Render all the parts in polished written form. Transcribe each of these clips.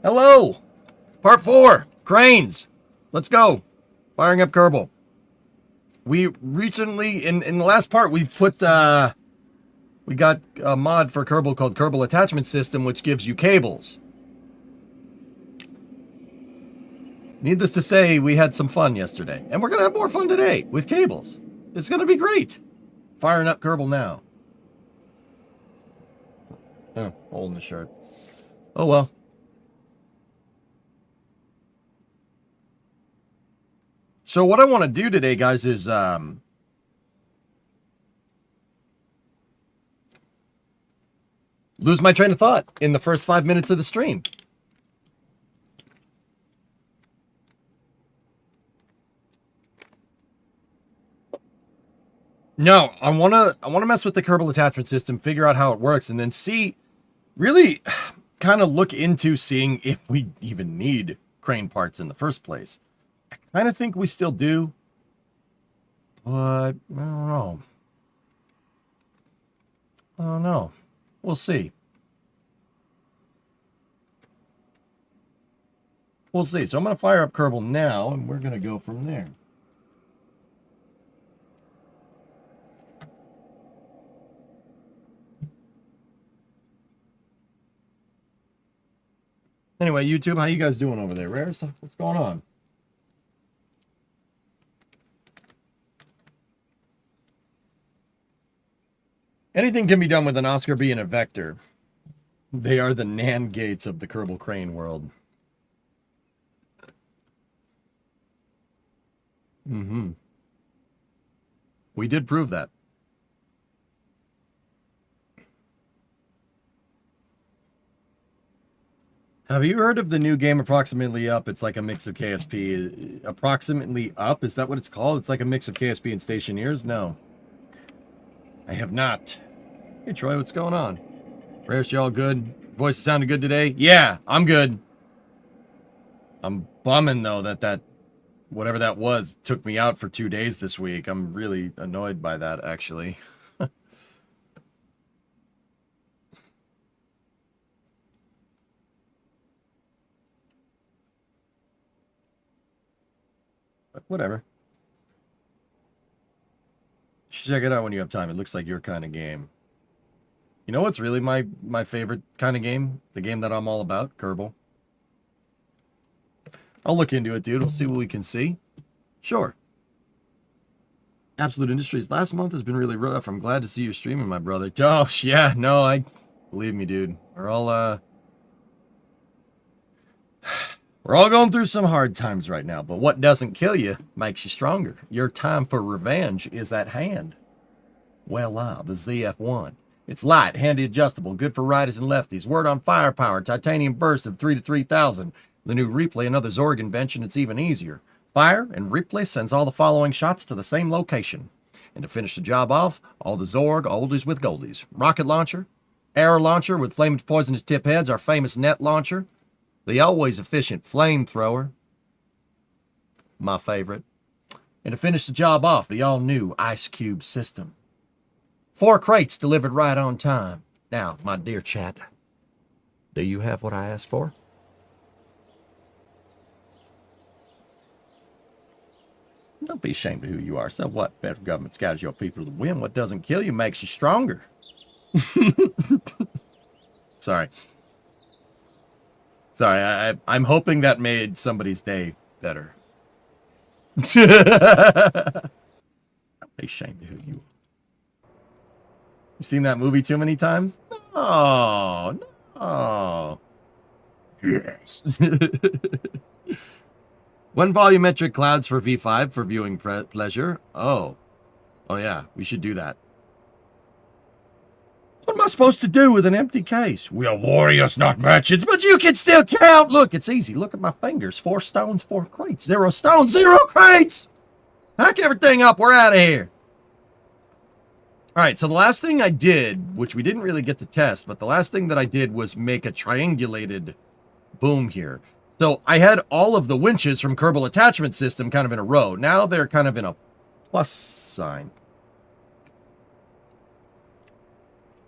Hello! Part 4, cranes. Let's go. Firing up Kerbal. We recently, in the last part, we got a mod for Kerbal called Kerbal Attachment System, which gives you cables. Needless to say, we had some fun yesterday. And we're going to have more fun today with cables. It's going to be great. Firing up Kerbal now. Oh, hole in the shirt. Oh well. So what I want to do today, guys, is lose my train of thought in the first 5 minutes of the stream. No, I wanna mess with the Kerbal attachment system, figure out how it works, and then see, really kind of look into seeing if we even need crane parts in the first place. I kind of think we still do, but I don't know. I don't know. We'll see. We'll see. So I'm going to fire up Kerbal now, and we're going to go from there. Anyway, YouTube, how you guys doing over there? Rares, what's going on? Anything can be done with an Oscar B and a Vector. They are the NAND gates of the Kerbal crane world. Mm-hmm. We did prove that. Have you heard of the new game Approximately Up? It's like a mix of KSP. Approximately Up? Is that what it's called? It's like a mix of KSP and Stationeers? No. I have not. Hey, Troy, what's going on? Rares, you all good? Voice sounded good today? Yeah, I'm good. I'm bumming, though, that whatever that was took me out for 2 days this week. I'm really annoyed by that, actually. But whatever. You should check it out when you have time. It looks like your kind of game. You know what's really my favorite kind of game? The game that I'm all about? Kerbal. I'll look into it, dude. We'll see what we can see. Sure. Absolute Industries. Last month has been really rough. I'm glad to see you streaming, my brother. Oh, yeah. No, believe me, dude. We're all going through some hard times right now, but what doesn't kill you makes you stronger. Your time for revenge is at hand. Well, the ZF1. It's light, handy adjustable, good for righties and lefties. Word on firepower, titanium burst of 3 to 3,000. The new replay, another Zorg invention, it's even easier. Fire and replay sends all the following shots to the same location. And to finish the job off, all the Zorg oldies with goldies. Rocket launcher, air launcher with flamed poisonous tip heads, our famous net launcher. The always efficient flamethrower, my favorite. And to finish the job off, the all-new Ice Cube system. 4 crates delivered right on time. Now, my dear chat, do you have what I asked for? Don't be ashamed of who you are. So what? Federal government scatters your people to win. What doesn't kill you makes you stronger. Sorry. Sorry, I'm hoping that made somebody's day better. Don't be ashamed of who you are. You've seen that movie too many times? No, no. Yes. One volumetric clouds for V5 for viewing pleasure. Oh yeah, we should do that. What am I supposed to do with an empty case? We are warriors, not merchants, but you can still count. Look, it's easy. Look at my fingers. 4 stones, 4 crates. 0 stones, 0 crates. Hack everything up. We're out of here. All right, so the last thing I did, which we didn't really get to test, but the last thing that I did was make a triangulated boom here. So I had all of the winches from Kerbal Attachment System kind of in a row. Now they're kind of in a plus sign.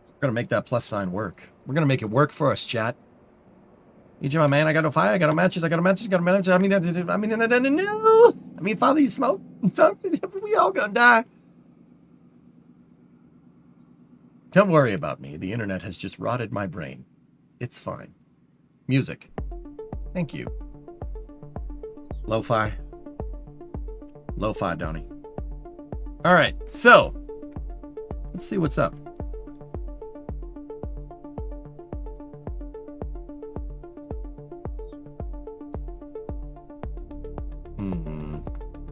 We're going to make that plus sign work. We're going to make it work for us, chat. Need you, my man. I got no fire. I got no matches. I got no matches. I got no matches. I mean, Father, you smoke. We all gonna die. Don't worry about me. The internet has just rotted my brain. It's fine. Music. Thank you. Lo-fi. Lo-fi, Donnie. All right, so let's see what's up.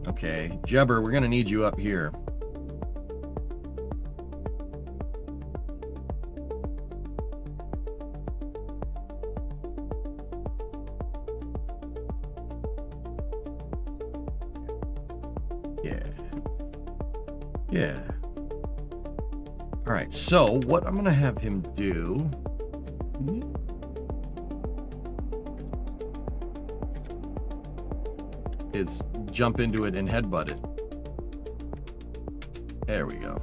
Okay, Jebber, we're gonna need you up here. Yeah. All right, so what I'm gonna have him do is jump into it and headbutt it. There we go.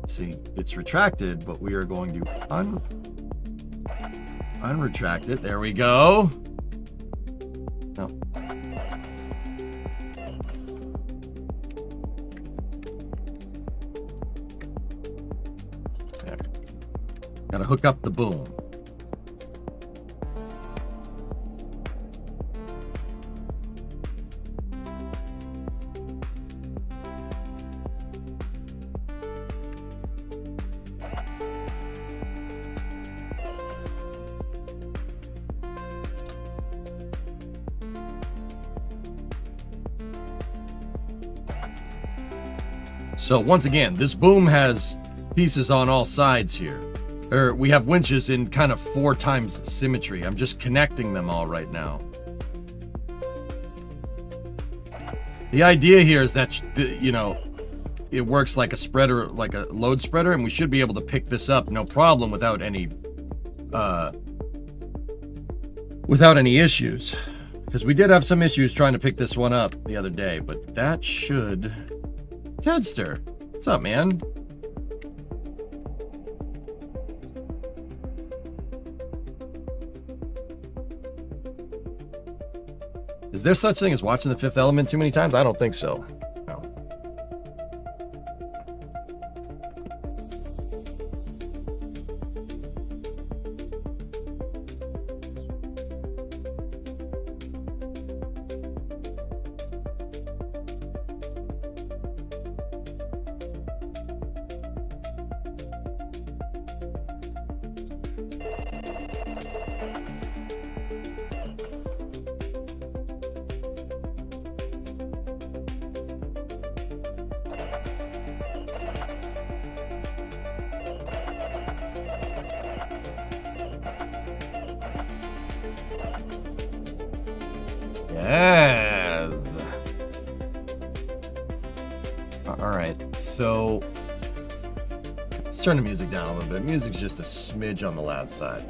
See, it's retracted, but we are going to unretract it. There we go. No. There. Gotta hook up the boom. So once again, this boom has pieces on all sides here. We have winches in kind of 4 times symmetry. I'm just connecting them all right now. The idea here is that, you know, it works like a spreader, like a load spreader, and we should be able to pick this up no problem without any issues. Because we did have some issues trying to pick this one up the other day, but that should... Tedster, what's up, man? Is there such thing as watching The Fifth Element too many times? I don't think so. No. Yeah. All right, so let's turn the music down a little bit. Music's just a smidge on the loud side.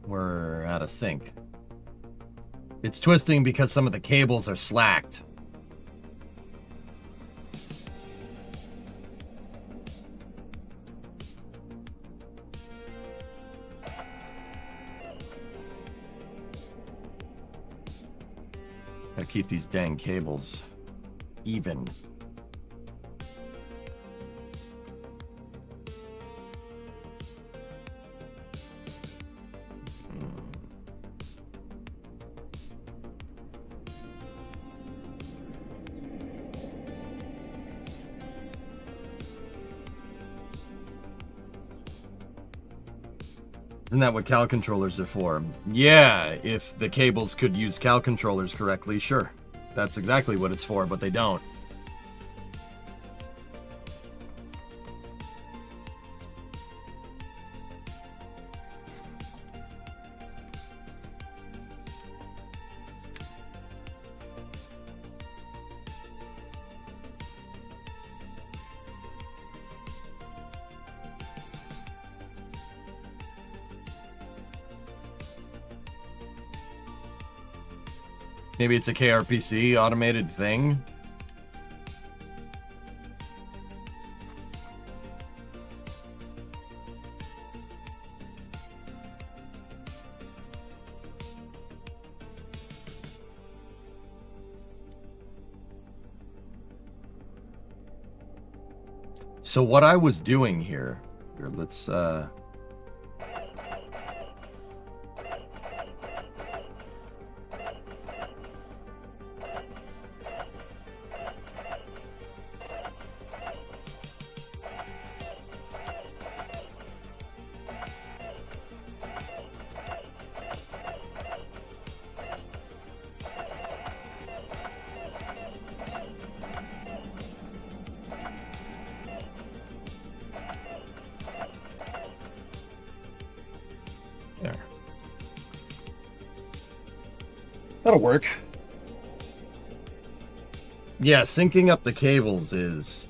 We're out of sync. It's twisting because some of the cables are slacked. Gotta keep these dang cables even. Isn't that what CAL controllers are for? Yeah, if the cables could use CAL controllers correctly, sure. That's exactly what it's for, but they don't. Maybe it's a KRPC automated thing. So what I was doing here let's there. That'll work. Yeah, syncing up the cables is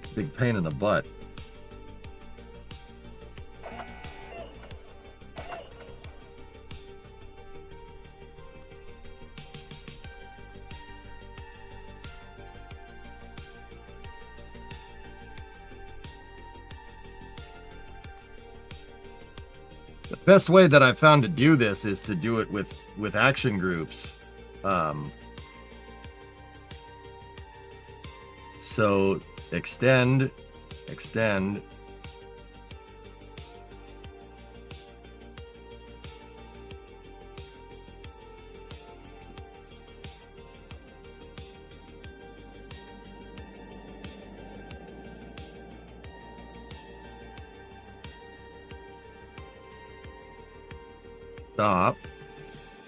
a big pain in the butt. The best way that I've found to do this is to do it with action groups. So extend.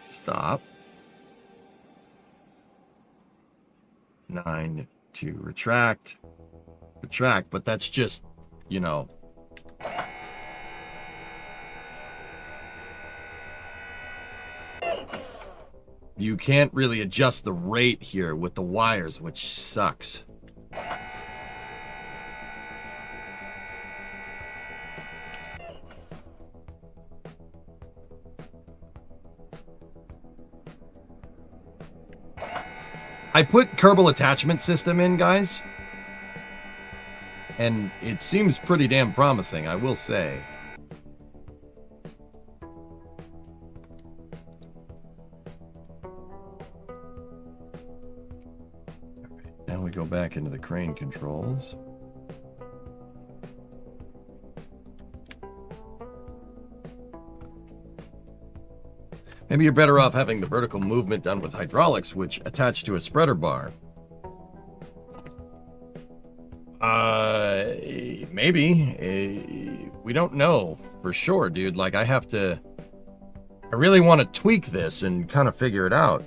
Stop. 9 to retract, but that's just, you know. You can't really adjust the rate here with the wires, which sucks. I put Kerbal attachment system in, guys, and it seems pretty damn promising, I will say. Now we go back into the crane controls. Maybe you're better off having the vertical movement done with hydraulics, which attach to a spreader bar. Maybe. We don't know for sure, dude. Like, I really want to tweak this and kind of figure it out.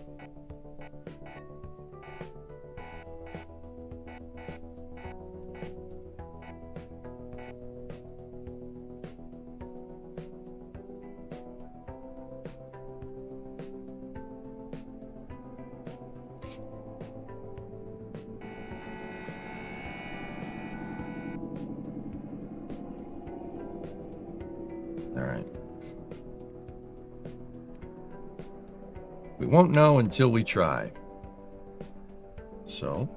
We won't know until we try. So,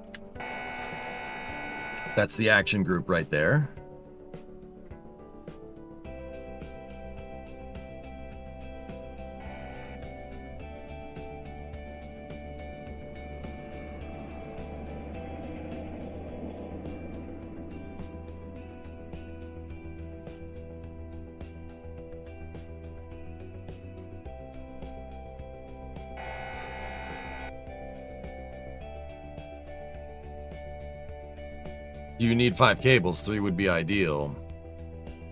that's the action group right there. You need 5 cables. 3 would be ideal.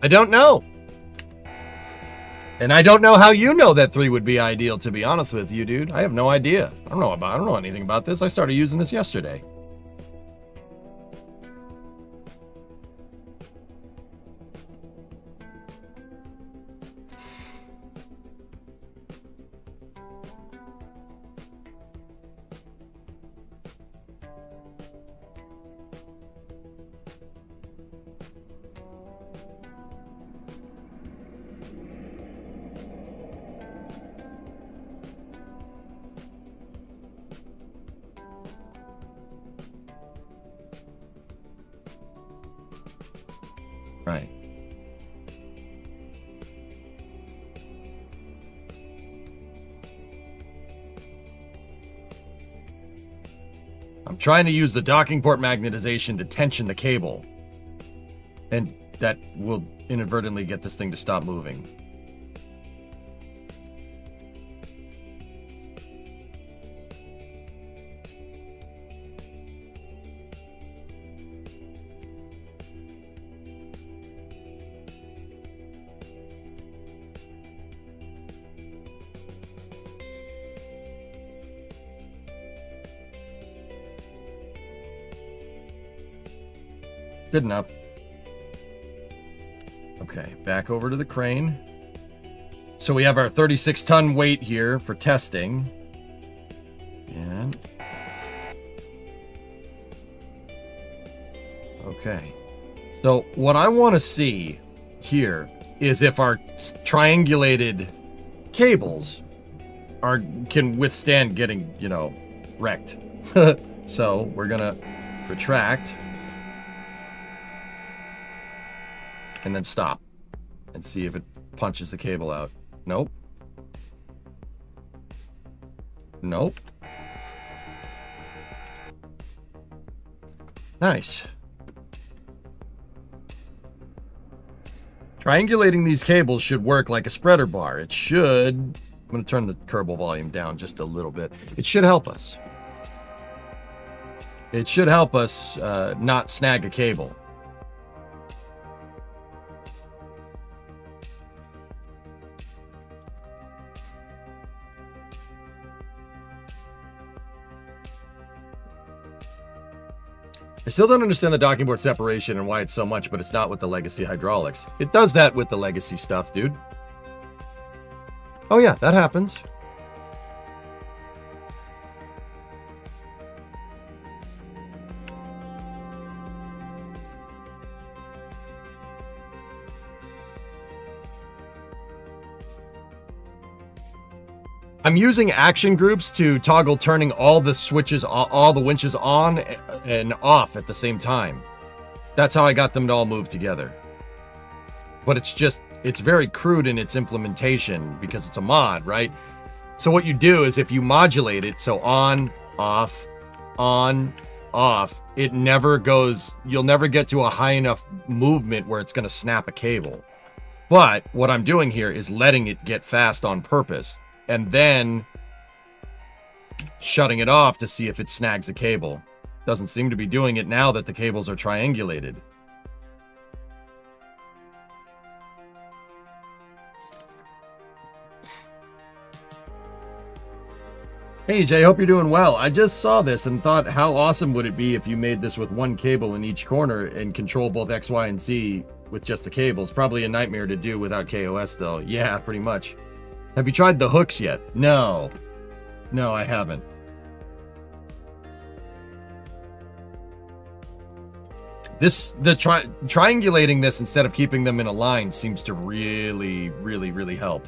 I don't know. And I don't know how you know that 3 would be ideal, to be honest with you, dude. I have no idea. I don't know anything about this. I started using this yesterday. Right. I'm trying to use the docking port magnetization to tension the cable. And that will inadvertently get this thing to stop moving. Good enough. Okay, back over to the crane. So we have our 36-ton weight here for testing. And... okay. So what I want to see here is if our triangulated cables can withstand getting, wrecked. So we're gonna retract. And then stop and see if it punches the cable out. Nope. Nope. Nice. Triangulating these cables should work like a spreader bar. It should... I'm going to turn the Kerbal volume down just a little bit. It should help us. It should help us not snag a cable. I still don't understand the docking port separation and why it's so much, but it's not with the legacy hydraulics. It does that with the legacy stuff, dude. Oh yeah, that happens. I'm using action groups to toggle turning all the switches, all the winches on and off at the same time. That's how I got them to all move together. But it's very crude in its implementation because it's a mod, right? So what you do is if you modulate it, so on, off, it never goes, you'll never get to a high enough movement where it's going to snap a cable. But what I'm doing here is letting it get fast on purpose. And then shutting it off to see if it snags a cable. Doesn't seem to be doing it now that the cables are triangulated. Hey Jay, hope you're doing well. I just saw this and thought how awesome would it be if you made this with one cable in each corner and control both X, Y, and Z with just the cables. Probably a nightmare to do without KOS though. Yeah, pretty much. Have you tried the hooks yet? No. No, I haven't. Triangulating this instead of keeping them in a line seems to really help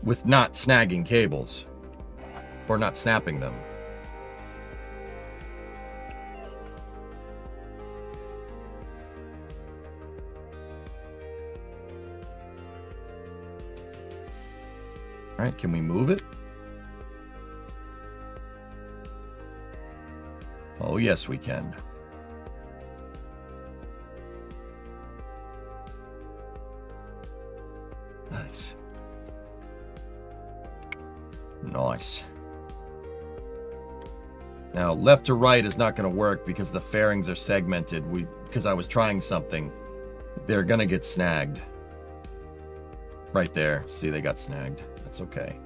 with not snagging cables or not snapping them. All right, can we move it? Oh, yes, we can. Nice. Nice. Now, left to right is not going to work because the fairings are segmented. Because I was trying something. They're going to get snagged. Right there. See, they got snagged. That's okay.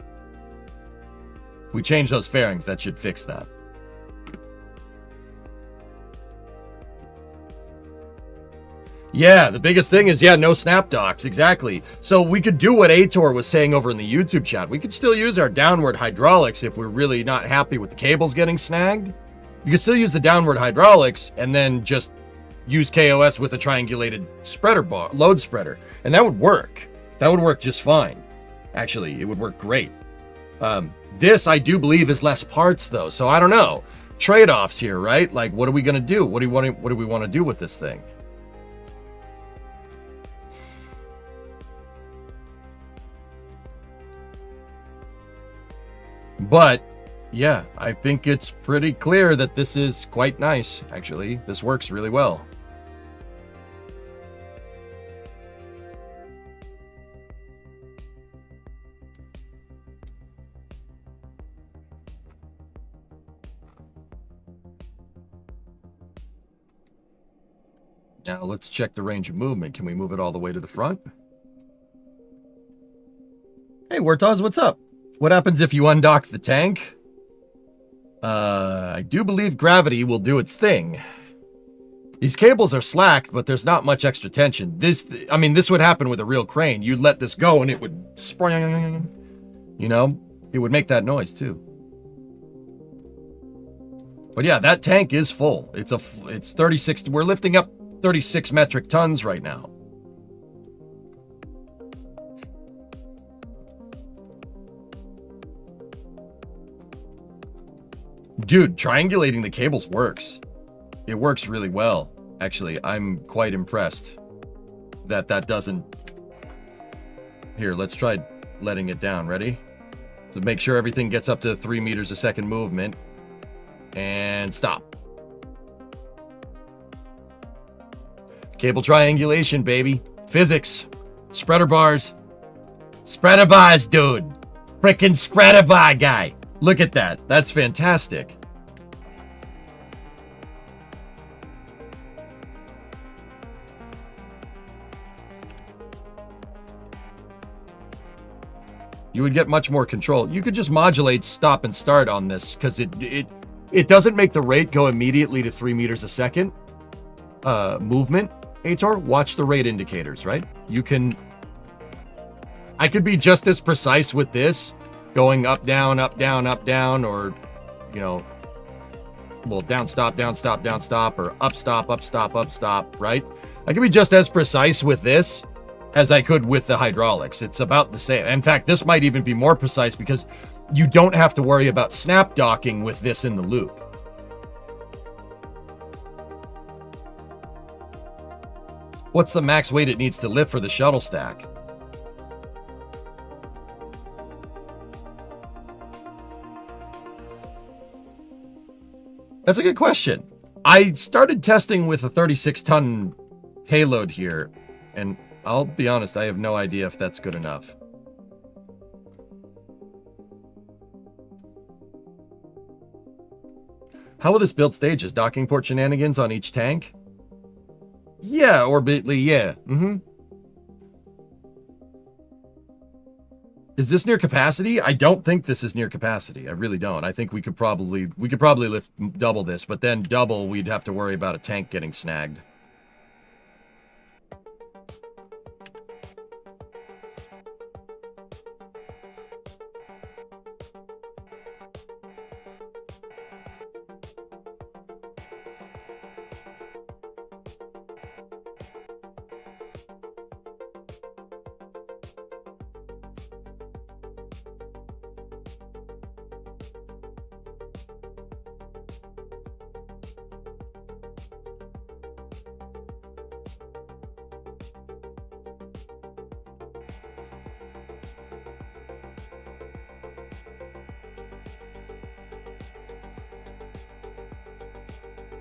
If we change those fairings, that should fix that. Yeah, the biggest thing is, yeah, no snap docks. Exactly. So we could do what Aitor was saying over in the YouTube chat. We could still use our downward hydraulics if we're really not happy with the cables getting snagged. You could still use the downward hydraulics and then just use KOS with a triangulated spreader bar, load spreader. And that would work. That would work just fine. Actually, it would work great. This, I do believe, is less parts, though. So I don't know. Trade-offs here, right? Like, what are we going to do? What do we want to do with this thing? But, yeah, I think it's pretty clear that this is quite nice, actually. This works really well. Now, let's check the range of movement. Can we move it all the way to the front? Hey, Wartaz, what's up? What happens if you undock the tank? I do believe gravity will do its thing. These cables are slacked, but there's not much extra tension. This would happen with a real crane. You'd let this go and it would spring, you know? It would make that noise too. But yeah, that tank is full. It's 36, we're lifting up 36 metric tons right now. Dude, triangulating the cables works. It works really well. Actually, I'm quite impressed that doesn't... Here, let's try letting it down. Ready? So make sure everything gets up to 3 meters a second movement. And stop. Cable triangulation, baby. Physics. Spreader bars. Spreader bars, dude. Frickin' spreader bar guy. Look at that. That's fantastic. You would get much more control. You could just modulate stop and start on this because it doesn't make the rate go immediately to 3 meters a second. Movement, Aitor, watch the rate indicators, right? I could be just as precise with this, going up, down, or, you know, well, down, stop, or up, stop, right? I could be just as precise with this as I could with the hydraulics. It's about the same. In fact, this might even be more precise because you don't have to worry about snap docking with this in the loop. What's the max weight it needs to lift for the shuttle stack? That's a good question. I started testing with a 36-ton payload here, and I'll be honest, I have no idea if that's good enough. How will this build stages? Docking port shenanigans on each tank? Yeah, orbitally, yeah. Is this near capacity? I don't think this is near capacity. I really don't. I think we could probably lift double this, but then double, we'd have to worry about a tank getting snagged.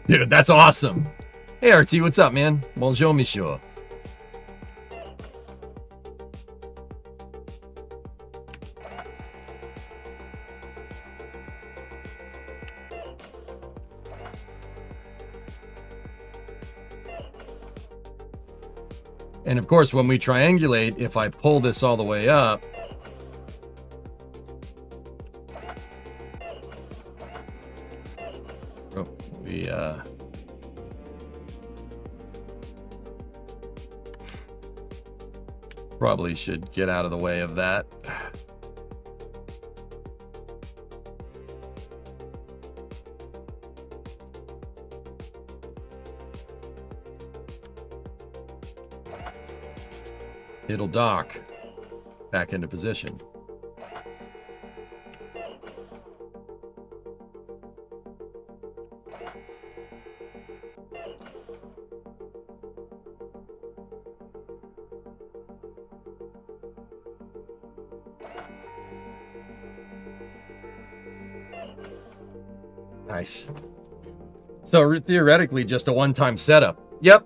Dude, that's awesome. Hey, RT, what's up, man? Bonjour, monsieur. And of course, when we triangulate, if I pull this all the way up, we probably should get out of the way of that. It'll dock back into position. Nice. So theoretically, just a one-time setup. Yep.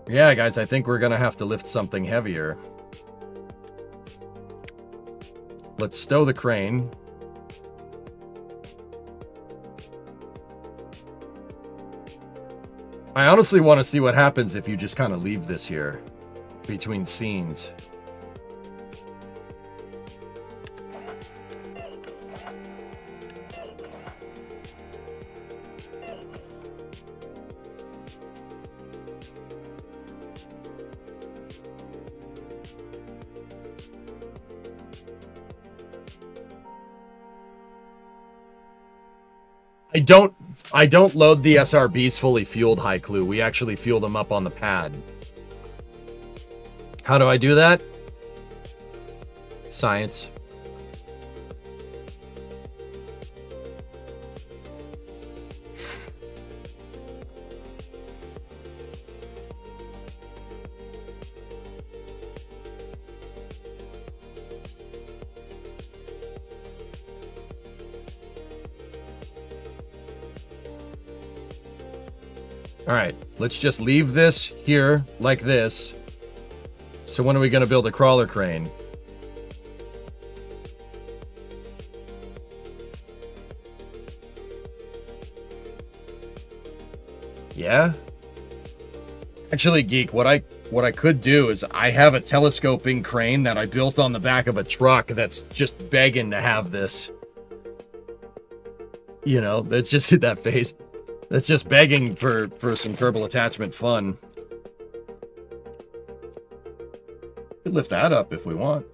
Yeah, guys, I think we're gonna have to lift something heavier. Let's stow the crane. I honestly want to see what happens if you just kind of leave this here between scenes. I don't load the SRBs fully fueled, High Clue. We actually fuel them up on the pad. How do I do that? Science. All right, let's just leave this here like this. So when are we going to build a crawler crane? Yeah? Actually, Geek, what I could do is I have a telescoping crane that I built on the back of a truck that's just begging to have this. You know, that's just hit that face. That's just begging for some Kerbal attachment fun. Could lift that up if we want.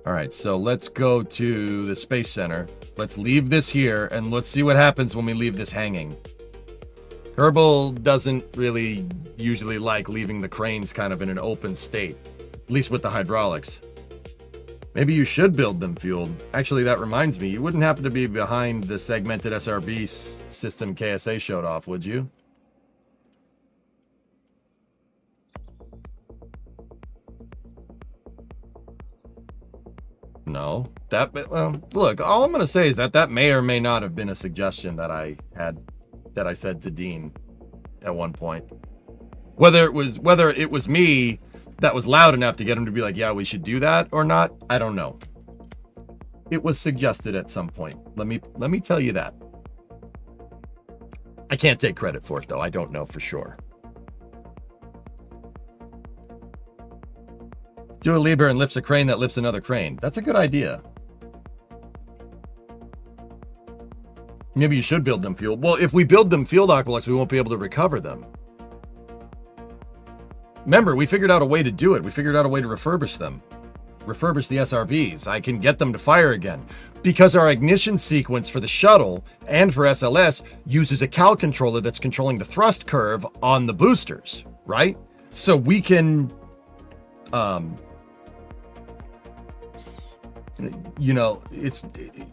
All right, so let's go to the Space Center. Let's leave this here, and let's see what happens when we leave this hanging. Kerbal doesn't really usually like leaving the cranes kind of in an open state, at least with the hydraulics. Maybe you should build them fueled. Actually, that reminds me, you wouldn't happen to be behind the segmented SRB system KSA showed off, would you? No. Well, look, all I'm going to say is that may or may not have been a suggestion that I said to Dean at one point. Whether it was me that was loud enough to get him to be like, yeah, we should do that or not, I don't know. It was suggested at some point. Let me tell you that. I can't take credit for it, though. I don't know for sure. Do a Liber and lifts a crane that lifts another crane. That's a good idea. Maybe you should build them fueled. Well, if we build them fueled Aqualux, we won't be able to recover them. Remember, we figured out a way to do it. We figured out a way to refurbish them. Refurbish the SRBs. I can get them to fire again. Because our ignition sequence for the shuttle and for SLS uses a cal controller that's controlling the thrust curve on the boosters, right? So we can, you know,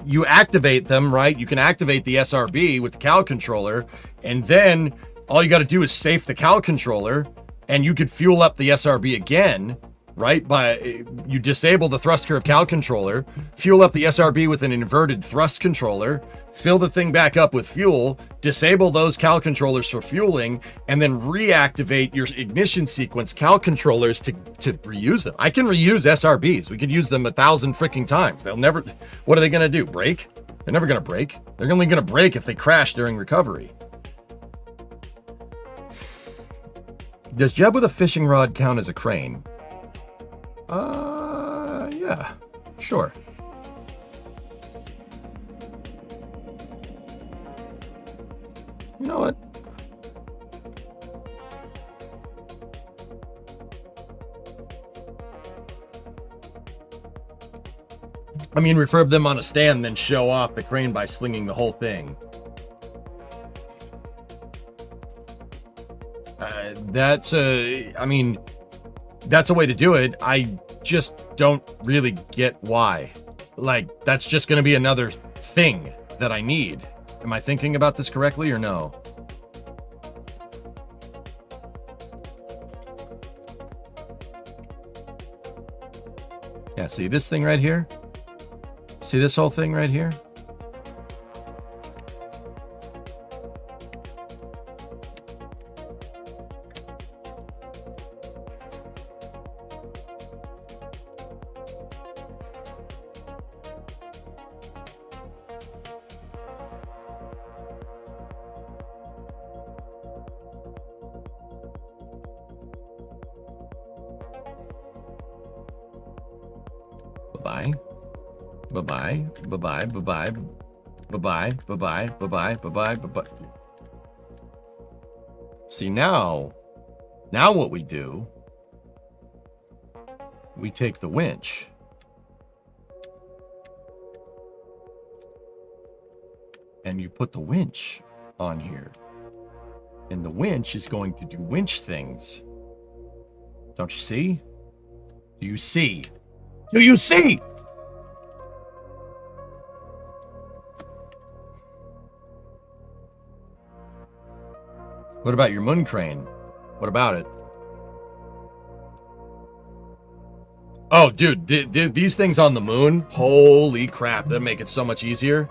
you activate them, right? You can activate the SRB with the cal controller, and then all you got to do is safe the cal controller, and you could fuel up the SRB again, right? You disable the thrust curve cal controller, fuel up the SRB with an inverted thrust controller, fill the thing back up with fuel, disable those cal controllers for fueling, and then reactivate your ignition sequence cal controllers to reuse them. I can reuse SRBs. We could use them 1,000 freaking times. They'll never, what are they gonna do, break? They're never gonna break. They're only gonna break if they crash during recovery. Does Jeb with a fishing rod count as a crane? Yeah, sure. You know what? I mean, refurb them on a stand, then show off the crane by slinging the whole thing. That's a way to do it. I just don't really get why. Like, that's just going to be another thing that I need. Am I thinking about this correctly or no? Yeah, see this thing right here? See this whole thing right here? Bye-bye. Bye-bye. Bye-bye. Bye-bye. Bye-bye. Bye-bye. Bye-bye. Bye-bye. Bye-bye. See, now what we do, we take the winch. And you put the winch on here. And the winch is going to do winch things. Don't you see? Do you see? Do you see? What about your moon crane? What about it? Oh, dude, these things on the moon, holy crap, that make it so much easier.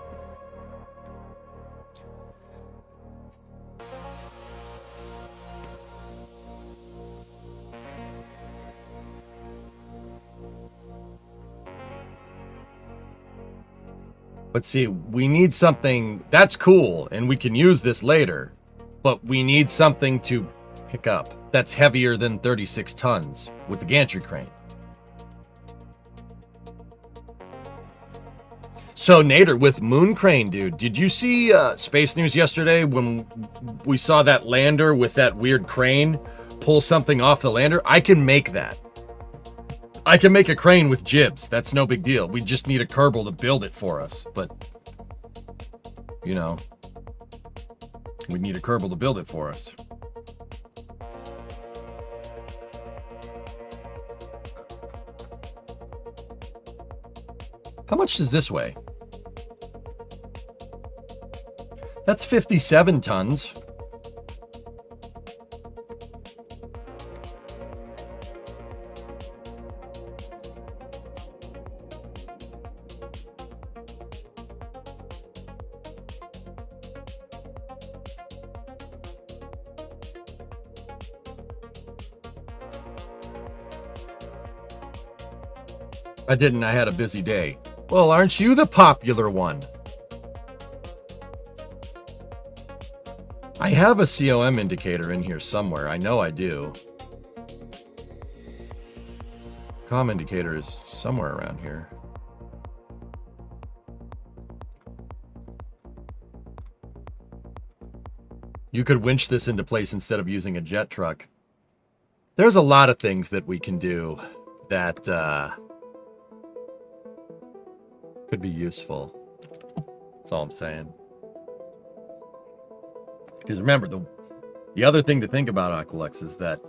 But see, we need something that's cool, and we can use this later, but we need something to pick up that's heavier than 36 tons with the gantry crane. So Nader, with moon crane, dude, did you see Space News yesterday when we saw that lander with that weird crane pull something off the lander? I can make that. I can make a crane with jibs. That's no big deal. We just need a Kerbal to build it for us. But, you know, we need a Kerbal to build it for us. How much does this weigh? That's 57 tons. I didn't. I had a busy day. Well, aren't you the popular one? I have a COM indicator in here somewhere. I know I do. COM indicator is somewhere around here. You could winch this into place instead of using a jet truck. There's a lot of things that we can do that could be useful. That's all I'm saying. Because remember, the other thing to think about, Aqualex, is that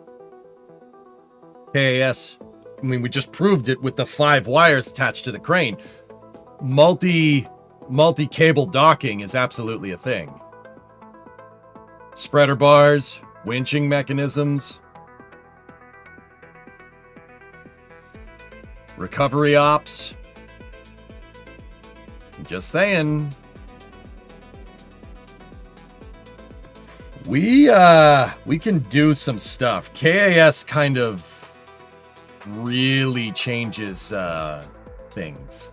KAS, I mean, we just proved it with the 5 wires attached to the crane. Multi-cable docking is absolutely a thing. Spreader bars, winching mechanisms. Recovery ops. Just saying. We can do some stuff. KAS kind of really changes things.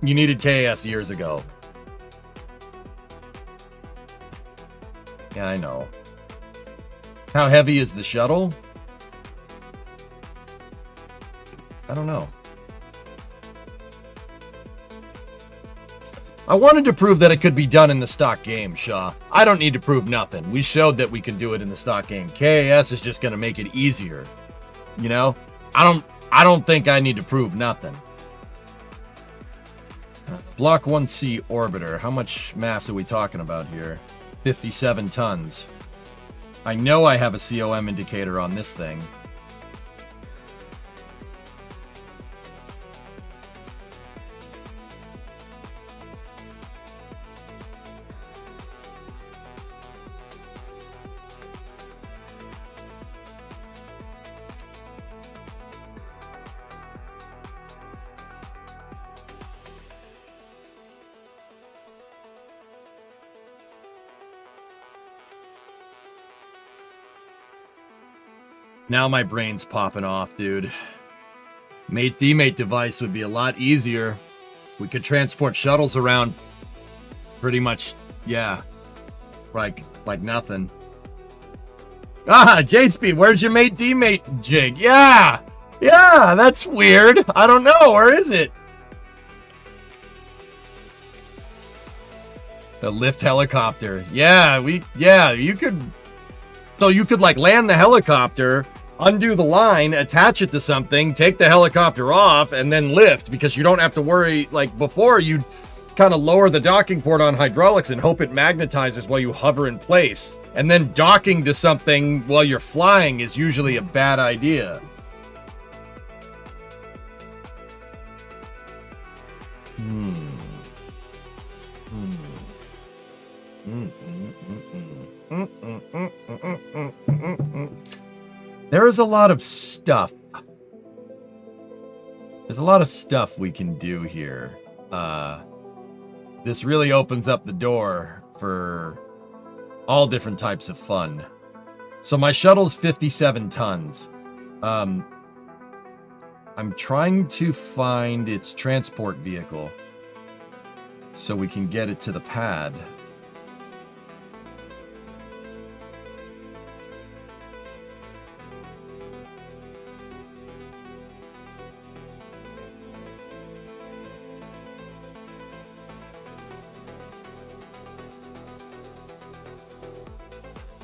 You needed KAS years ago. Yeah, I know. How heavy is the shuttle? I don't know. I wanted to prove that it could be done in the stock game, Shaw. I don't need to prove nothing. We showed that we can do it in the stock game. KAS is just going to make it easier. You know? I don't think I need to prove nothing. Block 1C orbiter. How much mass are we talking about here? 57 tons. I know I have a COM indicator on this thing. Now my brain's popping off, dude. Mate-demate device would be a lot easier. We could transport shuttles around pretty much, yeah, like nothing. Ah, J-Speed, where's your mate-demate jig? Yeah, that's weird. I don't know, where is it? The lift helicopter. Yeah, you could... So you could, like, land the helicopter, undo the line, attach it to something, take the helicopter off, and then lift, because you don't have to worry, like, before you'd kind of lower the docking port on hydraulics and hope it magnetizes while you hover in place. And then docking to something while you're flying is usually a bad idea. There is a lot of stuff. There's a lot of stuff we can do here. This really opens up the door for all different types of fun. So my shuttle's 57 tons. I'm trying to find its transport vehicle so we can get it to the pad.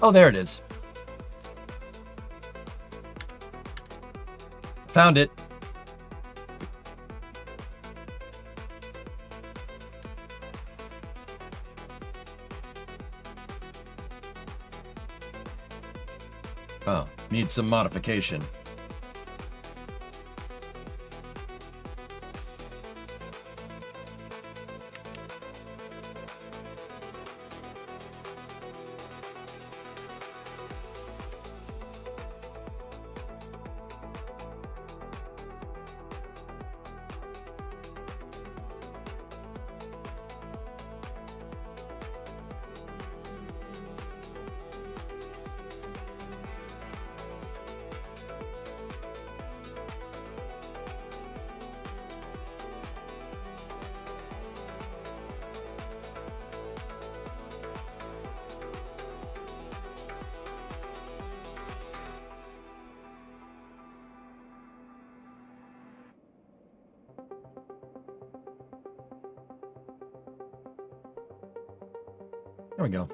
Oh, there it is. Found it. Oh, needs some modification. There we go.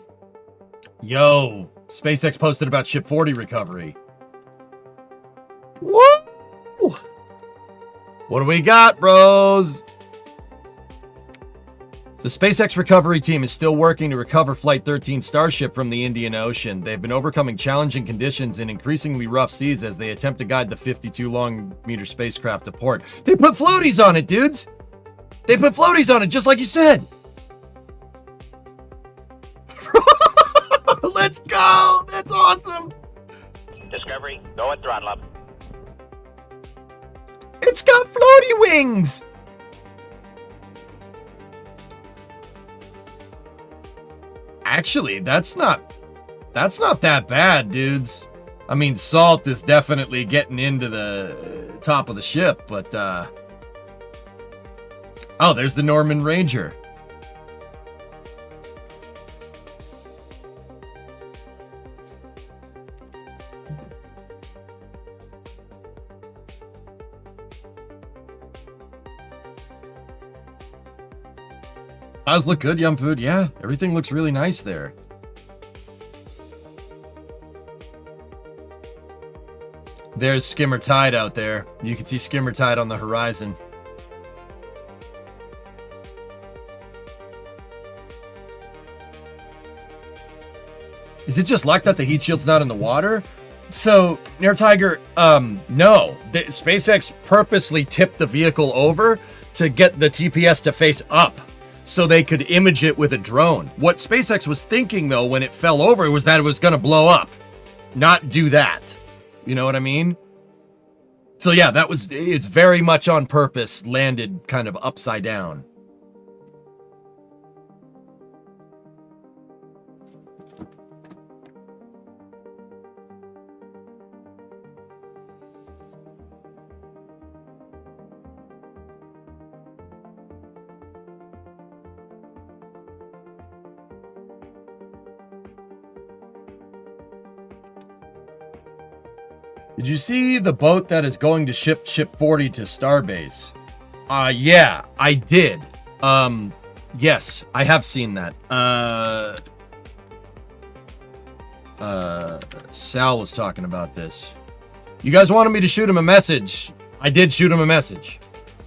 Yo, SpaceX posted about Ship 40 recovery. Woo! What do we got, bros? The SpaceX recovery team is still working to recover Flight 13 Starship from the Indian Ocean. They've been overcoming challenging conditions in increasingly rough seas as they attempt to guide the 52 long-meter spacecraft to port. They put floaties on it, dudes! They put floaties on it, just like you said! Let's go! That's awesome! Discovery, go at throttle up. It's got floaty wings! Actually, that's not that bad, dudes. I mean, salt is definitely getting into the top of the ship, but oh, there's the Norman Ranger. Does look good, Yum Food. Yeah, everything looks really nice there. There's Skimmer Tide out there. You can see Skimmer Tide on the horizon. Is it just luck that the heat shield's not in the water? So, Near Tiger, no. SpaceX purposely tipped the vehicle over to get the TPS to face up so they could image it with a drone. What SpaceX was thinking, though, when it fell over was that it was going to blow up, not do that. You know what I mean? So yeah, it's very much on purpose, landed kind of upside down. Did you see the boat that is going to ship 40 to Starbase? Yeah, I did. Yes, I have seen that. Sal was talking about this. You guys wanted me to shoot him a message. I did shoot him a message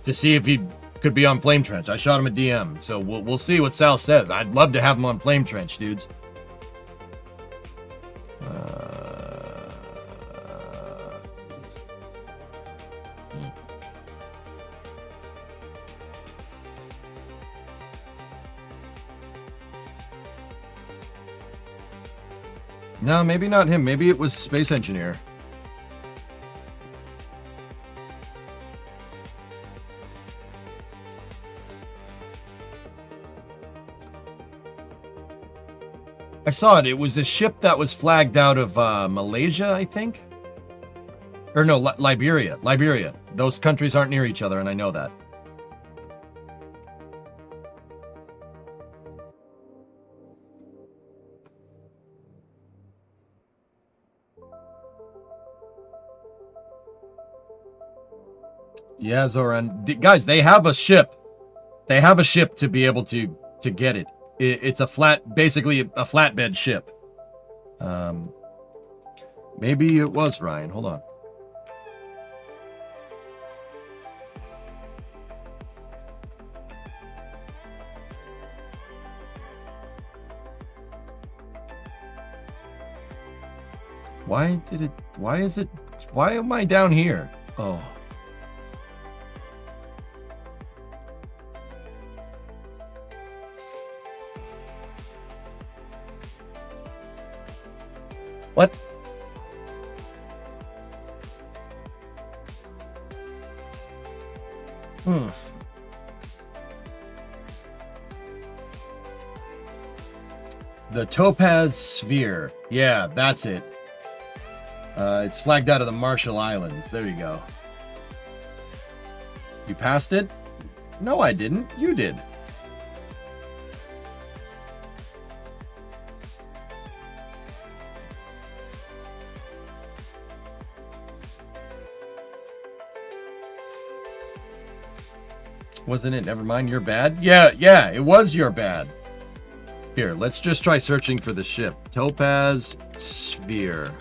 to see if he could be on Flame Trench. I shot him a DM, so we'll see what Sal says. I'd love to have him on Flame Trench, dudes. No, maybe not him. Maybe it was Space Engineer. I saw it. It was a ship that was flagged out of Malaysia, I think. Or no, Liberia. Liberia. Those countries aren't near each other, and I know that. Yeah, Zoran. Guys, they have a ship. They have a ship to be able to get it. It's basically a flatbed ship. Maybe it was Ryan. Hold on. Why am I down here? Oh. What? The Topaz Sphere. Yeah, that's it. It's flagged out of the Marshall Islands. There you go. You passed it? No, I didn't. You did. Wasn't it? Never mind. You're bad. Yeah, it was your bad. Here, let's just try searching for the ship. Topaz Sphere.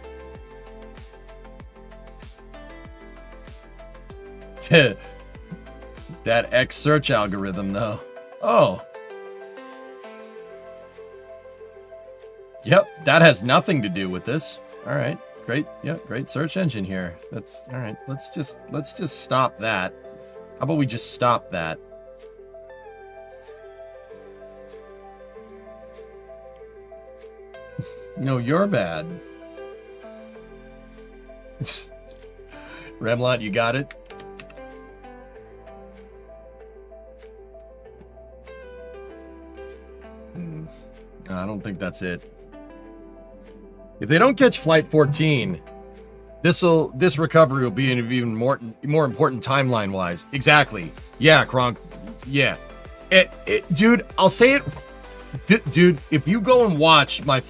That X search algorithm, though. Oh. Yep, that has nothing to do with this. All right, great. Yeah, great search engine here. That's all right. Let's just stop that. How about we just stop that? No, you're bad. Remlot, you got it? don't think that's it. If they don't catch Flight 14, this recovery will be an even more important timeline-wise. Exactly. Yeah, Kronk. Yeah. Dude, I'll say it. Dude, if you go and watch the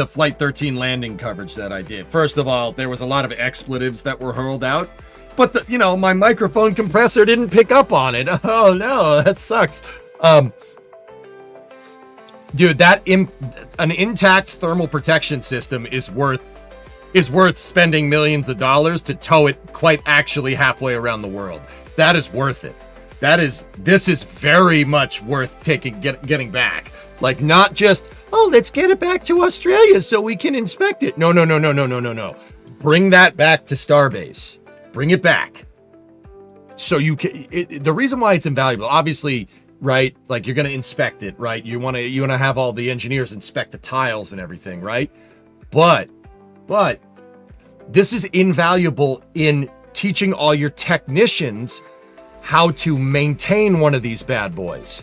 Flight 13 landing coverage that I did, first of all, there was a lot of expletives that were hurled out, but my microphone compressor didn't pick up on it. Oh no, that sucks. Dude, an intact thermal protection system is worth spending millions of dollars to tow it quite actually halfway around the world. That is worth it. This is very much worth getting back. Like, not just, oh, let's get it back to Australia so we can inspect it. No. Bring that back to Starbase. Bring it back. So you can. The reason why it's invaluable, obviously, right? Like, you're going to inspect it, right? You want to have all the engineers inspect the tiles and everything, right? But this is invaluable in teaching all your technicians how to maintain one of these bad boys.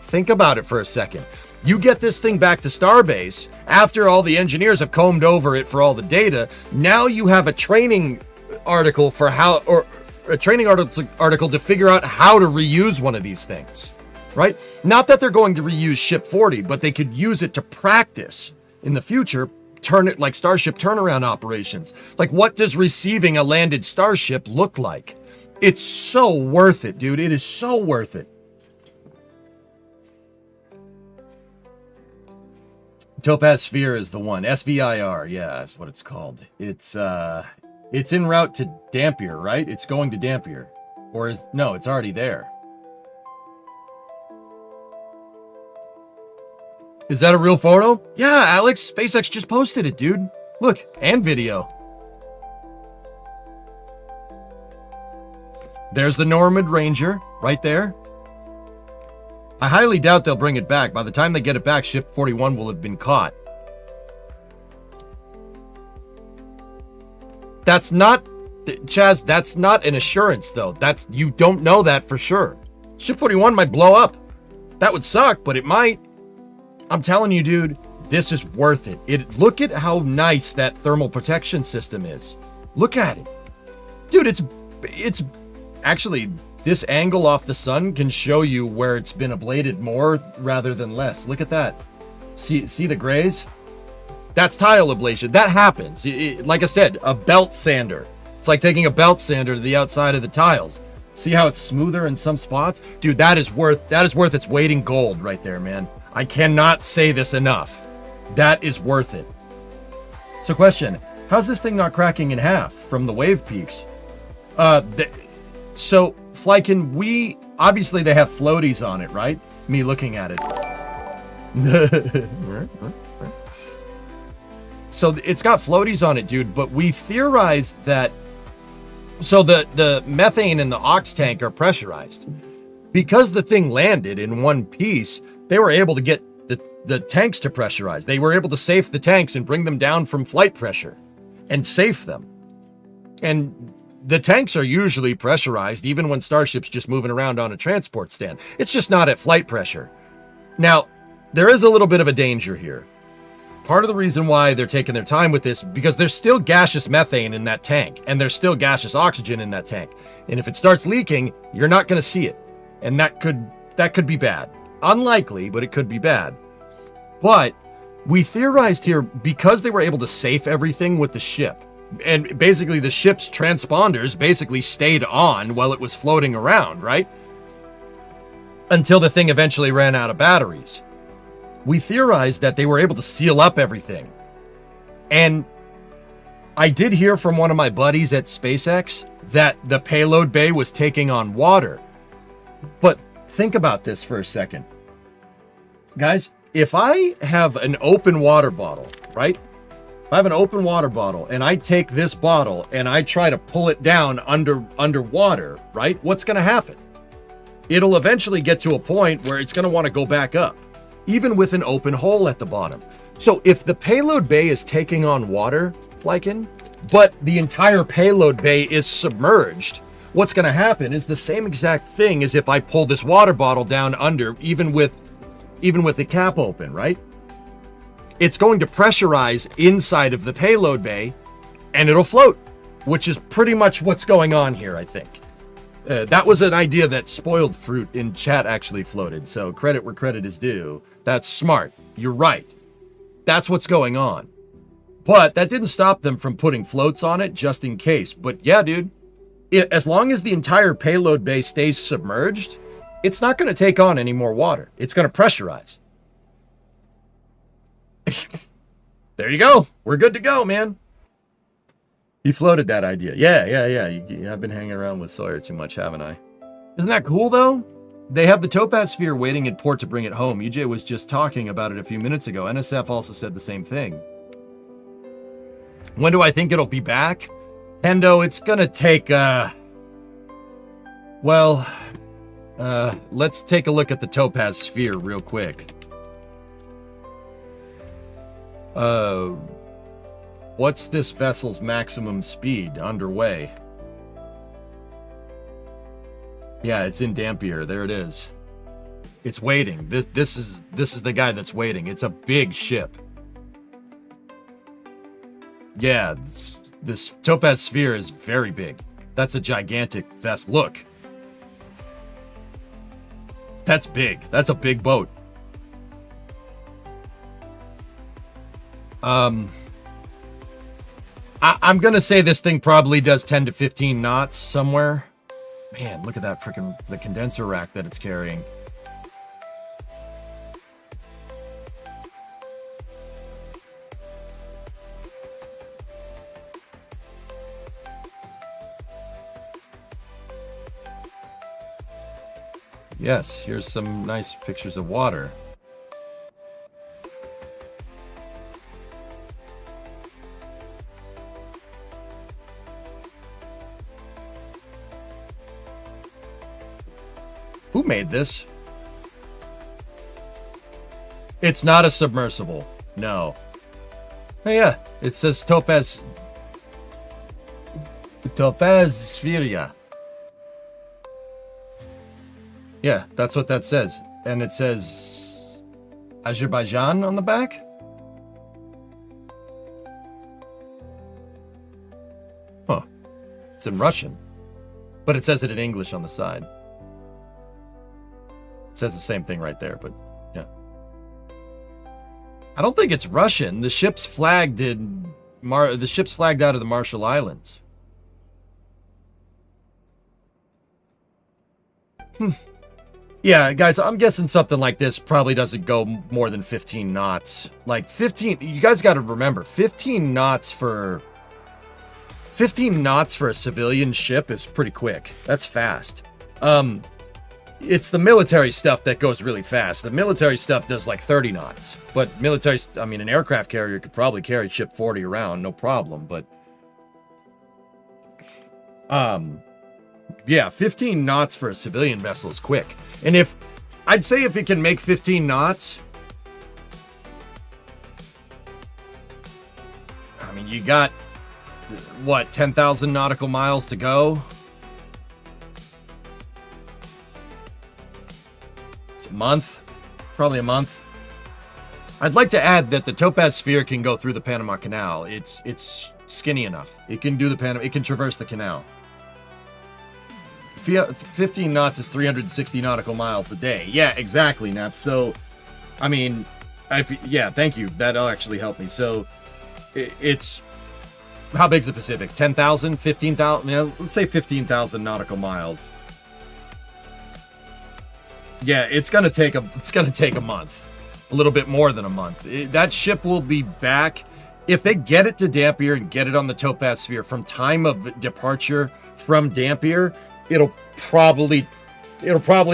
Think about it for a second. You get this thing back to Starbase after all the engineers have combed over it for all the data. Now you have a training article article to figure out how to reuse one of these things, right? Not that they're going to reuse Ship 40, but they could use it to practice in the future, turn it like Starship turnaround operations. Like, what does receiving a landed Starship look like? It's so worth it, dude. It is so worth it. Topaz Sphere is the one. SVIR, yeah, that's what it's called. It's en route to Dampier, right? It's going to Dampier. No, it's already there. Is that a real photo? Yeah, Alex, SpaceX just posted it, dude. Look, and video. There's the Normand Ranger, right there. I highly doubt they'll bring it back. By the time they get it back, Ship 41 will have been caught. That's not, Chaz, that's not an assurance, though. You don't know that for sure. Ship 41 might blow up. That would suck, but it might. I'm telling you, dude, this is worth it. Look at how nice that thermal protection system is. Look at it. Dude, it's actually, this angle off the sun can show you where it's been ablated more rather than less. Look at that. See the grays? That's tile ablation. That happens. Like I said, a belt sander. It's like taking a belt sander to the outside of the tiles. See how it's smoother in some spots? Dude, that is worth its weight in gold right there, man. I cannot say this enough. That is worth it. So question, how's this thing not cracking in half from the wave peaks? So, Flykin, obviously they have floaties on it, right? Me looking at it. So it's got floaties on it, dude, but we theorized that, so the methane and the ox tank are pressurized. Because the thing landed in one piece, they were able to get the tanks to pressurize. They were able to safe the tanks and bring them down from flight pressure and safe them. And the tanks are usually pressurized, even when Starship's just moving around on a transport stand. It's just not at flight pressure. Now, there is a little bit of a danger here. Part of the reason why they're taking their time with this, because there's still gaseous methane in that tank, and there's still gaseous oxygen in that tank. And if it starts leaking, you're not going to see it. And that could be bad. Unlikely, but it could be bad. But we theorized here, because they were able to safe everything with the ship, and basically the ship's transponders basically stayed on while it was floating around, right? Until the thing eventually ran out of batteries. We theorized that they were able to seal up everything. And I did hear from one of my buddies at SpaceX that the payload bay was taking on water. But think about this for a second. Guys, if I have an open water bottle, right? If I have an open water bottle and I take this bottle and I try to pull it down underwater, right? What's going to happen? It'll eventually get to a point where it's going to want to go back up, even with an open hole at the bottom. So if the payload bay is taking on water, Flykin, but the entire payload bay is submerged, what's going to happen is the same exact thing as if I pull this water bottle down under, even with the cap open, right? it's going to pressurize inside of the payload bay, and it'll float, which is pretty much what's going on here, I think. That was an idea that Spoiled Fruit in chat actually floated, so credit where credit is due. That's smart. You're right. That's what's going on. But that didn't stop them from putting floats on it just in case. But yeah, dude, as long as the entire payload bay stays submerged, it's not going to take on any more water. It's going to pressurize. There you go. We're good to go, man. He floated that idea. Yeah. I've been hanging around with Sawyer too much, haven't I? Isn't that cool, though? They have the Topaz Sphere waiting at port to bring it home. EJ was just talking about it a few minutes ago. NSF also said the same thing. When do I think it'll be back? Hendo, it's gonna take, let's take a look at the Topaz Sphere real quick. What's this vessel's maximum speed underway? Yeah, it's in Dampier. There it is. It's waiting. This is the guy that's waiting. It's a big ship. Yeah, this Topaz Sphere is very big. That's a gigantic vessel. Look. That's big. That's a big boat. I'm gonna say this thing probably does 10 to 15 knots somewhere. Man, look at that freaking the condenser rack that it's carrying. Yes, here's some nice pictures of water. Who made this? It's not a submersible. No. Oh yeah, it says Topaz Sphere. Yeah, that's what that says. And it says Azerbaijan on the back? Huh. It's in Russian. But it says it in English on the side. It says the same thing right there, but yeah. I don't think it's Russian. The ship's flagged out of the Marshall Islands. Yeah, guys, I'm guessing something like this probably doesn't go more than 15 knots. Like 15, you guys got to remember, 15 knots for a civilian ship is pretty quick. That's fast. It's the military stuff that goes really fast. The military stuff does like 30 knots. But an aircraft carrier could probably carry ship 40 around, no problem. But, yeah, 15 knots for a civilian vessel is quick. And I'd say if it can make 15 knots, I mean, you got, what, 10,000 nautical miles to go? It's a month, probably a month. I'd like to add that the Topaz Sphere can go through the Panama Canal. It's skinny enough. It can it can traverse the canal. 15 knots is 360 nautical miles a day. Yeah, exactly, Nav. So, I mean, yeah, thank you. That'll actually help me. So, it's, how big's the Pacific? 10,000, 15,000? Let's say 15,000 nautical miles. Yeah, it's gonna take a month, a little bit more than a month. That ship will be back if they get it to Dampier and get it on the Topaz Sphere from time of departure from Dampier. It'll probably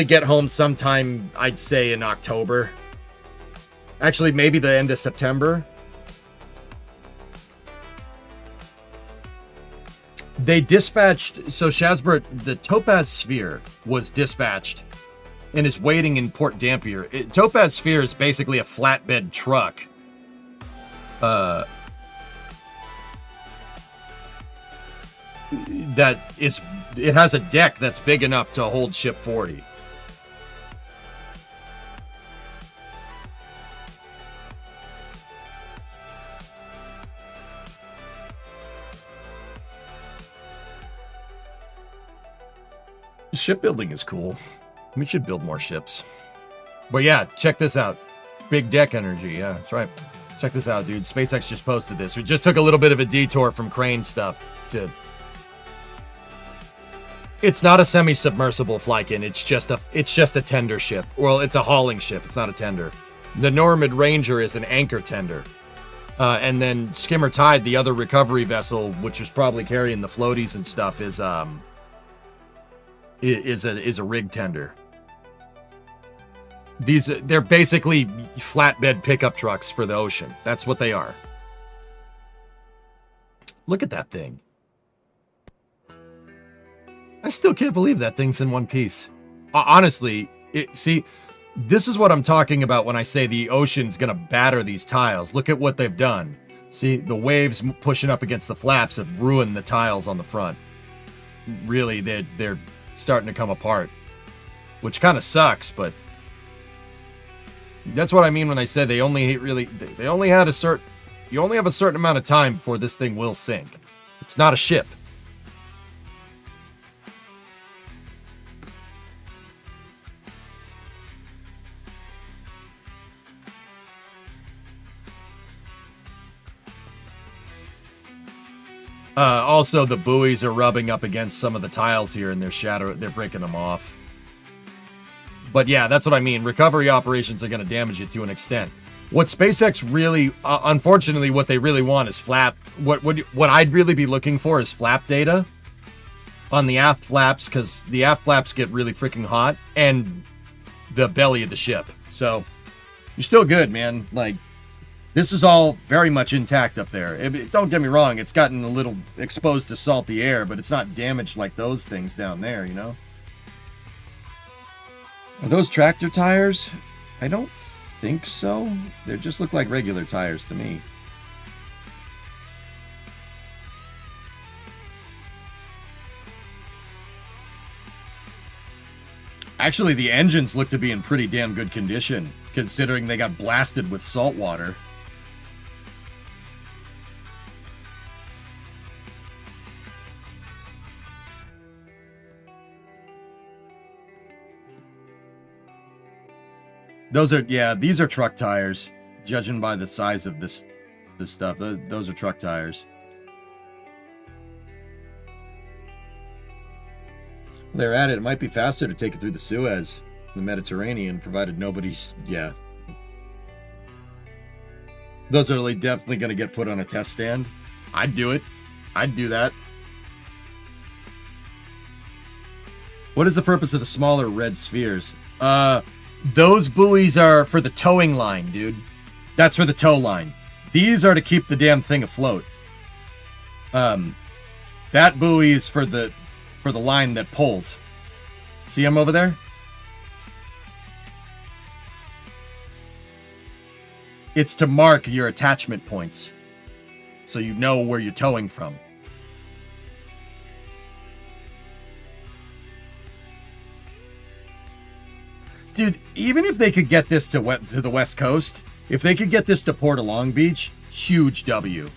get home sometime, I'd say, in October. Actually, maybe the end of September. They dispatched, so Shazbert, the Topaz Sphere was dispatched and is waiting in Port Dampier. Topaz Sphere is basically a flatbed truck. It has a deck that's big enough to hold ship 40. Shipbuilding is cool. We should build more ships. But yeah, check this out. Big deck energy. Yeah, that's right. Check this out, dude. SpaceX just posted this. We just took a little bit of a detour from crane stuff to... It's not a semi-submersible Flykin. It's just a tender ship. Well, it's a hauling ship. It's not a tender. The Normand Ranger is an anchor tender. And then Skimmer Tide, the other recovery vessel, which is probably carrying the floaties and stuff, is a rig tender. They're basically flatbed pickup trucks for the ocean. That's what they are. Look at that thing. I still can't believe that thing's in one piece. Honestly, see, this is what I'm talking about when I say the ocean's gonna batter these tiles. Look at what they've done. See, the waves pushing up against the flaps have ruined the tiles on the front. Really, they're starting to come apart, which kind of sucks, but that's what I mean when I say they only have a certain amount of time before this thing will sink. It's not a ship. Also, the buoys are rubbing up against some of the tiles here, and they're breaking them off. But yeah, that's what I mean. Recovery operations are going to damage it to an extent. What SpaceX really, unfortunately, what they really want is flap. What I'd really be looking for is flap data on the aft flaps, because the aft flaps get really freaking hot, and the belly of the ship. So you're still good, man. Like, this is all very much intact up there. Don't get me wrong, it's gotten a little exposed to salty air, but it's not damaged like those things down there, you know? Are those tractor tires? I don't think so. They just look like regular tires to me. Actually, the engines look to be in pretty damn good condition, considering they got blasted with salt water. These are truck tires, judging by the size of this stuff. Those are truck tires. They're at it. It might be faster to take it through the Suez, the Mediterranean, provided nobody's... Yeah. Those are definitely going to get put on a test stand. I'd do it. I'd do that. What is the purpose of the smaller red spheres? Those buoys are for the towing line, dude. That's for the tow line. These are to keep the damn thing afloat. That buoy is for the line that pulls. See them over there? It's to mark your attachment points, so you know where you're towing from. Dude, even if they could get this to the West Coast, if they could get this to Port of Long Beach, huge W.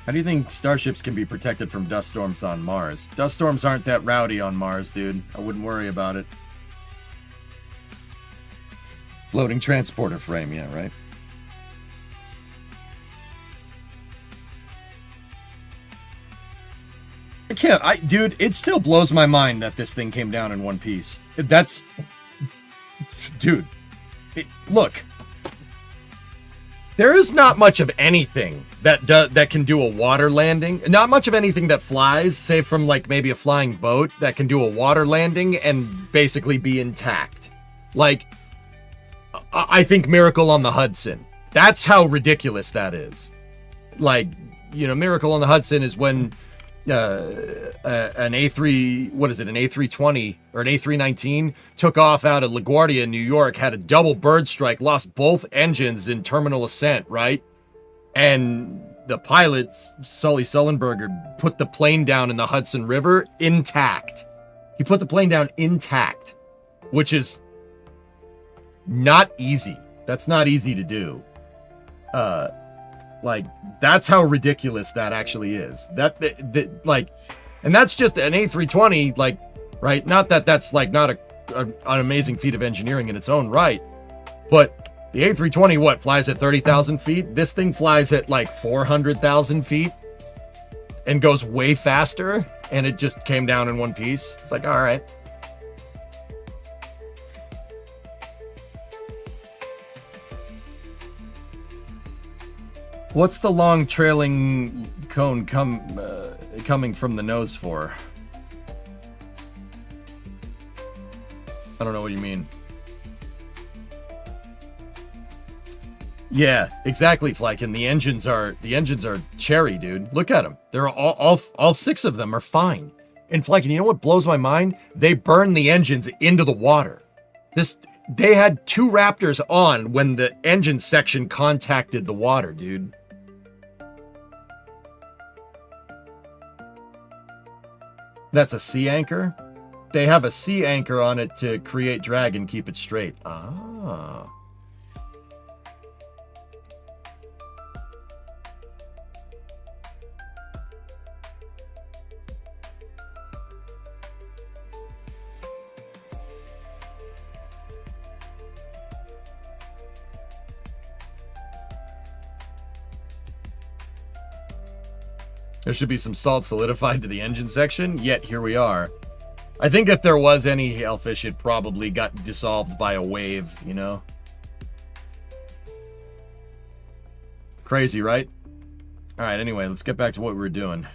How do you think starships can be protected from dust storms on Mars? Dust storms aren't that rowdy on Mars, dude. I wouldn't worry about it. Floating transporter frame, yeah, right? Dude, it still blows my mind that this thing came down in one piece. Dude, look. There is not much of anything that can do a water landing. Not much of anything that flies, save from like maybe a flying boat, that can do a water landing and basically be intact. Like, I think Miracle on the Hudson. That's how ridiculous that is. Like, you know, Miracle on the Hudson is when an A3, what is it, an A320 or an A319 took off out of LaGuardia, New York, had a double bird strike, lost both engines in terminal ascent, right? And the pilot, Sully Sullenberger, put the plane down in the Hudson River intact. He put the plane down intact, which is not easy. That's not easy to do. Like, that's how ridiculous that actually is. Like, and that's just an A320, like, right? Not that that's like not an amazing feat of engineering in its own right, but the A320, what, flies at 30,000 feet? This thing flies at like 400,000 feet and goes way faster, and it just came down in one piece. It's like, all right. What's the long trailing cone coming from the nose for? I don't know what you mean. Yeah, exactly, Flykin. The engines are cherry, dude. Look at them. They're all 6 of them are fine. And Flykin, you know what blows my mind? They burn the engines into the water. They had 2 Raptors on when the engine section contacted the water, dude. That's a sea anchor? They have a sea anchor on it to create drag and keep it straight. Ah. There should be some salt solidified to the engine section, yet here we are. I think if there was any hellfish, it probably got dissolved by a wave, you know? Crazy, right? Alright, anyway, let's get back to what we were doing.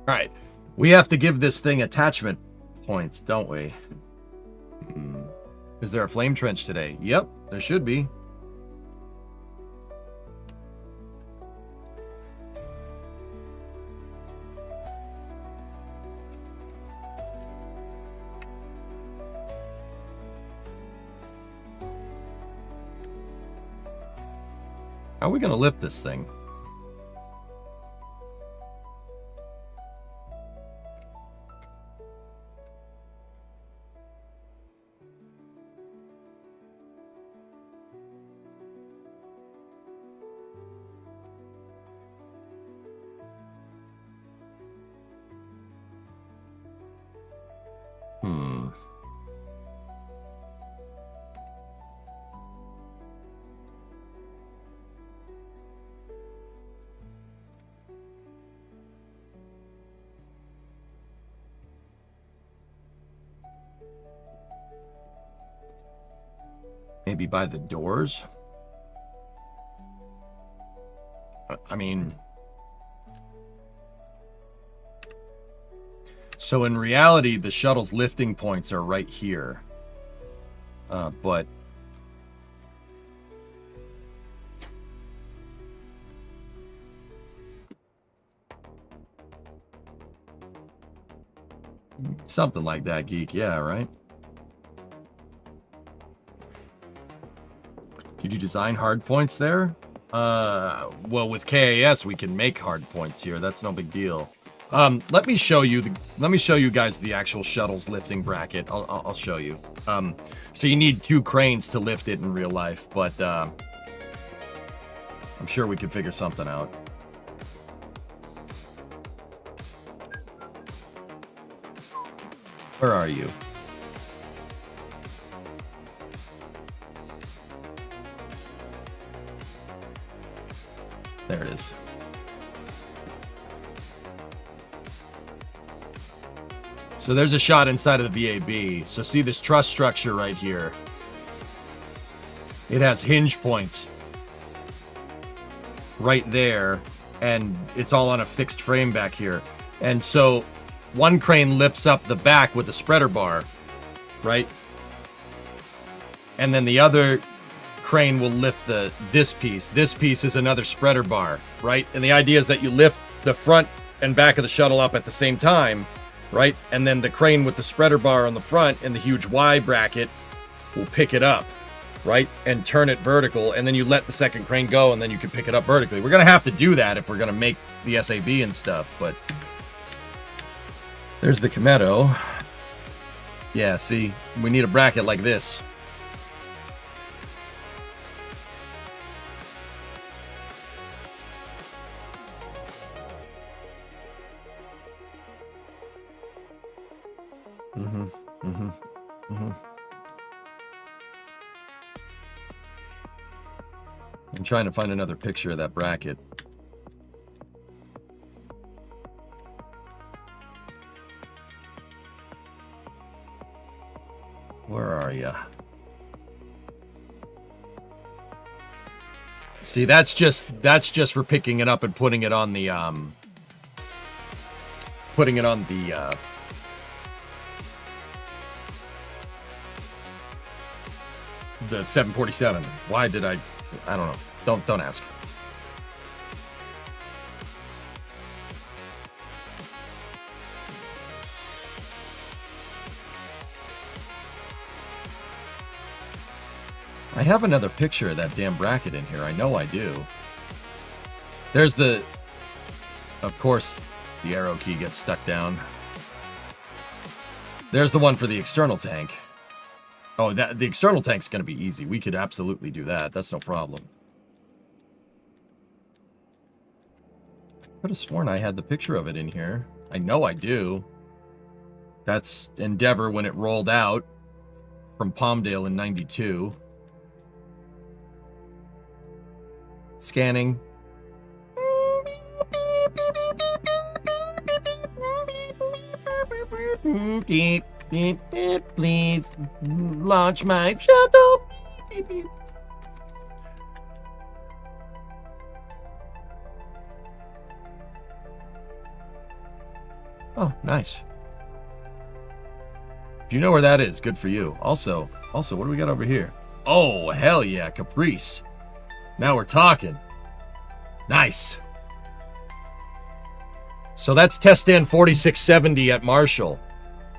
All right, we have to give this thing attachment points, don't we? Is there a flame trench today? Yep, there should be. How are we going to lift this thing? Maybe by the doors? I mean... So in reality, the shuttle's lifting points are right here. But... something like that, Geek. Yeah, right? Did you design hard points there? Well, with KAS, we can make hard points here. That's no big deal. Let me show you guys the actual shuttle's lifting bracket. I'll show you. So you need 2 cranes to lift it in real life, but I'm sure we can figure something out. Where are you? There it is. So there's a shot inside of the VAB. So see this truss structure right here. It has hinge points right there, and it's all on a fixed frame back here. And so one crane lifts up the back with the spreader bar, right? And then the other crane will lift this piece. This piece is another spreader bar, right? And the idea is that you lift the front and back of the shuttle up at the same time, right? And then the crane with the spreader bar on the front and the huge Y bracket will pick it up, right? And turn it vertical, and then you let the second crane go, and then you can pick it up vertically. We're going to have to do that if we're going to make the SAV and stuff, but there's the Kometo. Yeah, see, we need a bracket like this. I'm trying to find another picture of that bracket. Where are ya? See, that's just for picking it up and putting it on the the 747. Why did I don't know. Don't ask. I have another picture of that damn bracket in here. I know I do. There's the... Of course, the arrow key gets stuck down. There's the one for the external tank. Oh, the external tank's going to be easy. We could absolutely do that. That's no problem. I could have sworn I had the picture of it in here. I know I do. That's Endeavor when it rolled out from Palmdale in 92. Scanning. Beep, beep, beep, please launch my shuttle. Beep, beep. Oh, nice. If you know where that is, good for you. Also, what do we got over here? Oh, hell yeah, Caprice. Now we're talking. Nice. So that's test stand 4670 at Marshall.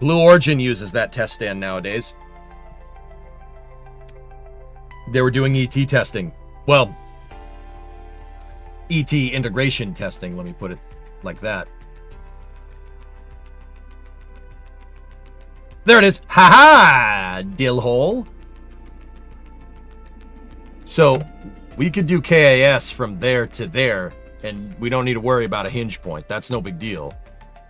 Blue Origin uses that test stand nowadays. They were doing ET testing. Well, ET integration testing, let me put it like that. There it is. Ha-ha! Dill hole. So, we could do KAS from there to there, and we don't need to worry about a hinge point. That's no big deal,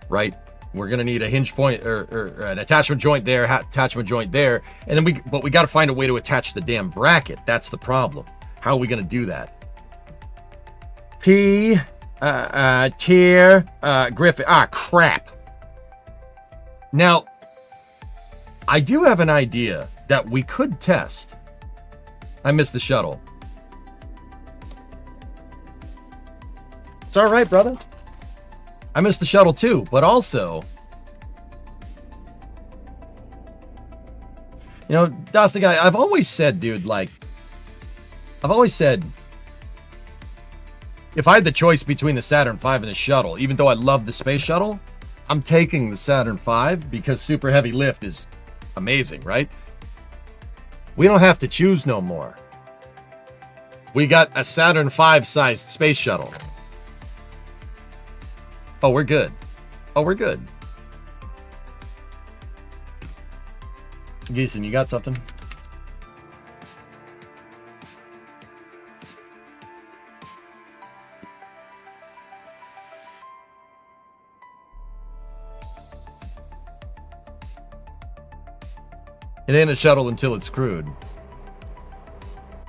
right? We're gonna need a hinge point or an attachment joint there, attachment joint there, and then we got to find a way to attach the damn bracket. That's the problem. How are we gonna do that? Tier, Griffin. Ah, crap. Now, I do have an idea that we could test. I missed the shuttle. It's all right, brother. I missed the shuttle too, but also, you know, that's the guy. I've always said, dude, like, I've always said, if I had the choice between the Saturn V and the shuttle, even though I love the space shuttle, I'm taking the Saturn V because super heavy lift is amazing, right? We don't have to choose no more. We got a Saturn V sized space shuttle. Oh, we're good. Oh, we're good. Geeson, you got something? It ain't a shuttle until it's crewed.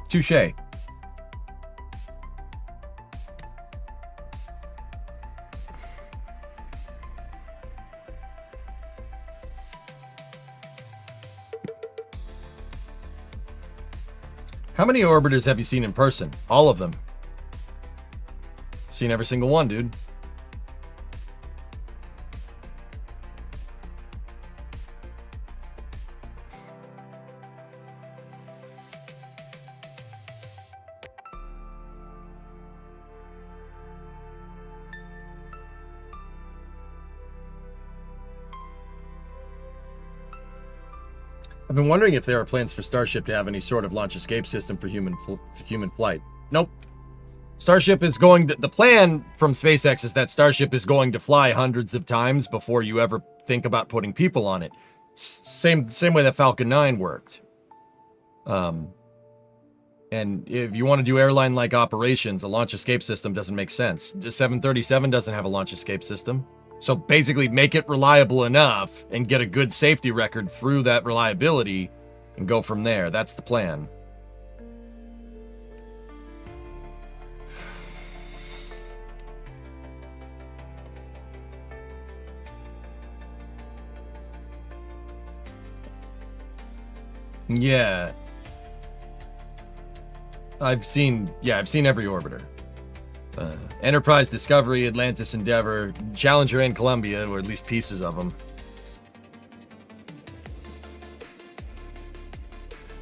Touché. How many orbiters have you seen in person? All of them. Seen every single one, dude. I've been wondering if there are plans for Starship to have any sort of launch escape system for human flight. Nope. Starship is going to... The plan from SpaceX is that Starship is going to fly hundreds of times before you ever think about putting people on it. Same way that Falcon 9 worked. And if you want to do airline-like operations, a launch escape system doesn't make sense. The 737 doesn't have a launch escape system. So basically make it reliable enough and get a good safety record through that reliability and go from there. That's the plan. Yeah. I've seen every orbiter. Enterprise, Discovery, Atlantis, Endeavor, Challenger, and Columbia, or at least pieces of them.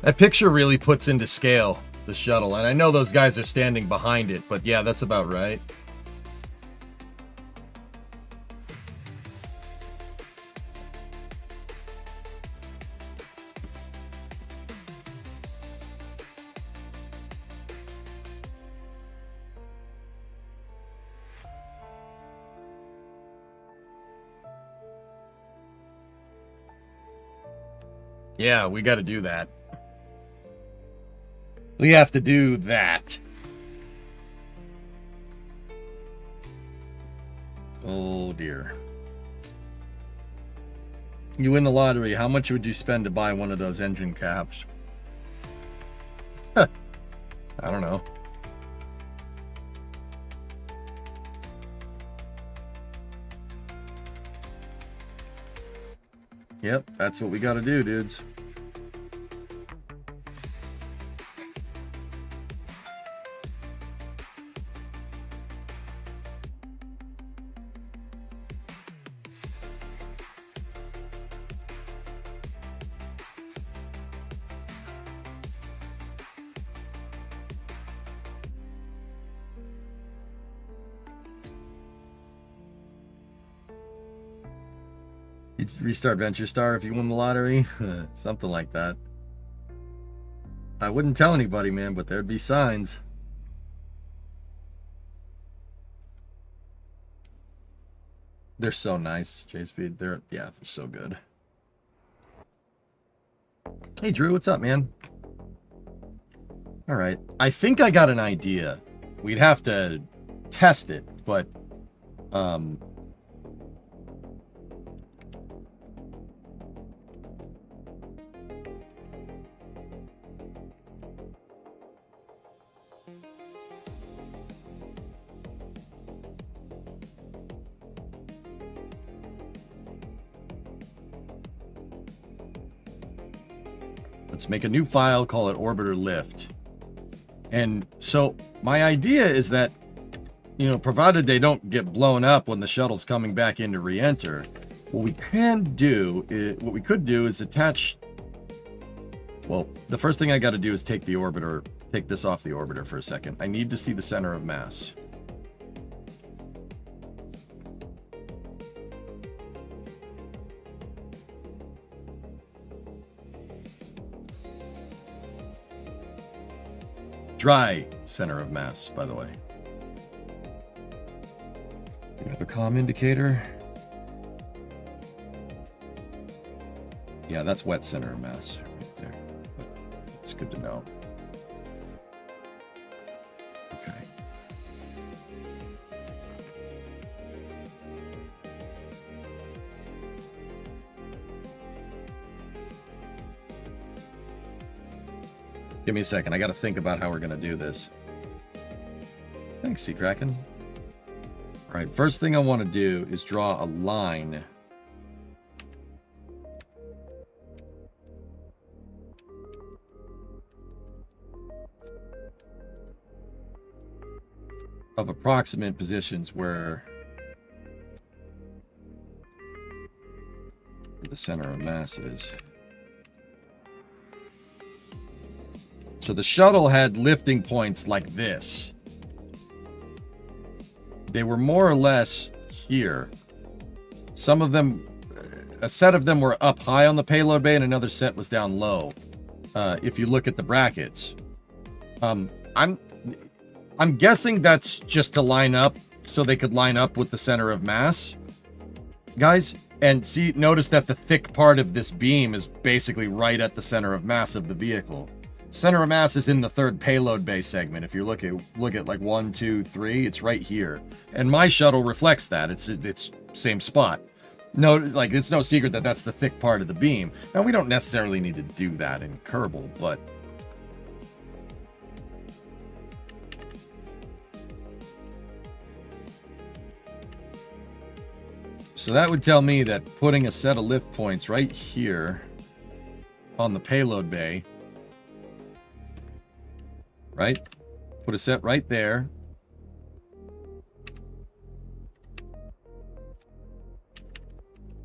That picture really puts into scale the shuttle, and I know those guys are standing behind it, but yeah, that's about right. Yeah, we got to do that. We have to do that. Oh, dear. You win the lottery. How much would you spend to buy one of those engine caps? I don't know. Yep, that's what we got to do, dudes. You'd restart Venture Star if you won the lottery. Something like that. I wouldn't tell anybody, man, but there'd be signs. They're so nice, JSpeed. They're so good. Hey, Drew, what's up, man? All right. I think I got an idea. We'd have to test it, but let's make a new file, call it orbiter lift. And so my idea is that, you know, provided they don't get blown up when the shuttle's coming back in to re-enter, what we could do is attach, well, the first thing I got to do is take this off the orbiter for a second. I need to see the center of mass. Dry center of mass, by the way. Do you have a comm indicator? Yeah, that's wet center of mass right there. But it's good to know. Okay. Give me a second. I got to think about how we're going to do this. Thanks, Sea Kraken. All right, first thing I want to do is draw a line of approximate positions where the center of mass is. So the shuttle had lifting points like this. They were more or less here. Some of them, a set of them were up high on the payload bay and another set was down low. If you look at the brackets, I'm guessing that's just to line up so they could line up with the center of mass, guys. And see, notice that the thick part of this beam is basically right at the center of mass of the vehicle. Center of mass is in the third payload bay segment. If you look at like 1, 2, 3, it's right here. And my shuttle reflects that. It's same spot. No, like it's no secret that that's the thick part of the beam. Now we don't necessarily need to do that in Kerbal, but so that would tell me that putting a set of lift points right here on the payload bay, right? Put a set right there.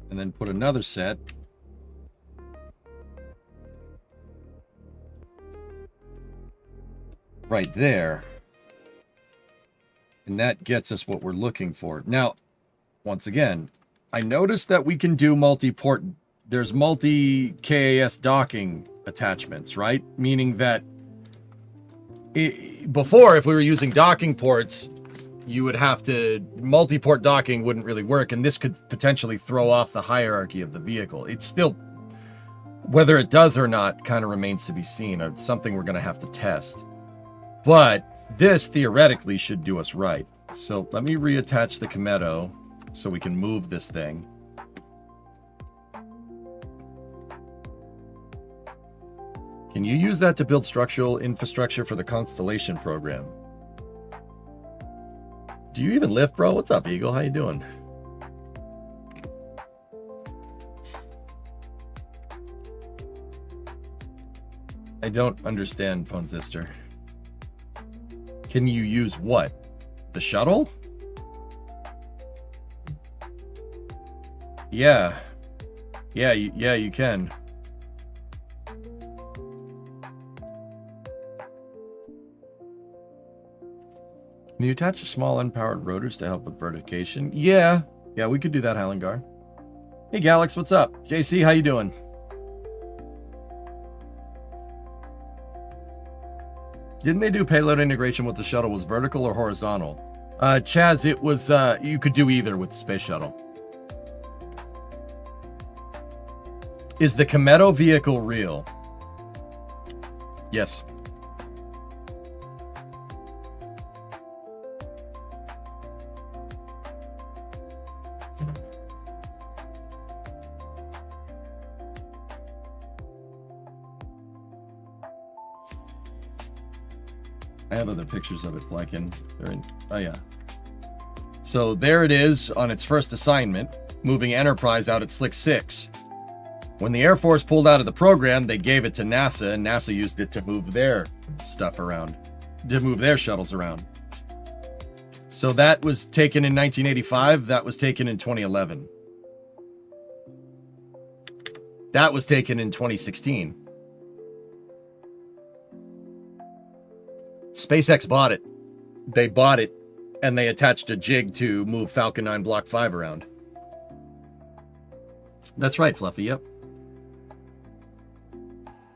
And then put another set right there. And that gets us what we're looking for. Now, once again, I noticed that we can do multi-port. There's multi-KAS docking attachments, right? Meaning that before, if we were using docking ports, you would have to, multi-port docking wouldn't really work, and this could potentially throw off the hierarchy of the vehicle. It's still, whether it does or not, kind of remains to be seen. It's something we're going to have to test. But this, theoretically, should do us right. So let me reattach the Kometo so we can move this thing. Can you use that to build structural infrastructure for the Constellation program? Do you even lift, bro? What's up, Eagle? How you doing? I don't understand, Phone Sister. Can you use what? The shuttle? Yeah. Yeah, you can. Can you attach small unpowered rotors to help with vertication? Yeah, we could do that, Highlandgar. Hey, Galax, what's up? JC, how you doing? Didn't they do payload integration with the shuttle? Was vertical or horizontal? Chaz, it was, you could do either with the space shuttle. Is the Kometo vehicle real? Yes. I have other pictures of it, Flykin. They're in. Oh, yeah. So there it is on its first assignment, moving Enterprise out at Slick 6. When the Air Force pulled out of the program, they gave it to NASA, and NASA used it to move their stuff around, to move their shuttles around. So that was taken in 1985. That was taken in 2011. That was taken in 2016. SpaceX bought it. They bought it, and they attached a jig to move Falcon 9 Block 5 around. That's right, Fluffy, yep.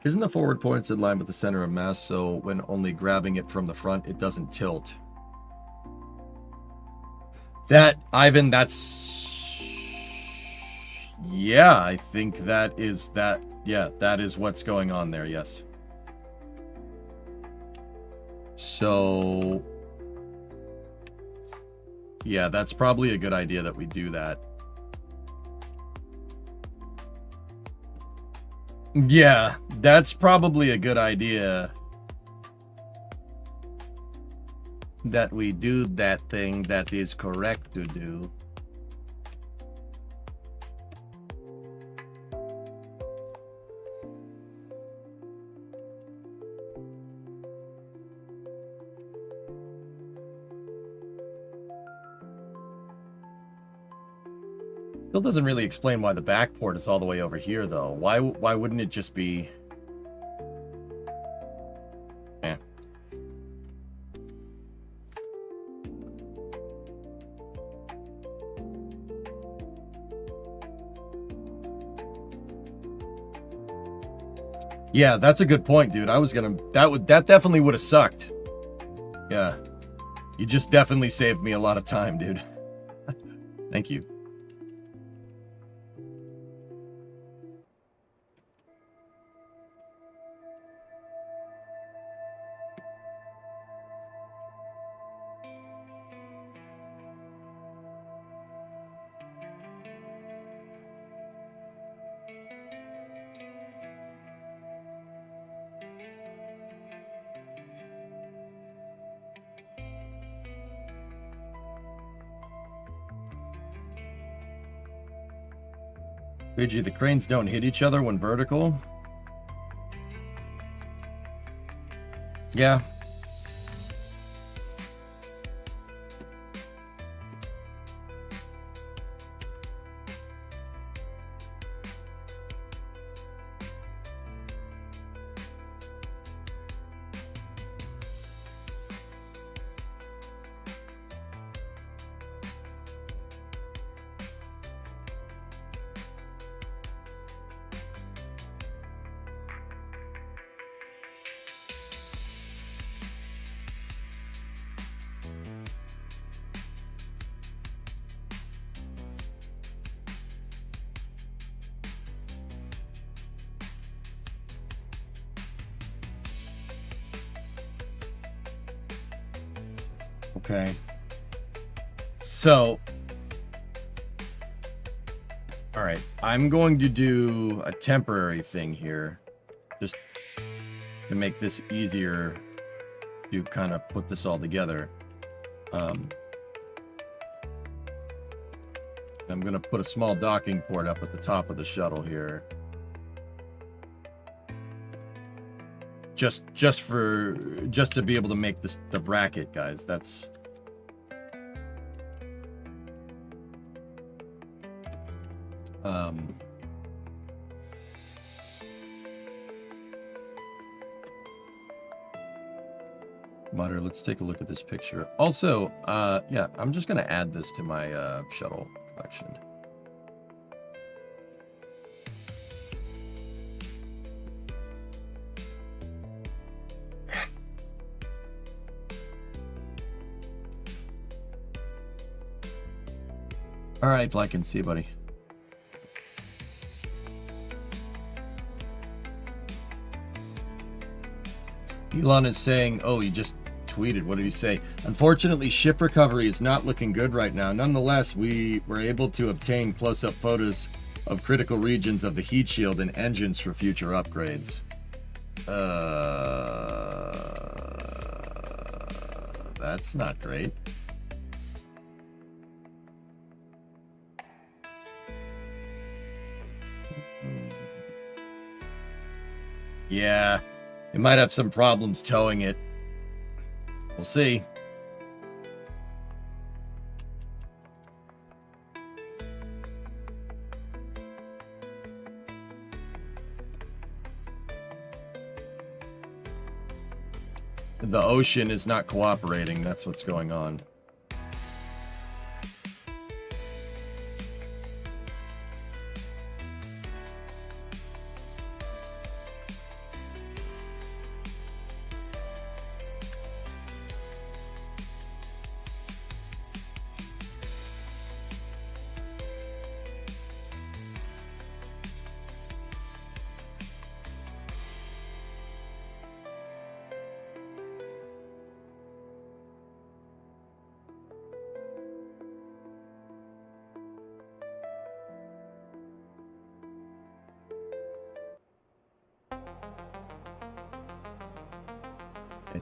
Isn't the forward points in line with the center of mass, so when only grabbing it from the front, it doesn't tilt? That, Ivan, that's... Yeah, I think that is that. Yeah, that is what's going on there, yes. So... yeah, that's probably a good idea that we do that. Yeah, that's probably a good idea. That we do that thing that is correct to do. Still doesn't really explain why the back port is all the way over here, though. Why wouldn't it just be... eh. Yeah, that's a good point, dude. I was gonna, that definitely would have sucked. Yeah. You just definitely saved me a lot of time, dude. Thank you. Luigi, the cranes don't hit each other when vertical. Yeah. Okay. So, all right, I'm going to do a temporary thing here, just to make this easier to kind of put this all together. I'm going to put a small docking port up at the top of the shuttle here. Just to be able to make this the bracket, guys. That's Mutter, let's take a look at this picture. Also, yeah, I'm just gonna add this to my shuttle collection. All right, Black and see, buddy. Elon is saying, oh, he just tweeted. What did he say? Unfortunately, ship recovery is not looking good right now. Nonetheless, we were able to obtain close-up photos of critical regions of the heat shield and engines for future upgrades. That's not great. Yeah, it might have some problems towing it. We'll see. The ocean is not cooperating. That's what's going on.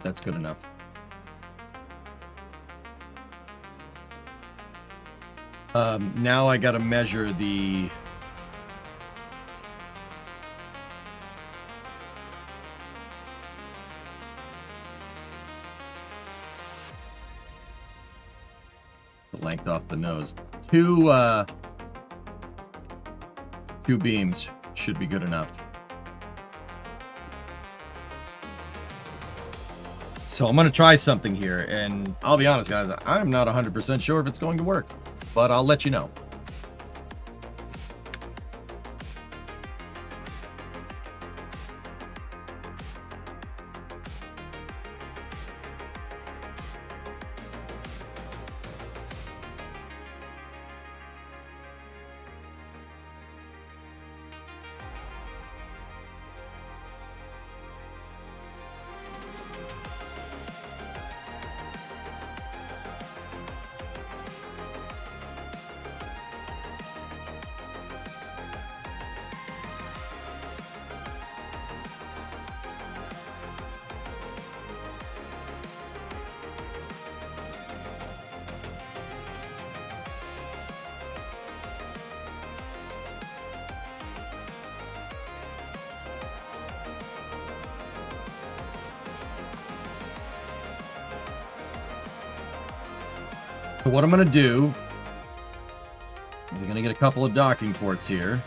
That's good enough. Now I gotta measure the length off the nose. Two beams should be good enough. So I'm going to try something here, and I'll be honest, guys, I'm not 100% sure if it's going to work, but I'll let you know. So what I'm going to do, we're going to get a couple of docking ports here.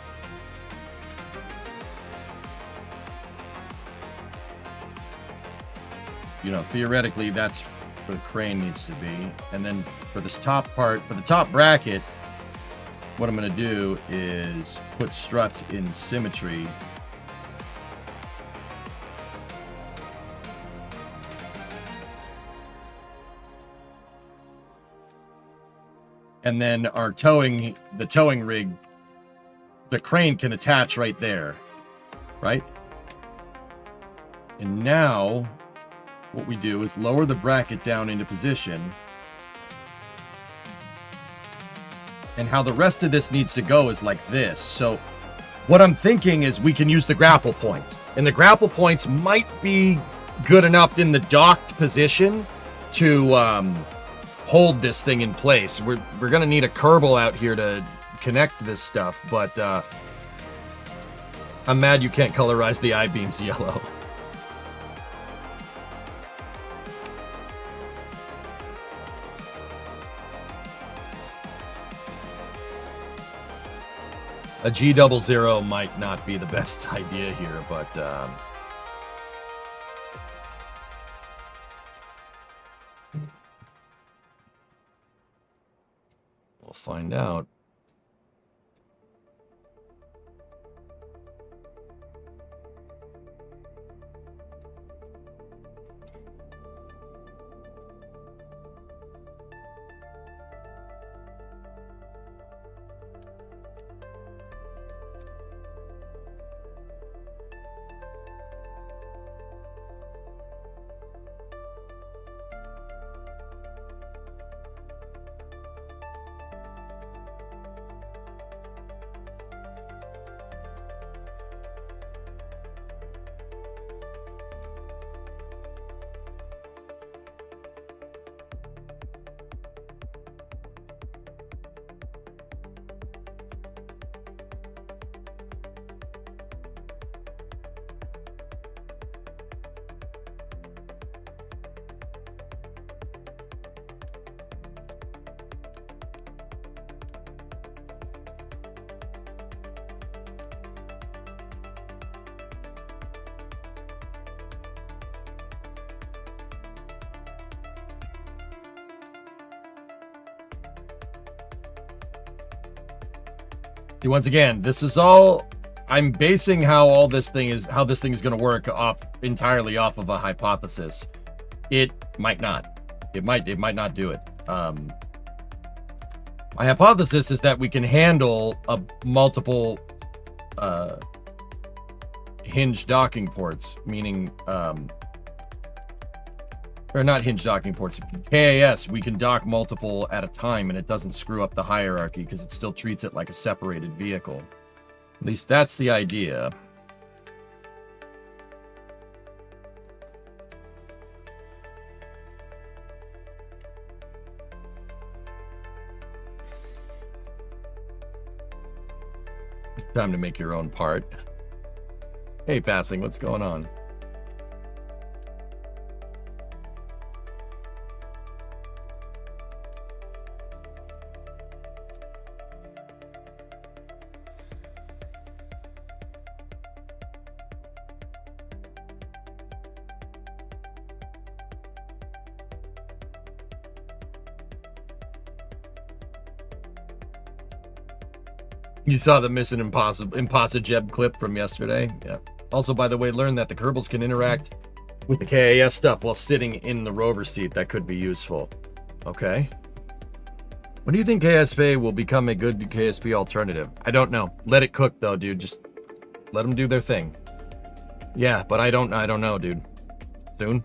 You know, theoretically, that's where the crane needs to be. And then for this top part, for the top bracket, what I'm going to do is put struts in symmetry. And then our the towing rig, the crane can attach right there, right? And now what we do is lower the bracket down into position. And how the rest of this needs to go is like this. So what I'm thinking is we can use the grapple points. And the grapple points might be good enough in the docked position to hold this thing in place. We're going to need a Kerbal out here to connect this stuff. But I'm mad you can't colorize the I-beams yellow. A G00 might not be the best idea here, but we'll find out. Once again, this is all I'm basing how this thing is going to work entirely off of a hypothesis. It might not. It might not do it. My hypothesis is that we can handle multiple hinge docking ports, meaning or not hinge docking ports, KAS, we can dock multiple at a time and it doesn't screw up the hierarchy because it still treats it like a separated vehicle. At least that's the idea. Time to make your own part. Hey, Passing, what's going on? You saw the Mission Impossible clip from yesterday? Yeah. Also, by the way, learn that the Kerbals can interact with the KAS stuff while sitting in the rover seat. That could be useful. Okay. When do you think KSP will become a good KSP alternative? I don't know. Let it cook, though, dude. Just let them do their thing. Yeah, but I don't know, dude. Soon?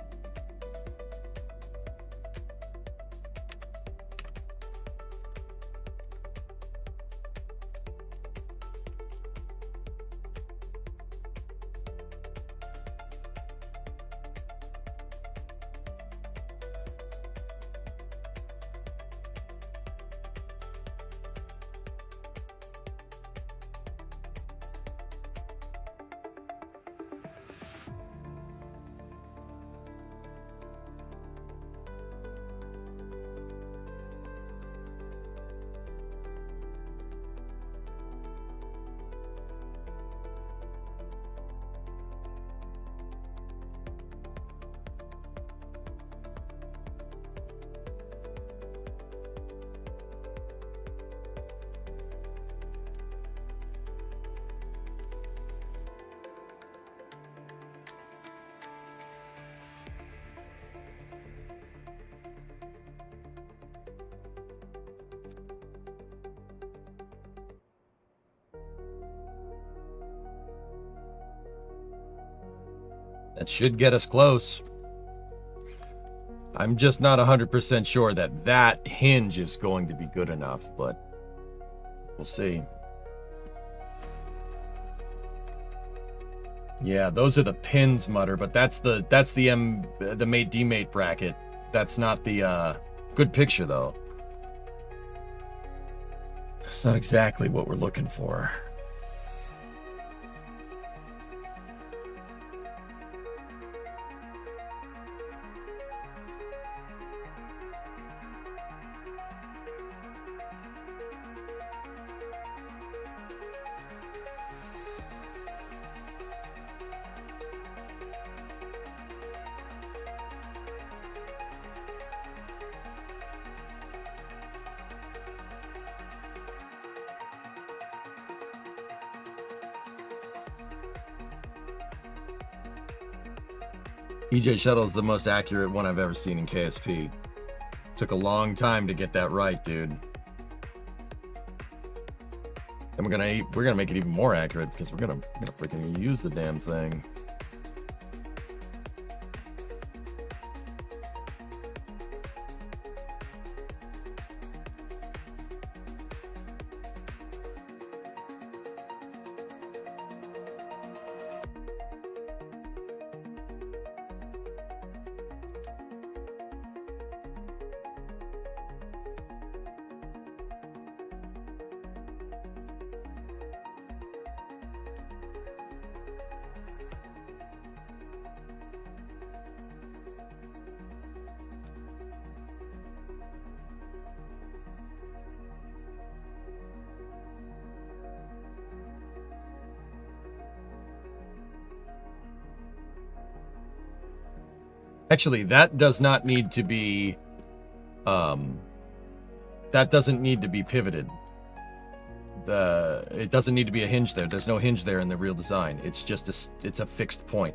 That should get us close. I'm just not 100% sure that that hinge is going to be good enough, but we'll see. Yeah, those are the pins, Mutter, but that's the mate demate bracket. That's not the good picture though. It's not exactly what we're looking for. EJ Shuttle's the most accurate one I've ever seen in KSP. Took a long time to get that right, dude. And we're gonna make it even more accurate because we're gonna freaking use the damn thing. Actually, that does not need to be, that doesn't need to be pivoted. It doesn't need to be a hinge there. There's no hinge there in the real design. It's just it's a fixed point.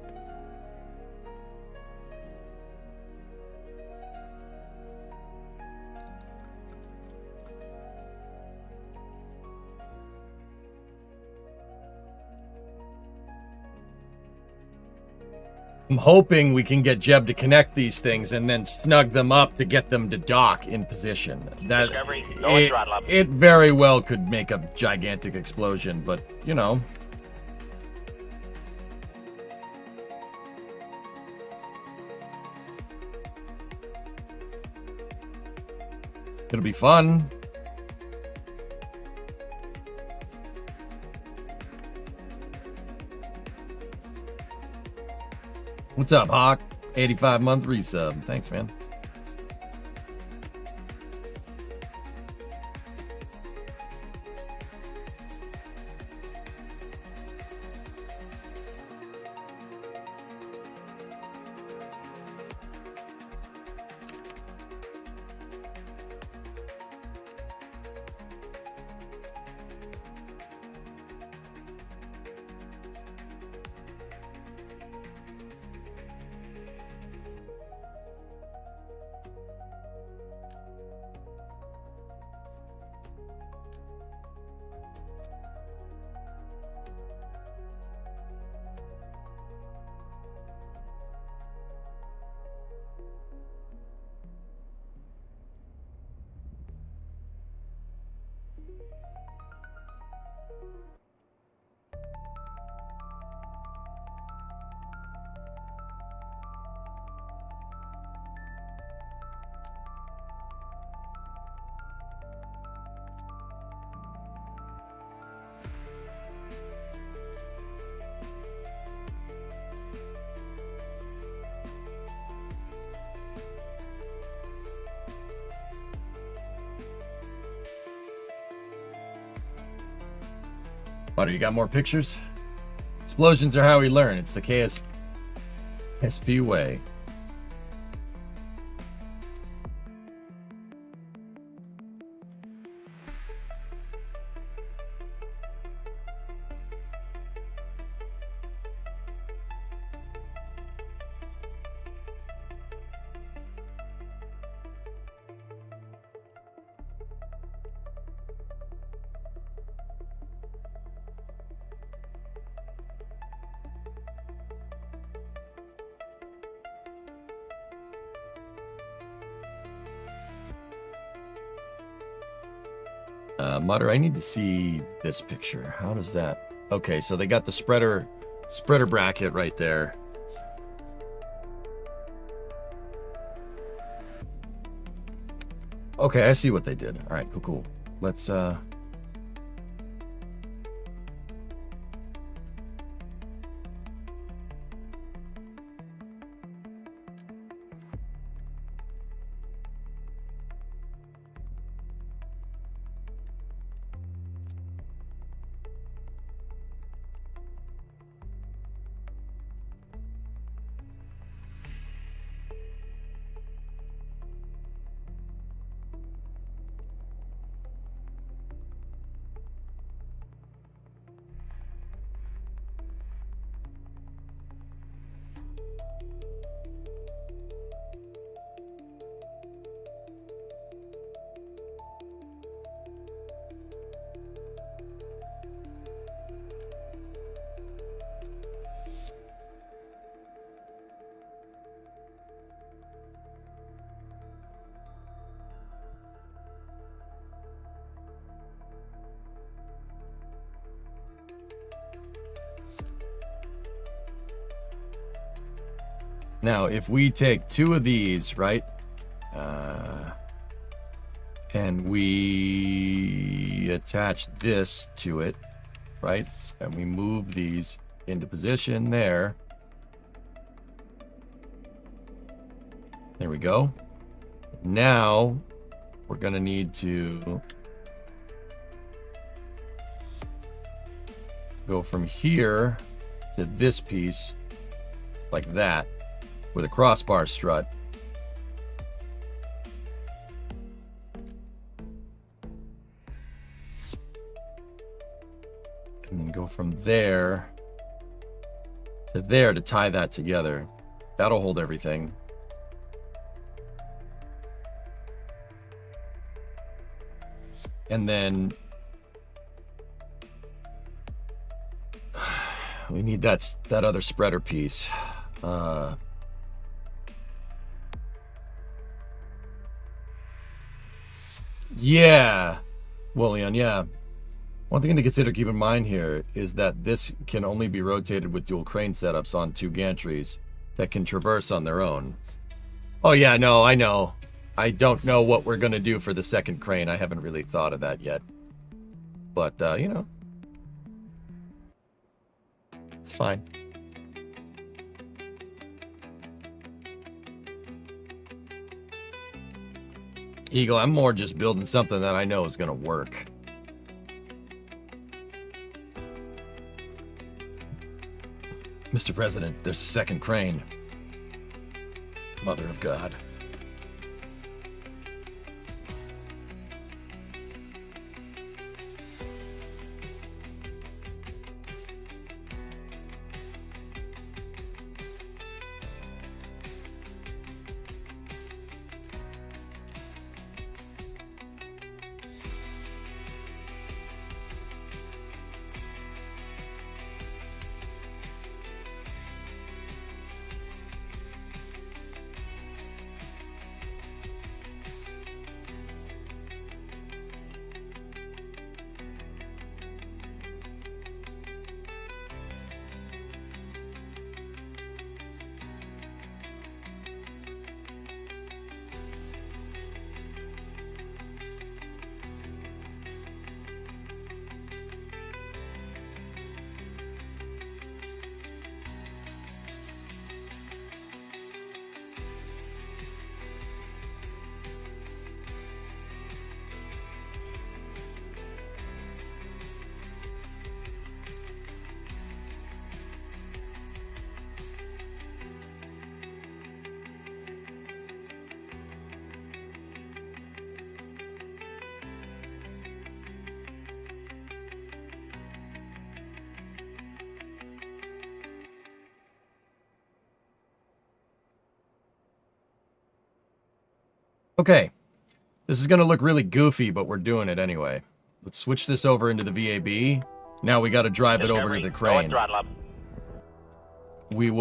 I'm hoping we can get Jeb to connect these things and then snug them up to get them to dock in position. That it very well could make a gigantic explosion, but you know. It'll be fun. What's up, Hawk? 85-month resub. Thanks, man. Butter, you got more pictures? Explosions are how we learn. It's the KSP way. Mutter, I need to see this picture. How does that... Okay, so they got the spreader bracket right there. Okay, I see what they did. All right, cool. Let's, now, if we take 2 of these, right, and we attach this to it, right, and we move these into position there. There we go. Now, we're going to need to go from here to this piece, like that, with a crossbar strut. And then go from there to tie that together. That'll hold everything. And then we need that other spreader piece. Yeah, William, yeah. One thing to consider, keep in mind here, is that this can only be rotated with dual crane setups on 2 gantries that can traverse on their own. Oh yeah, no, I know. I don't know what we're gonna do for the second crane. I haven't really thought of that yet. But, you know. It's fine. Eagle, I'm more just building something that I know is gonna work. Mr. President, there's a second crane. Mother of God. Okay, this is going to look really goofy, but we're doing it anyway. Let's switch this over into the VAB. Now we got to drive it over to the crane. We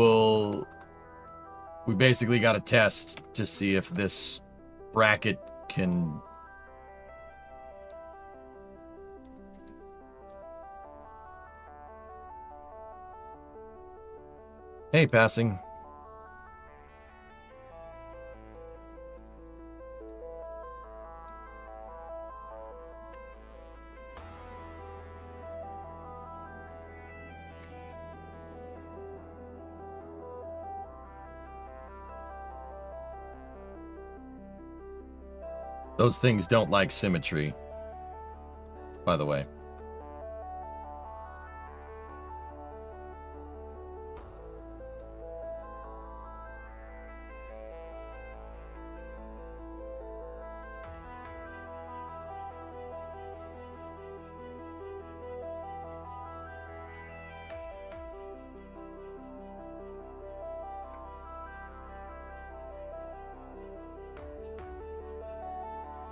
basically got to test to see if this bracket can Hey, passing. Those things don't like symmetry, by the way.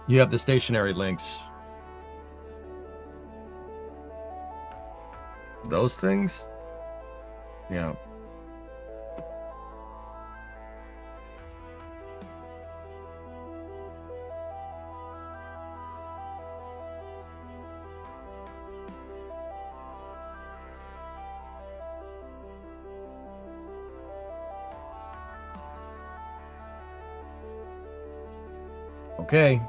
You have the stationary links. Those things? Yeah. Okay.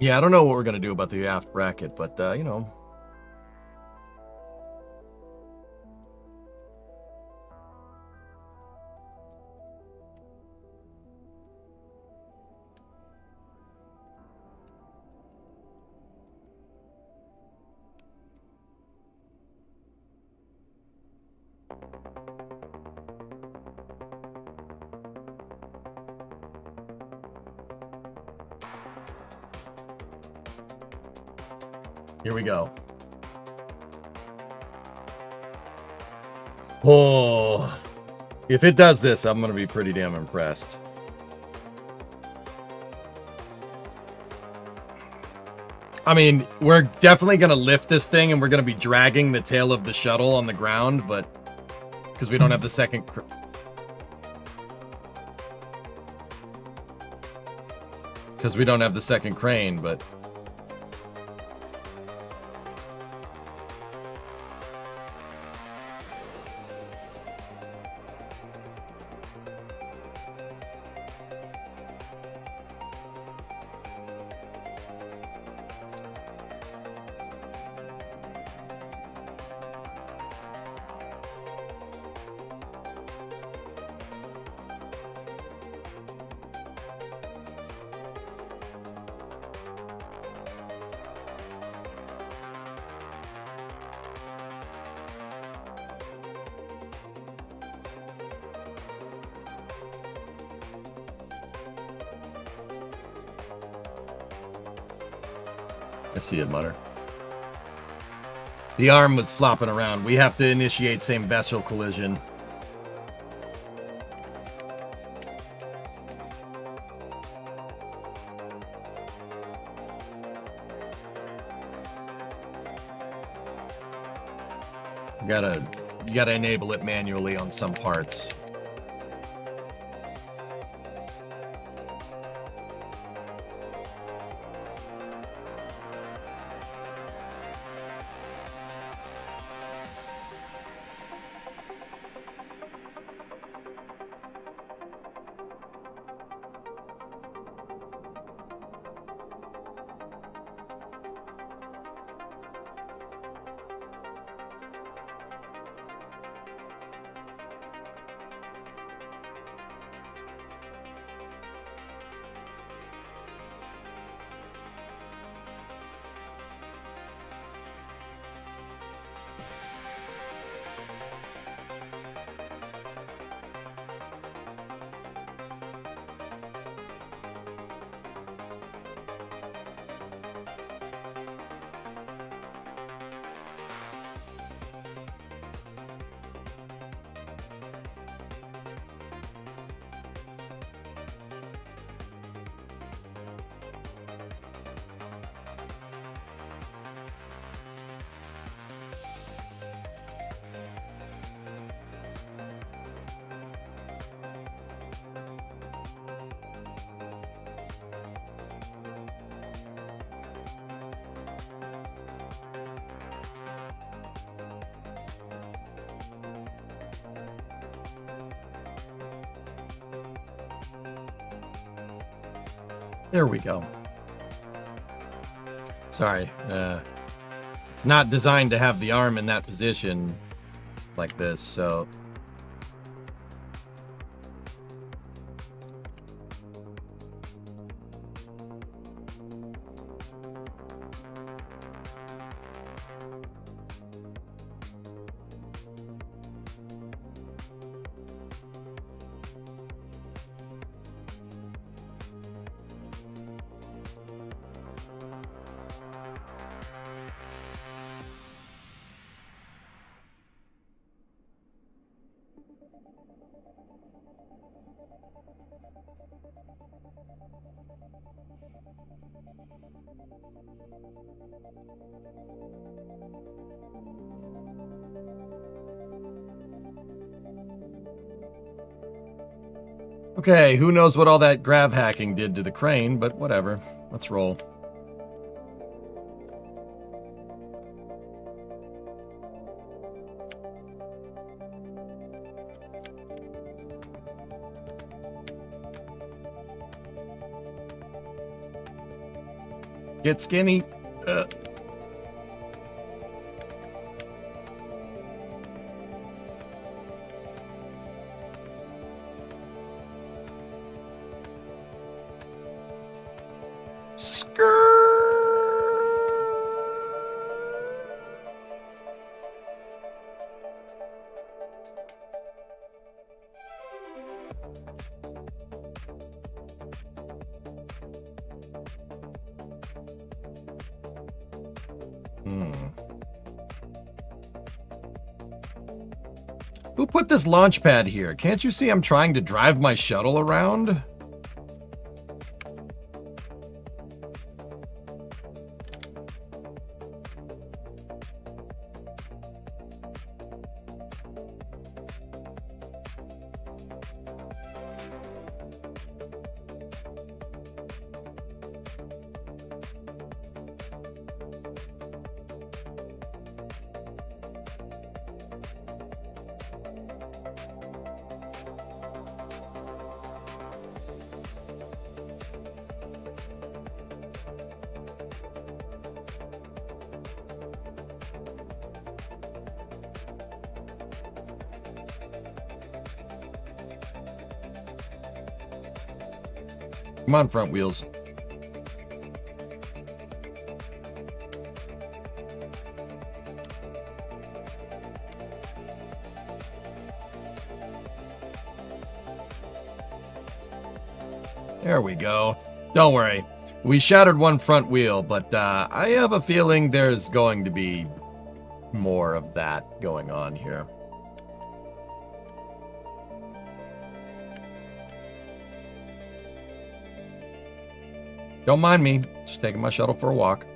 Yeah, I don't know what we're going to do about the aft bracket, but, you know. Here we go. Oh, if it does this, I'm going to be pretty damn impressed. I mean, we're definitely going to lift this thing and we're going to be dragging the tail of the shuttle on the ground, but because we don't have the second... Because we don't have the second crane, but... I see it, Mutter. The arm was flopping around. We have to initiate same vessel collision. You gotta enable it manually on some parts. There we go. Sorry. It's not designed to have the arm in that position like this, so... Okay, who knows what all that grav hacking did to the crane, but whatever. Let's roll. Get skinny. Who put this launch pad here? Can't you see I'm trying to drive my shuttle around? Come on, front wheels. There we go. Don't worry. We shattered one front wheel, but I have a feeling there's going to be more of that going on here. Don't mind me, just taking my shuttle for a walk.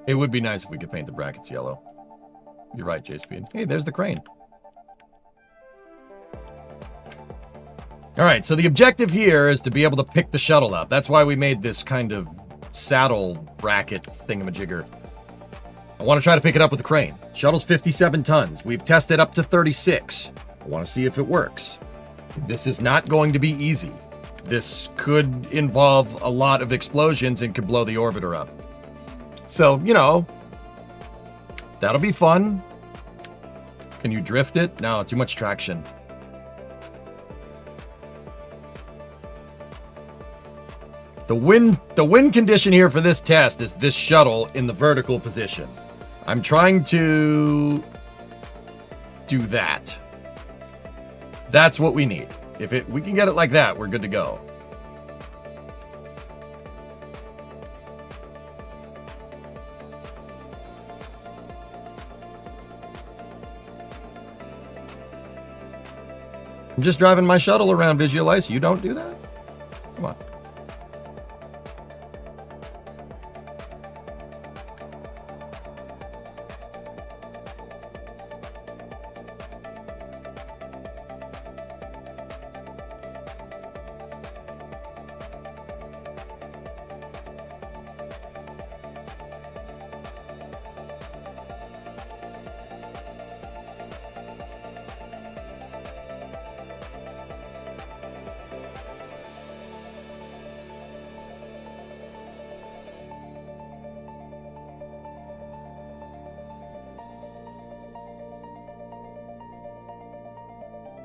It would be nice if we could paint the brackets yellow. You're right, JSP. Hey, there's the crane. All right, so the objective here is to be able to pick the shuttle up. That's why we made this kind of saddle bracket thingamajigger. I want to try to pick it up with the crane. Shuttle's 57 tons. We've tested up to 36. I want to see if it works. This is not going to be easy. This could involve a lot of explosions and could blow the orbiter up. So, you know, that'll be fun. Can you drift it? No, too much traction. The wind condition here for this test is this shuttle in the vertical position. I'm trying to do that. That's what we need. If we can get it like that, we're good to go. I'm just driving my shuttle around, Visualize. You don't do that? Come on.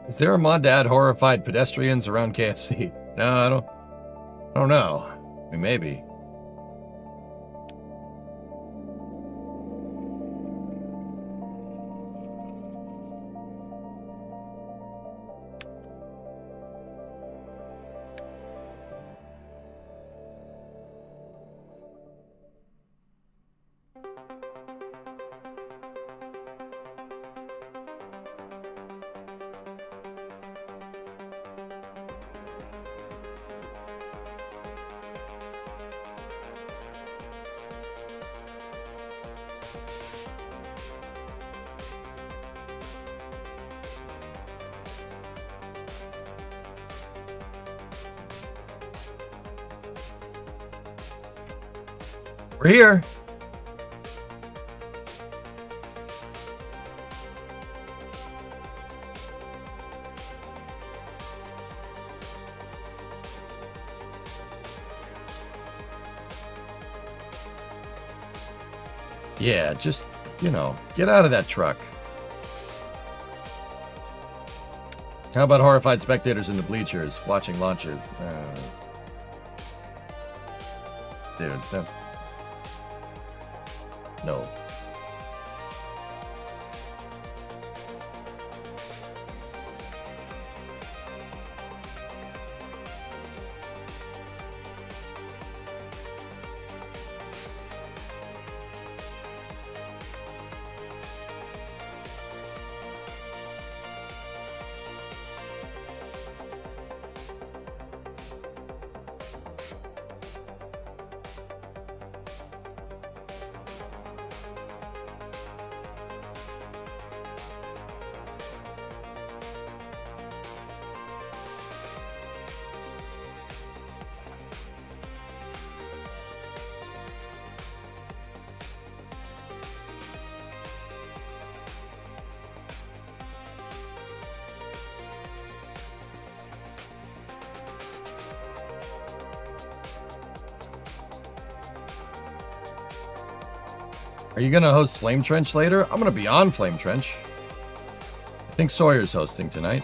Is there a mod to add horrified pedestrians around KSC? No, I don't know. I mean, maybe. We're here. Yeah, just, you know, get out of that truck. How about horrified spectators in the bleachers watching launches? Dude, no. Are you going to host Flame Trench later? I'm going to be on Flame Trench. I think Sawyer's hosting tonight.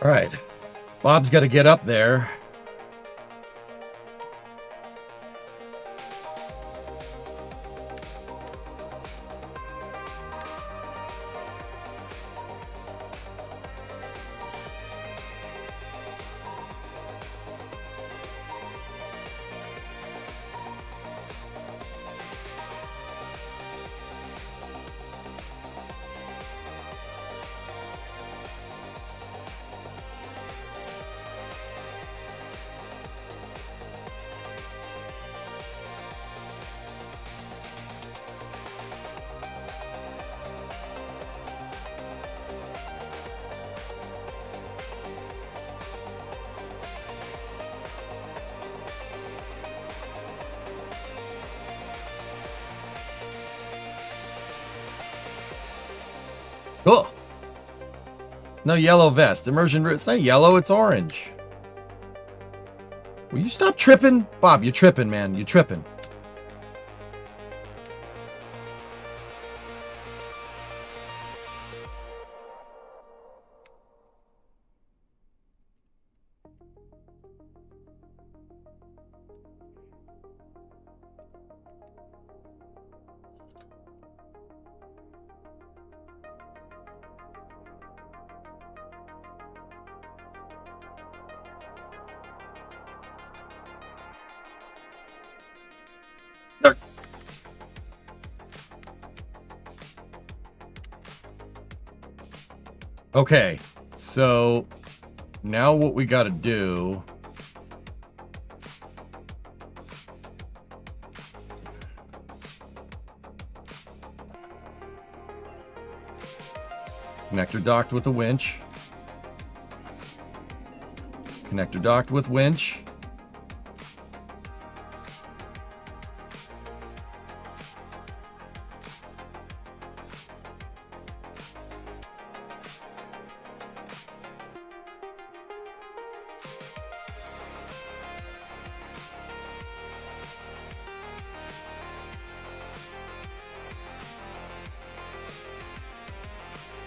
All right. Bob's got to get up there. Cool. No yellow vest. Immersion. It's not yellow, it's orange. Will you stop tripping? Bob, you're tripping, man. You're tripping. Okay, so now what we got to do... Connector docked with a winch. Connector docked with winch.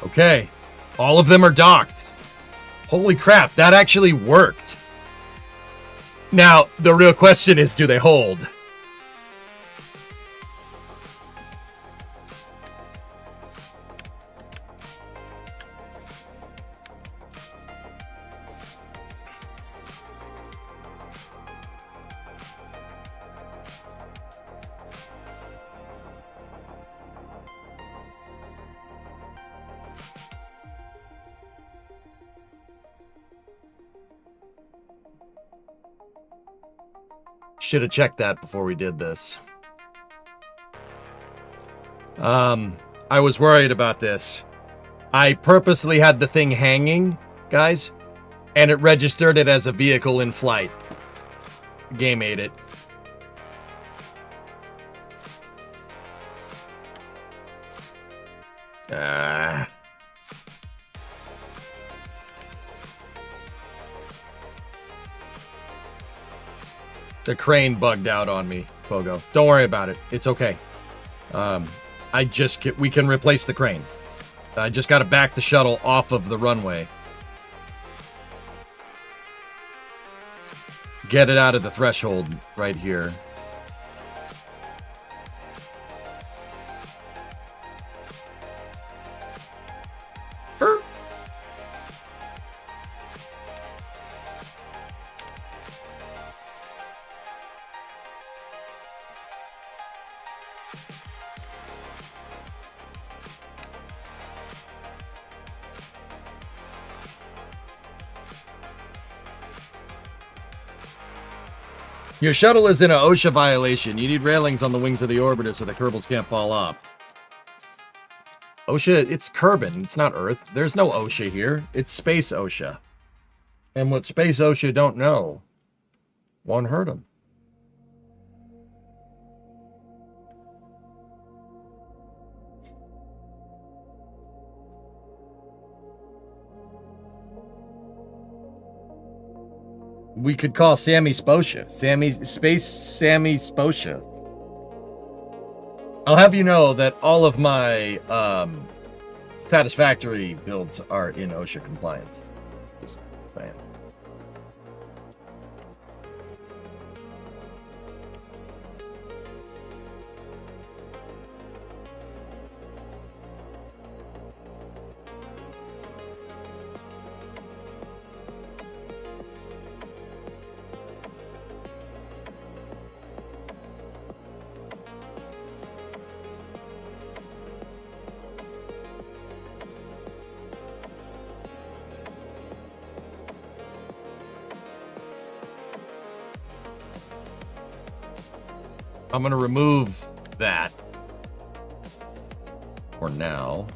Okay, all of them are docked. Holy crap, that actually worked. Now, the real question is, do they hold? Should have checked that before we did this. I was worried about this. I purposely had the thing hanging, guys, and it registered it as a vehicle in flight. Game ate it. The crane bugged out on me, Pogo. Don't worry about it. It's okay. We can replace the crane. I just got to back the shuttle off of the runway. Get it out of the threshold right here. Your shuttle is in an OSHA violation. You need railings on the wings of the orbiter so the Kerbals can't fall off. OSHA, it's Kerbin. It's not Earth. There's no OSHA here. It's Space OSHA. And what Space OSHA don't know won't hurt them. We could call Sammy Sposha. Space Sammy Sposha. I'll have you know that all of my satisfactory builds are in OSHA compliance. Just saying. I'm going to remove that for now.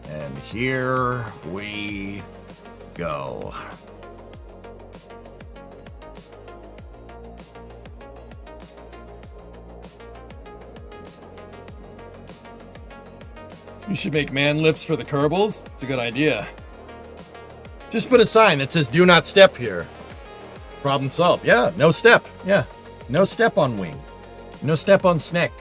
And here we go. You should make man lifts for the Kerbals. It's a good idea. Just put a sign that says "Do not step here." Problem solved. Yeah, no step. Yeah, no step on wing. No step on snack.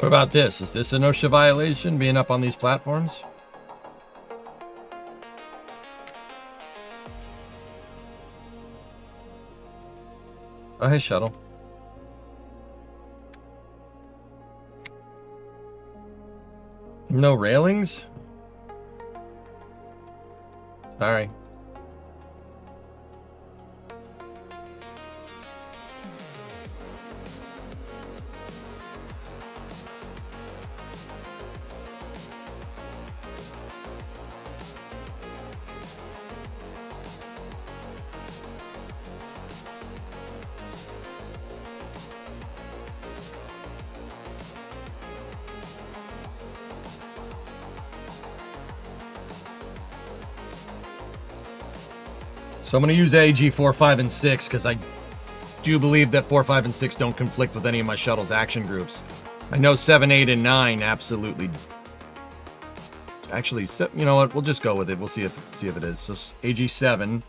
What about this? Is this an OSHA violation, being up on these platforms? Oh, hey, Shuttle. No railings? Sorry. So I'm going to use AG 4, 5, and 6 because I do believe that 4, 5, and 6 don't conflict with any of my shuttle's action groups. I know 7, 8, and 9 absolutely. Actually, you know what? We'll just go with it. We'll see if it is. So AG 7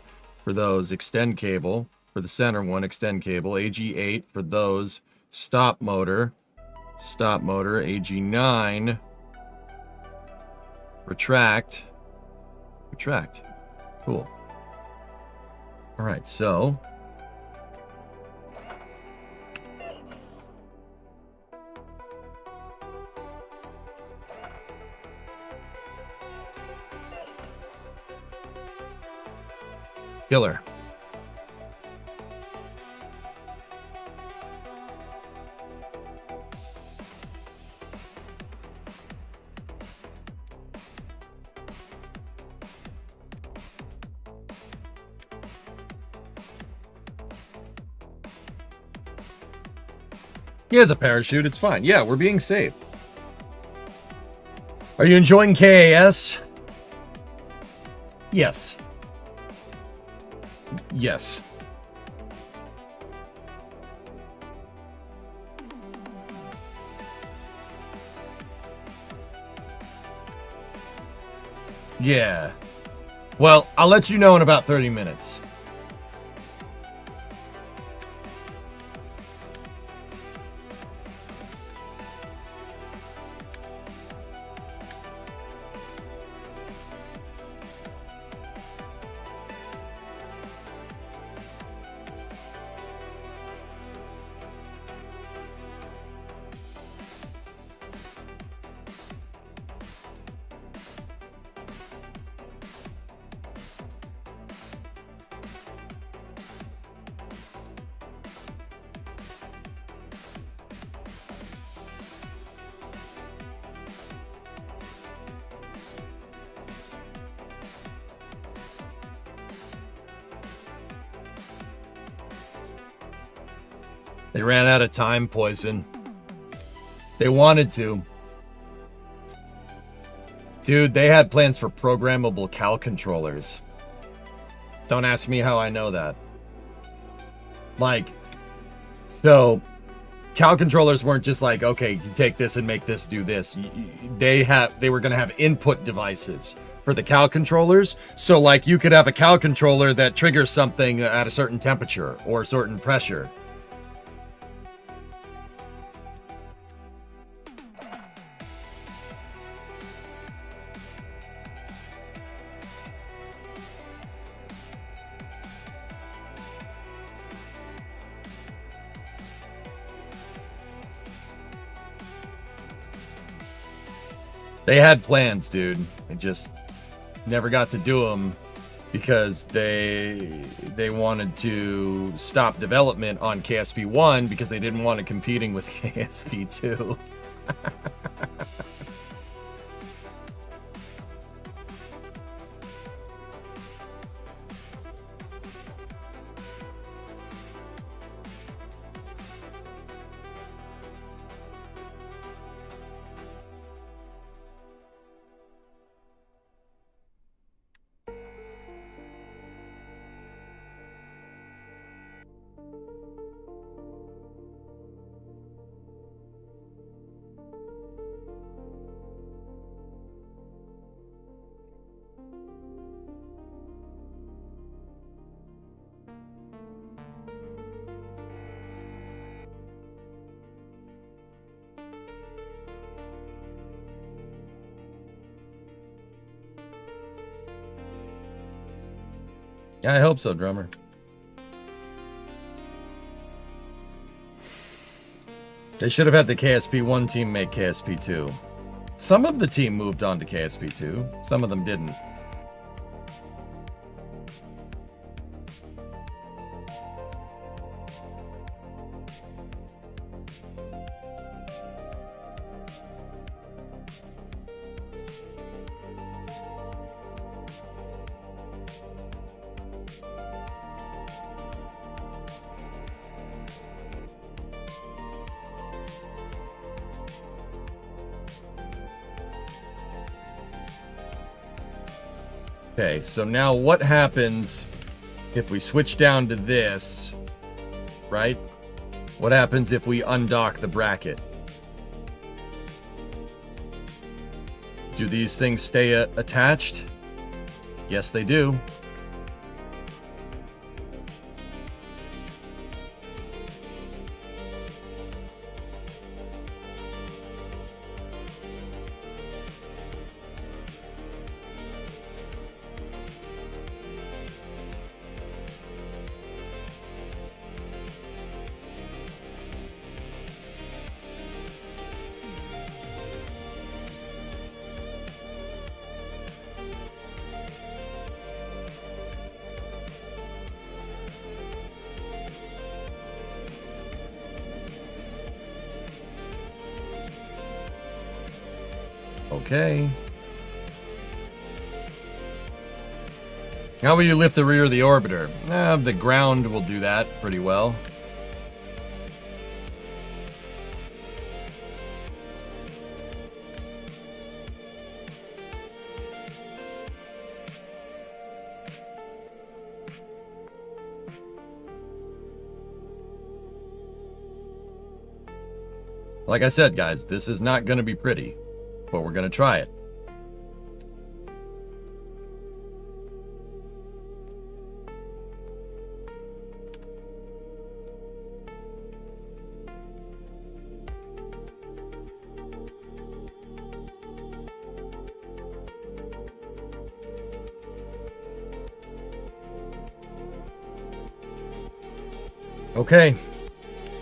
for those, extend cable. For the center one, extend cable. AG 8 for those, stop motor. Stop motor. AG 9, retract. Retract. Cool. All right, so killer. He has a parachute. It's fine. Yeah, we're being safe. Are you enjoying KAS? Yes. Yes. Yeah. Well, I'll let you know in about 30 minutes. They ran out of time, Poison. They wanted to. Dude, they had plans for programmable CAL controllers. Don't ask me how I know that. Like, so CAL controllers weren't just like, okay, you take this and make this do this. They were going to have input devices for the CAL controllers. So like you could have a CAL controller that triggers something at a certain temperature or a certain pressure. They had plans, dude. They just never got to do them because they wanted to stop development on KSP 1 because they didn't want it competing with KSP 2. Yeah, I hope so, drummer. They should have had the KSP1 team make KSP2. Some of the team moved on to KSP2. Some of them didn't. Okay, so now what happens if we switch down to this, right? What happens if we undock the bracket? Do these things stay attached? Yes, they do. Okay. How will you lift the rear of the orbiter? The ground will do that pretty well. Like I said, guys, this is not going to be pretty, but we're going to try it. Okay,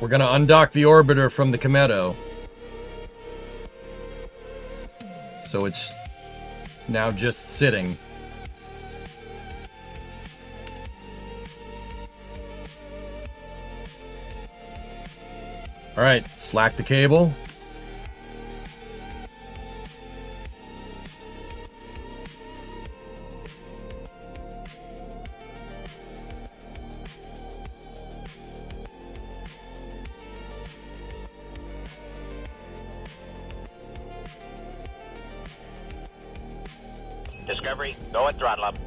we're going to undock the orbiter from the Kometo. So it's now just sitting. All right, slack the cable. Discovery, go at throttle up.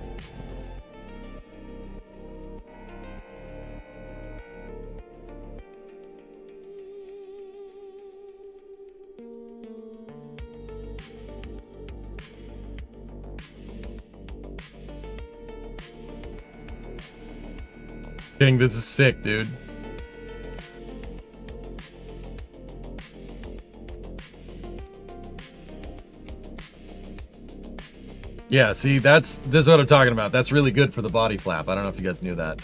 Dang, this is sick, dude. Yeah, see, this is what I'm talking about. That's really good for the body flap. I don't know if you guys knew that.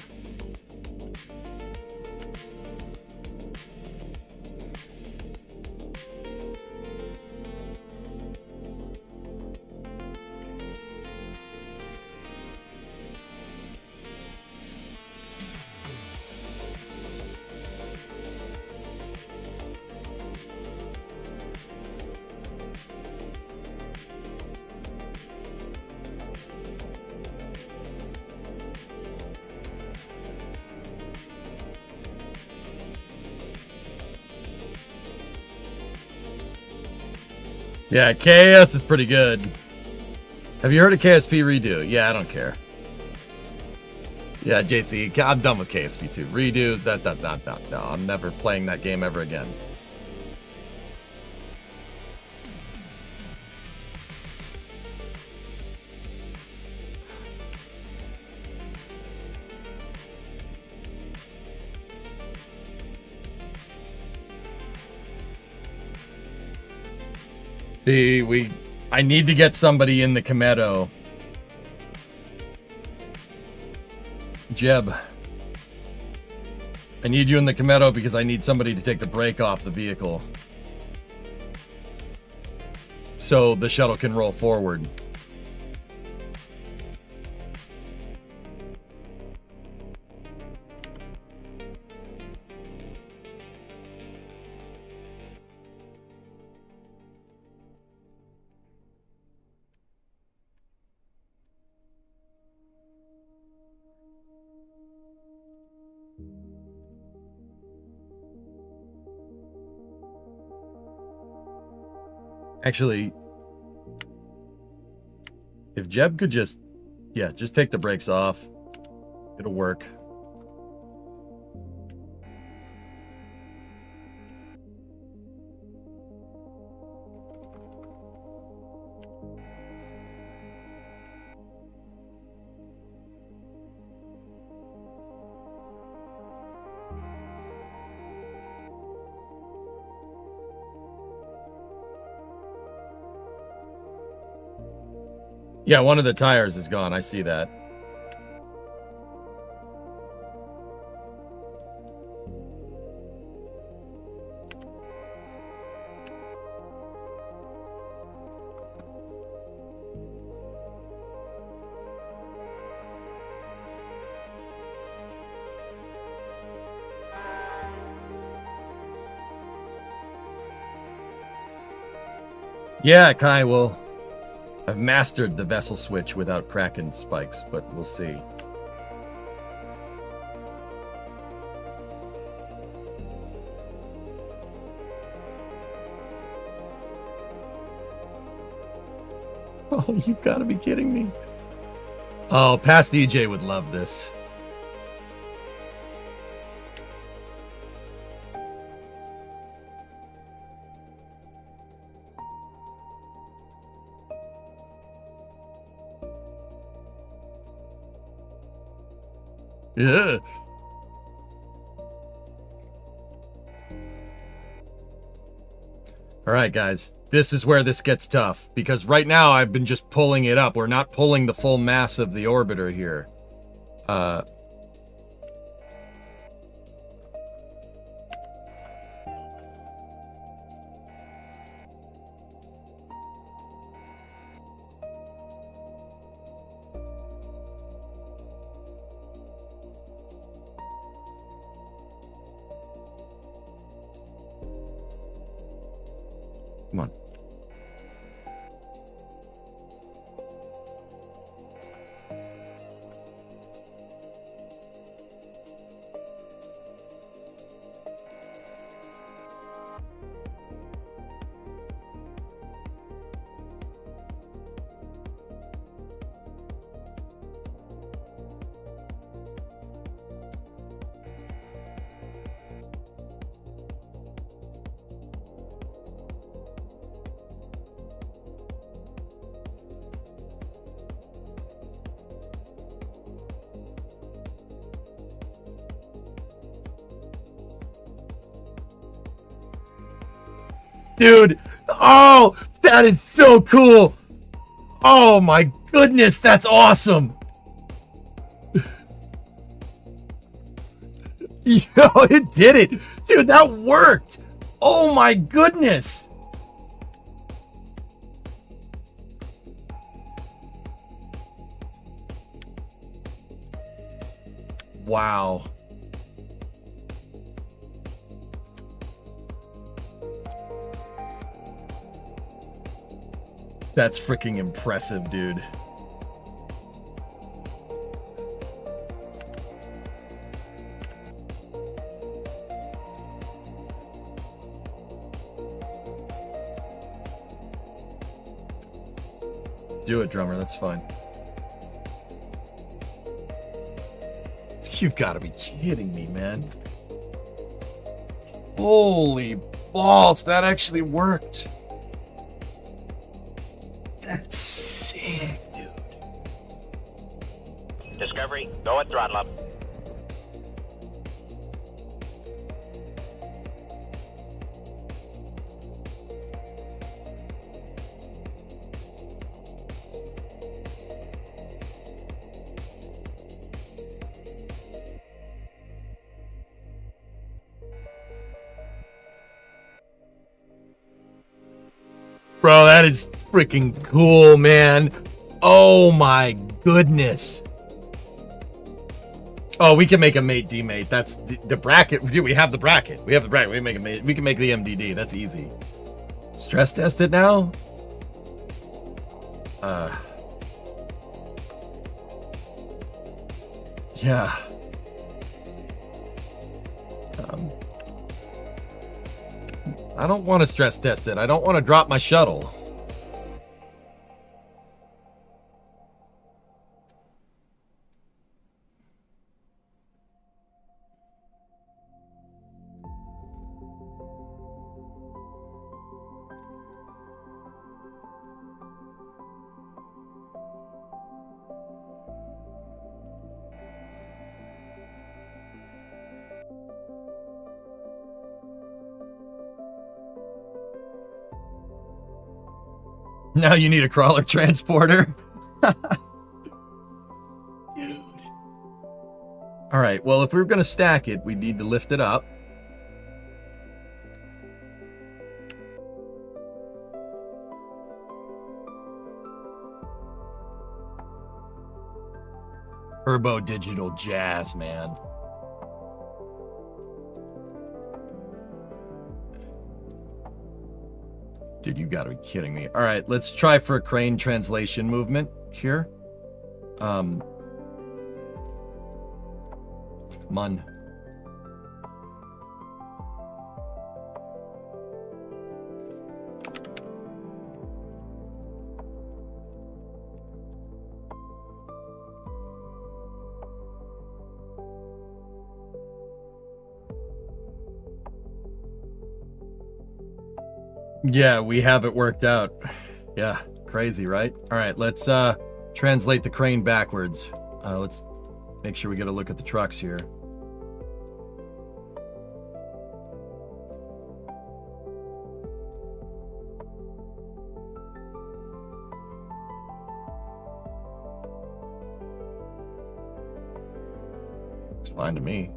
Yeah, KAS is pretty good. Have you heard of KSP redo? Yeah, I don't care. Yeah, JC, I'm done with KSP2. Redos, no, I'm never playing that game ever again. See, I need to get somebody in the Kometo. Jeb, I need you in the Kometo because I need somebody to take the brake off the vehicle so the shuttle can roll forward. Actually, if Jeb could just take the brakes off, it'll work. Yeah, one of the tires is gone. I see that. Yeah, Kai, well, I've mastered the vessel switch without cracking spikes, but we'll see. Oh, you've got to be kidding me. Oh, past EJ would love this. Yeah. All right, guys. This is where this gets tough, because right now I've been just pulling it up. We're not pulling the full mass of the orbiter here. Come on. Dude, oh, that is so cool. Oh my goodness, that's awesome. Yo, it did it. Dude, that worked. Oh my goodness. Wow. That's freaking impressive, dude. Do it, drummer. That's fine. You've got to be kidding me, man. Holy balls, that actually worked. That's sick, dude. Discovery, go at throttle up. Bro, that is freaking cool, man. Oh my goodness. Oh, we can make a mate demate. That's the bracket. Dude, we have the bracket. We have the bracket. We can make a mate. We can make the MDD. That's easy. Stress test it now? Yeah. I don't want to stress test it. I don't want to drop my shuttle. Now you need a crawler transporter. Dude. All right, well, if we were going to stack it, we need to lift it up. Turbo digital jazz, man. Dude, you gotta be kidding me. All right, let's try for a crane translation movement here. Mun. Yeah, we have it worked out. Yeah, crazy, right? All right, let's translate the crane backwards. Let's make sure we get a look at the trucks here. It's fine to me.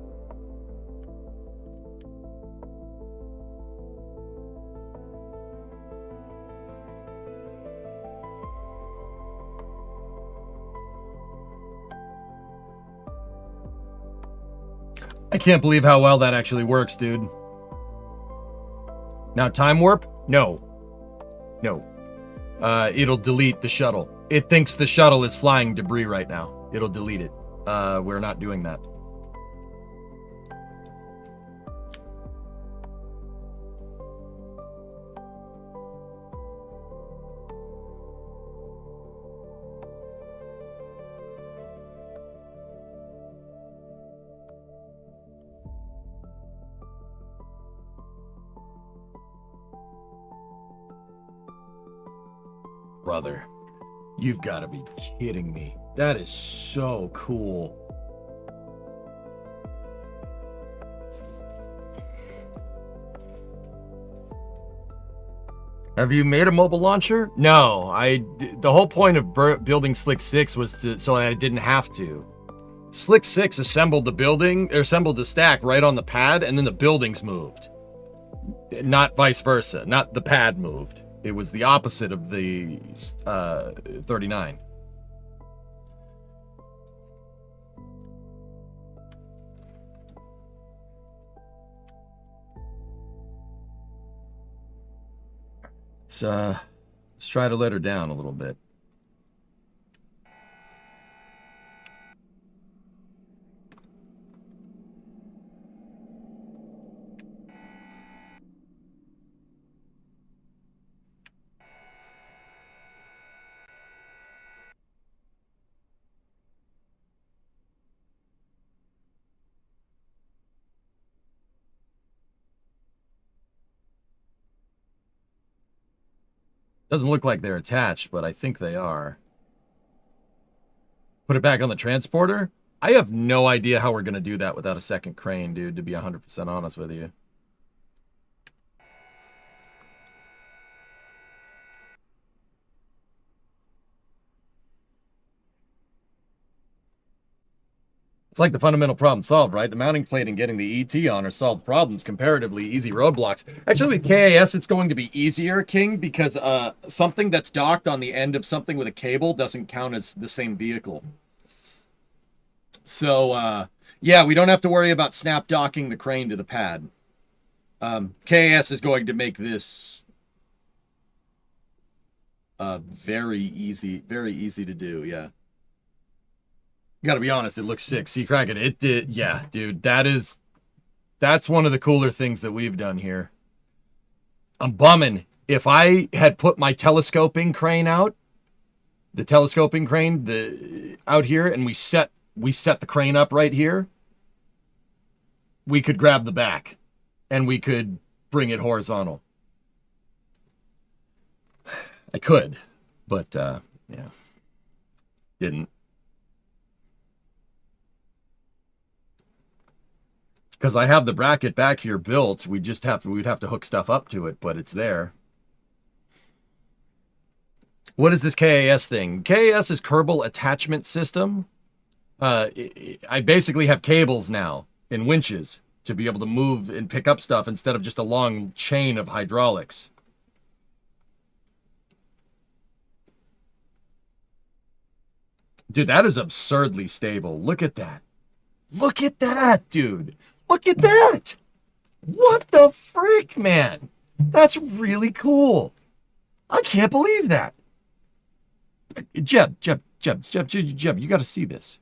I can't believe how well that actually works, dude. Now, time warp? No. No. It'll delete the shuttle. It thinks the shuttle is flying debris right now. It'll delete it. We're not doing that. Brother, you've got to be kidding me. That is so cool. Have you made a mobile launcher? No, the whole point of building Slick 6 was so that I didn't have to. Slick 6 assembled the stack right on the pad, and then the buildings moved. Not vice versa. Not the pad moved. It was the opposite of the 39. Let's try to let her down a little bit. Doesn't look like they're attached, but I think they are. Put it back on the transporter? I have no idea how we're going to do that without a second crane, dude, to be 100% honest with you. It's like the fundamental problem solved, right? The mounting plate and getting the ET on are solved problems, comparatively easy roadblocks. Actually, with KAS, it's going to be easier, King, because something that's docked on the end of something with a cable doesn't count as the same vehicle. So, yeah, we don't have to worry about snap docking the crane to the pad. KAS is going to make this very easy to do, yeah. Gotta be honest, it looks sick. See, Kraken, it did. Yeah, dude, that's one of the cooler things that we've done here. I'm bumming. If I had put my telescoping crane out, out here, and we set the crane up right here, we could grab the back, and we could bring it horizontal. I could, but yeah, didn't. Because I have the bracket back here built, we'd have to hook stuff up to it, but it's there. What is this KAS thing? KAS is Kerbal Attachment System. I basically have cables now and winches to be able to move and pick up stuff instead of just a long chain of hydraulics. Dude, that is absurdly stable. Look at that. Look at that, dude. Look at that! What the frick, man? That's really cool. I can't believe that. Jeb, you got to see this.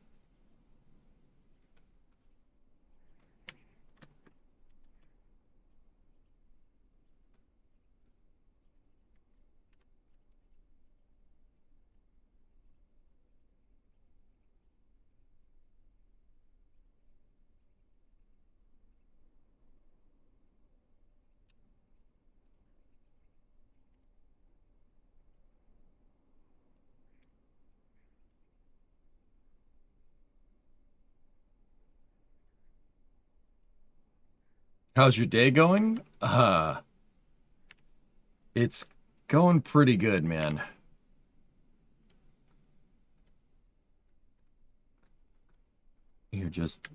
How's your day going? It's going pretty good, man. You're just...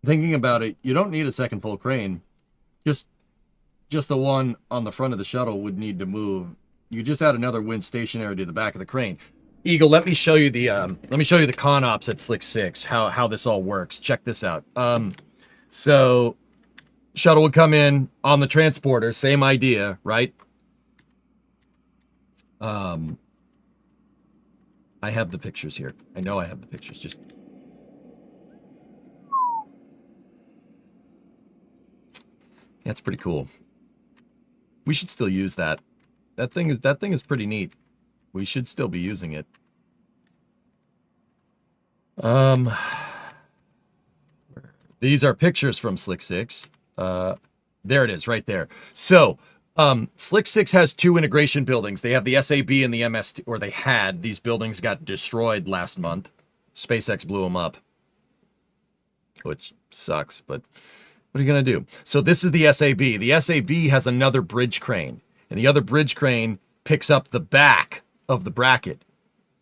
Thinking about it, you don't need a second full crane. Just the one on the front of the shuttle would need to move. You just add another winch stationary to the back of the crane. Eagle, let me show you the con ops at Slick 6, how this all works. Check this out. So shuttle would come in on the transporter, same idea, right? I have the pictures here. I know I have the pictures. Just that's pretty cool. We should still use that. That thing is pretty neat. We should still be using it. These are pictures from Slick 6. There it is, right there. So, Slick 6 has two integration buildings. They have the SAB and the MST, or they had. These buildings got destroyed last month. SpaceX blew them up, which sucks, but what are you going to do? So this is the SAB. The SAB has another bridge crane. And the other bridge crane picks up the back of the bracket,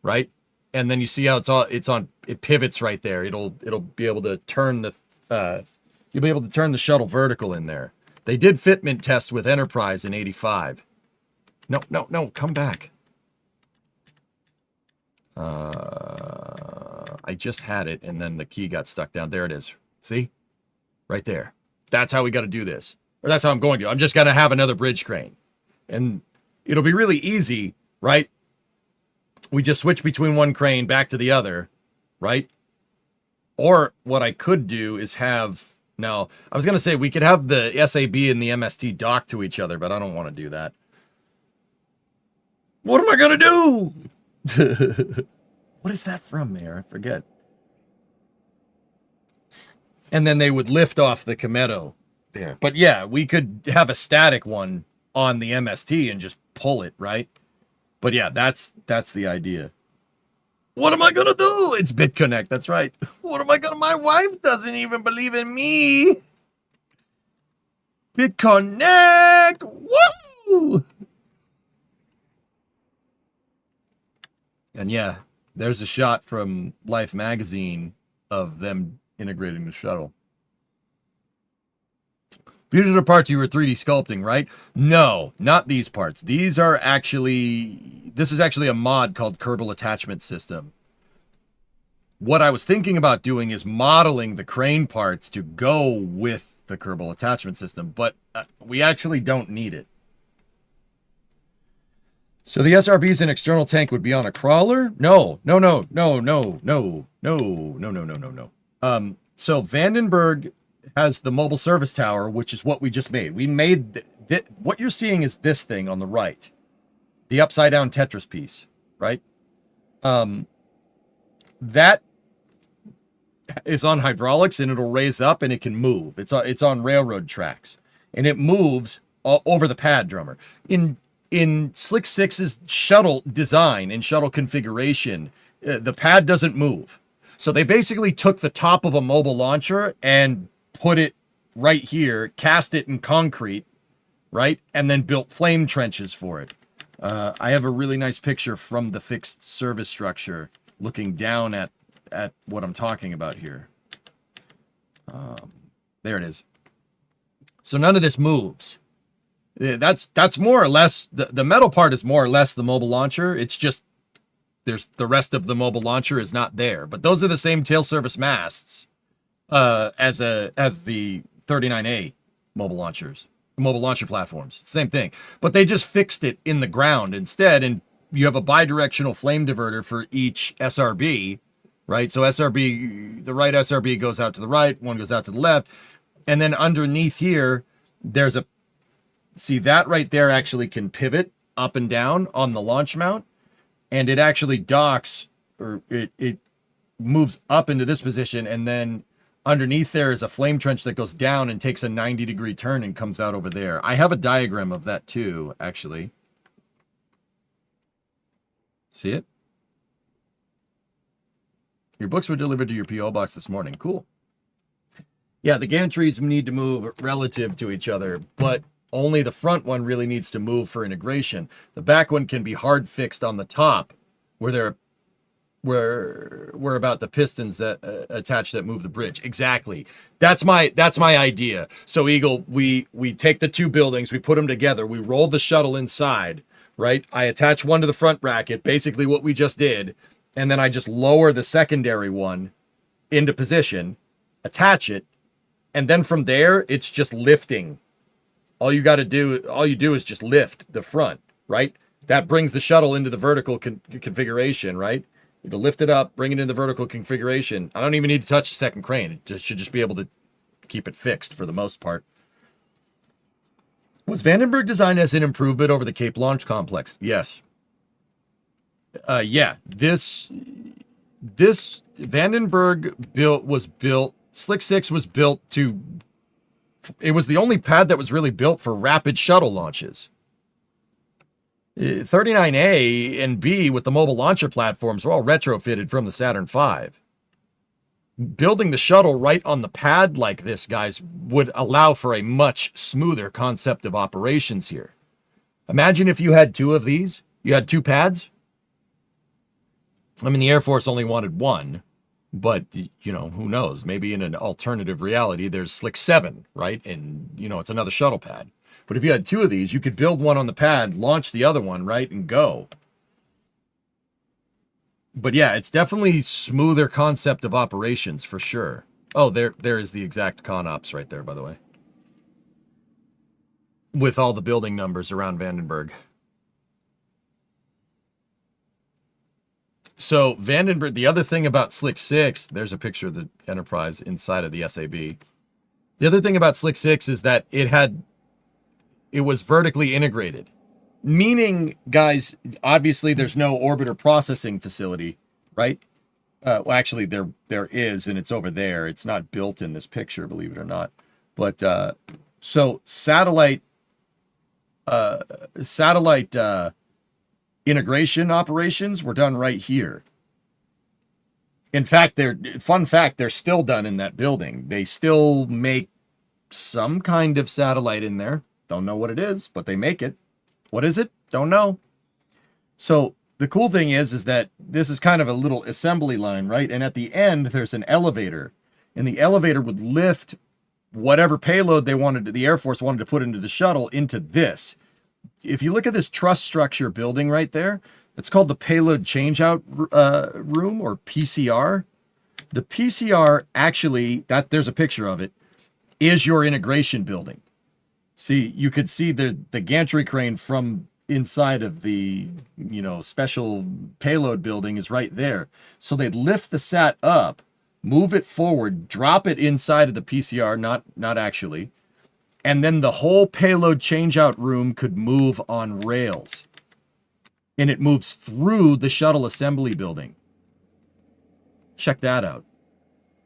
right? And then you see how it pivots right there. It'll be able to turn you'll be able to turn the shuttle vertical in there. They did fitment test with Enterprise in 85. No, come back. I just had it and then the key got stuck down. There it is. See? Right there. That's how we got to do this. Or that's how I'm going to. I'm just going to have another bridge crane. And it'll be really easy, right? We just switch between one crane back to the other, right? Or what I could do is have... Now, I was going to say we could have the SAB and the MST dock to each other, but I don't want to do that. What am I going to do? What is that from there? I forget. And then they would lift off the Kometo there. But yeah, we could have a static one on the MST and just pull it, right? But yeah, that's the idea. What am I gonna do? It's BitConnect, that's right. What am I gonna... My wife doesn't even believe in me. BitConnect! Woo! And yeah, there's a shot from Life magazine of them integrating the shuttle. These are the parts you were 3D sculpting, right? No, not these parts. These are actually, this is actually a mod called Kerbal Attachment System. What I was thinking about doing is modeling the crane parts to go with the Kerbal Attachment System, but we actually don't need it. So the SRB's an external tank would be on a crawler? No. So Vandenberg has the mobile service tower, which is what we just made. We made what you're seeing is this thing on the right, the upside down Tetris piece, right? That is on hydraulics and it'll raise up and it can move. It's on railroad tracks and it moves over the pad drummer. In Slick 6's shuttle design and shuttle configuration, the pad doesn't move. So they basically took the top of a mobile launcher and put it right here, cast it in concrete, right? And then built flame trenches for it. I have a really nice picture from the fixed service structure looking down at what I'm talking about here. There it is. So none of this moves. That's more or less, the metal part is more or less the mobile launcher. It's just, there's the rest of the mobile launcher is not there. But those are the same tail service masts as the 39A mobile launcher platforms. It's the same thing. But they just fixed it in the ground instead, and you have a bidirectional flame diverter for each SRB, right? So SRB, the right SRB goes out to the right, one goes out to the left, and then underneath here, there's a, see that right there actually can pivot up and down on the launch mount, and it actually docks, or it moves up into this position, and then underneath there is a flame trench that goes down and takes a 90-degree turn and comes out over there. I have a diagram of that too, actually. See it? Your books were delivered to your P.O. box this morning. Cool. Yeah, the gantries need to move relative to each other, but only the front one really needs to move for integration. The back one can be hard fixed on the top, where about the pistons that attach that move the bridge. Exactly. That's my idea. So Eagle, we take the two buildings, we put them together, we roll the shuttle inside, right? I attach one to the front bracket, basically what we just did, and then I just lower the secondary one into position, attach it, and then from there it's just lifting. All you do is just lift the front, right? That brings the shuttle into the vertical configuration, right? To lift it up, bring it into the vertical configuration. I don't even need to touch the second crane. It should just be able to keep it fixed for the most part. Was Vandenberg designed as an improvement over the Cape Launch Complex? Yes. Yeah. This Vandenberg was built. Slick 6 was built to. It was the only pad that was really built for rapid shuttle launches. 39A and B with the mobile launcher platforms were all retrofitted from the Saturn V. Building the shuttle right on the pad like this, guys, would allow for a much smoother concept of operations here. Imagine if you had two of these. You had two pads. I mean, the Air Force only wanted one, but, you know, who knows? Maybe in an alternative reality, there's Slick 7, right? And, you know, it's another shuttle pad. But if you had two of these, you could build one on the pad, launch the other one, right, and go. But yeah, it's definitely smoother concept of operations for sure. Oh, there is the exact ConOps right there, by the way. With all the building numbers around Vandenberg. So Vandenberg, the other thing about Slick 6, there's a picture of the Enterprise inside of the SAB. The other thing about Slick 6 is that it was vertically integrated. Meaning, guys, obviously there's no orbiter processing facility, right? Well, actually there is, and it's over there. It's not built in this picture, believe it or not. But so satellite integration operations were done right here. In fact, they're still done in that building. They still make some kind of satellite in there. Don't know what it is, but they make it. What is it? Don't know. So the cool thing is that this is kind of a little assembly line, right? And at the end, there's an elevator. And the elevator would lift whatever payload they wanted, the Air Force wanted to put into the shuttle, into this. If you look at this truss structure building right there, it's called the Payload Changeout Room, or PCR. The PCR actually, there's a picture of it, is your integration building. See, you could see the gantry crane from inside of the, special payload building is right there. So they'd lift the sat up, move it forward, drop it inside of the PCR, not actually, and then the whole payload changeout room could move on rails. And it moves through the shuttle assembly building. Check that out.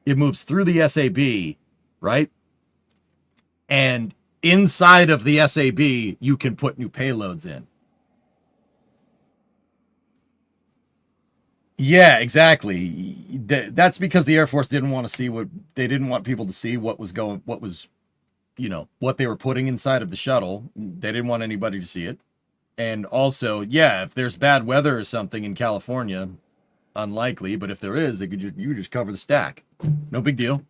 It moves through the SAB, right? And inside of the SAB, you can put new payloads in. Yeah, exactly. That's because the Air Force didn't want to see they didn't want people to see what they were putting inside of the shuttle. They didn't want anybody to see it. And also, yeah, if there's bad weather or something in California, unlikely, but if there is, you just cover the stack. No big deal.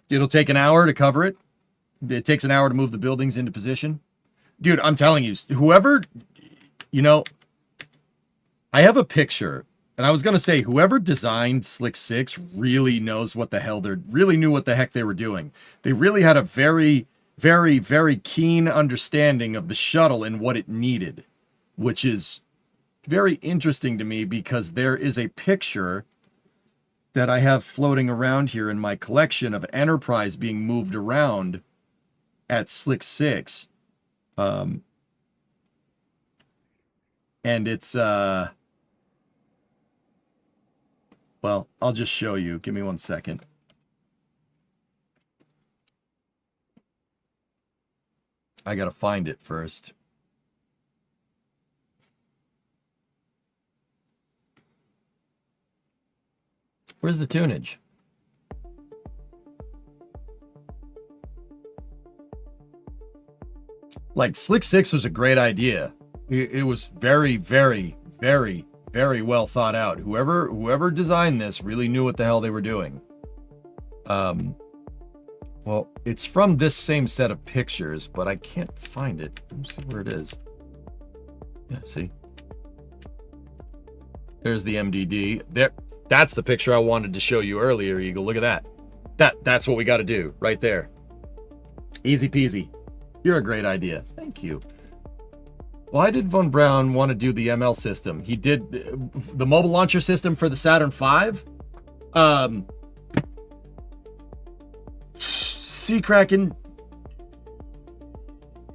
It'll take an hour to cover it. It takes an hour to move the buildings into position. Dude, I'm telling you, whoever, I have a picture, and I was going to say, whoever designed Slick 6 really knows what the hell really knew what the heck they were doing. They really had a very, very, very keen understanding of the shuttle and what it needed, which is very interesting to me because there is a picture that I have floating around here in my collection of Enterprise being moved around at Slick 6. And it's, well, I'll just show you. Give me 1 second. I gotta find it first. Where's the tunage? Like, Slick 6 was a great idea. It was very, very, very, very well thought out. Whoever designed this really knew what the hell they were doing. Well, it's from this same set of pictures, but I can't find it. Let me see where it is. Yeah, see? There's the MDD. There, that's the picture I wanted to show you earlier, Eagle. Look at that. That's what we got to do right there. Easy peasy. You're a great idea. Thank you. Why did Von Braun want to do the ML system? He did the mobile launcher system for the Saturn V. Sea Kraken.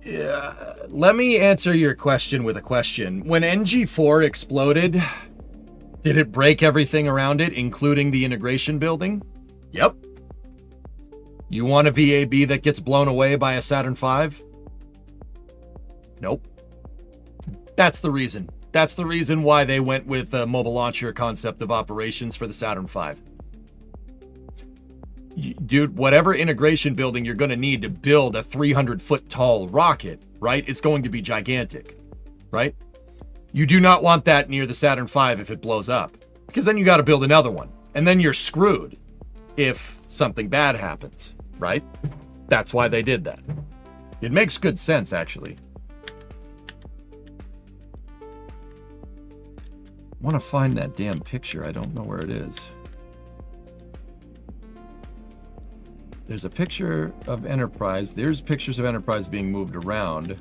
Yeah, let me answer your question with a question. When NG4 exploded, did it break everything around it, including the integration building? Yep. You want a VAB that gets blown away by a Saturn V? Nope. That's the reason. That's the reason why they went with a mobile launcher concept of operations for the Saturn V. Dude, whatever integration building you're going to need to build a 300-foot tall rocket, right? It's going to be gigantic, right? You do not want that near the Saturn V if it blows up, because then you got to build another one, and then you're screwed if something bad happens, right? That's why they did that. It makes good sense, actually. I want to find that damn picture. I don't know where it is. There's a picture of Enterprise. There's pictures of Enterprise being moved around.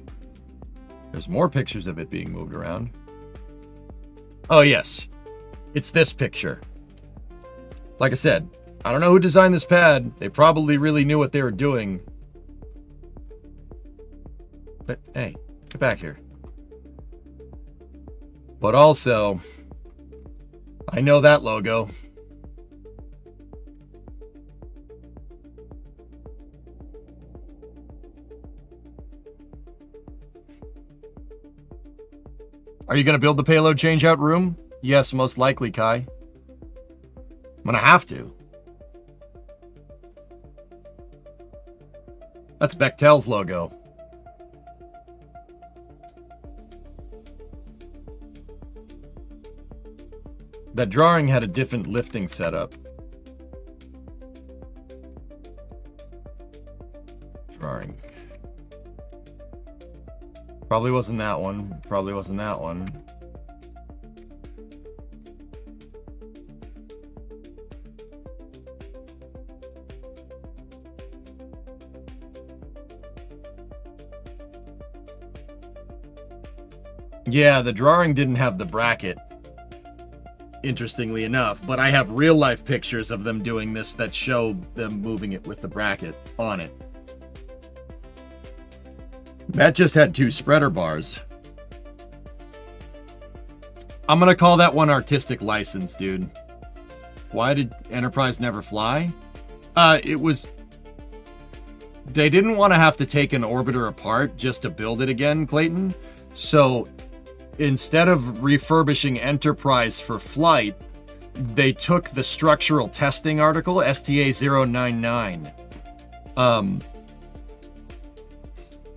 There's more pictures of it being moved around. Oh, yes. It's this picture. Like I said, I don't know who designed this pad. They probably really knew what they were doing. But, hey, get back here. But also, I know that logo. Are you going to build the payload changeout room? Yes, most likely, Kai. I'm going to have to. That's Bechtel's logo. That drawing had a different lifting setup. Drawing. Probably wasn't that one. Probably wasn't that one. Yeah, the drawing didn't have the bracket, interestingly enough, but I have real life pictures of them doing this that show them moving it with the bracket on it. That just had 2 spreader bars. I'm gonna call that one artistic license, dude. Why did Enterprise never fly? It was... They didn't want to have to take an orbiter apart just to build it again, Clayton. So instead of refurbishing Enterprise for flight, they took the structural testing article, STA-099,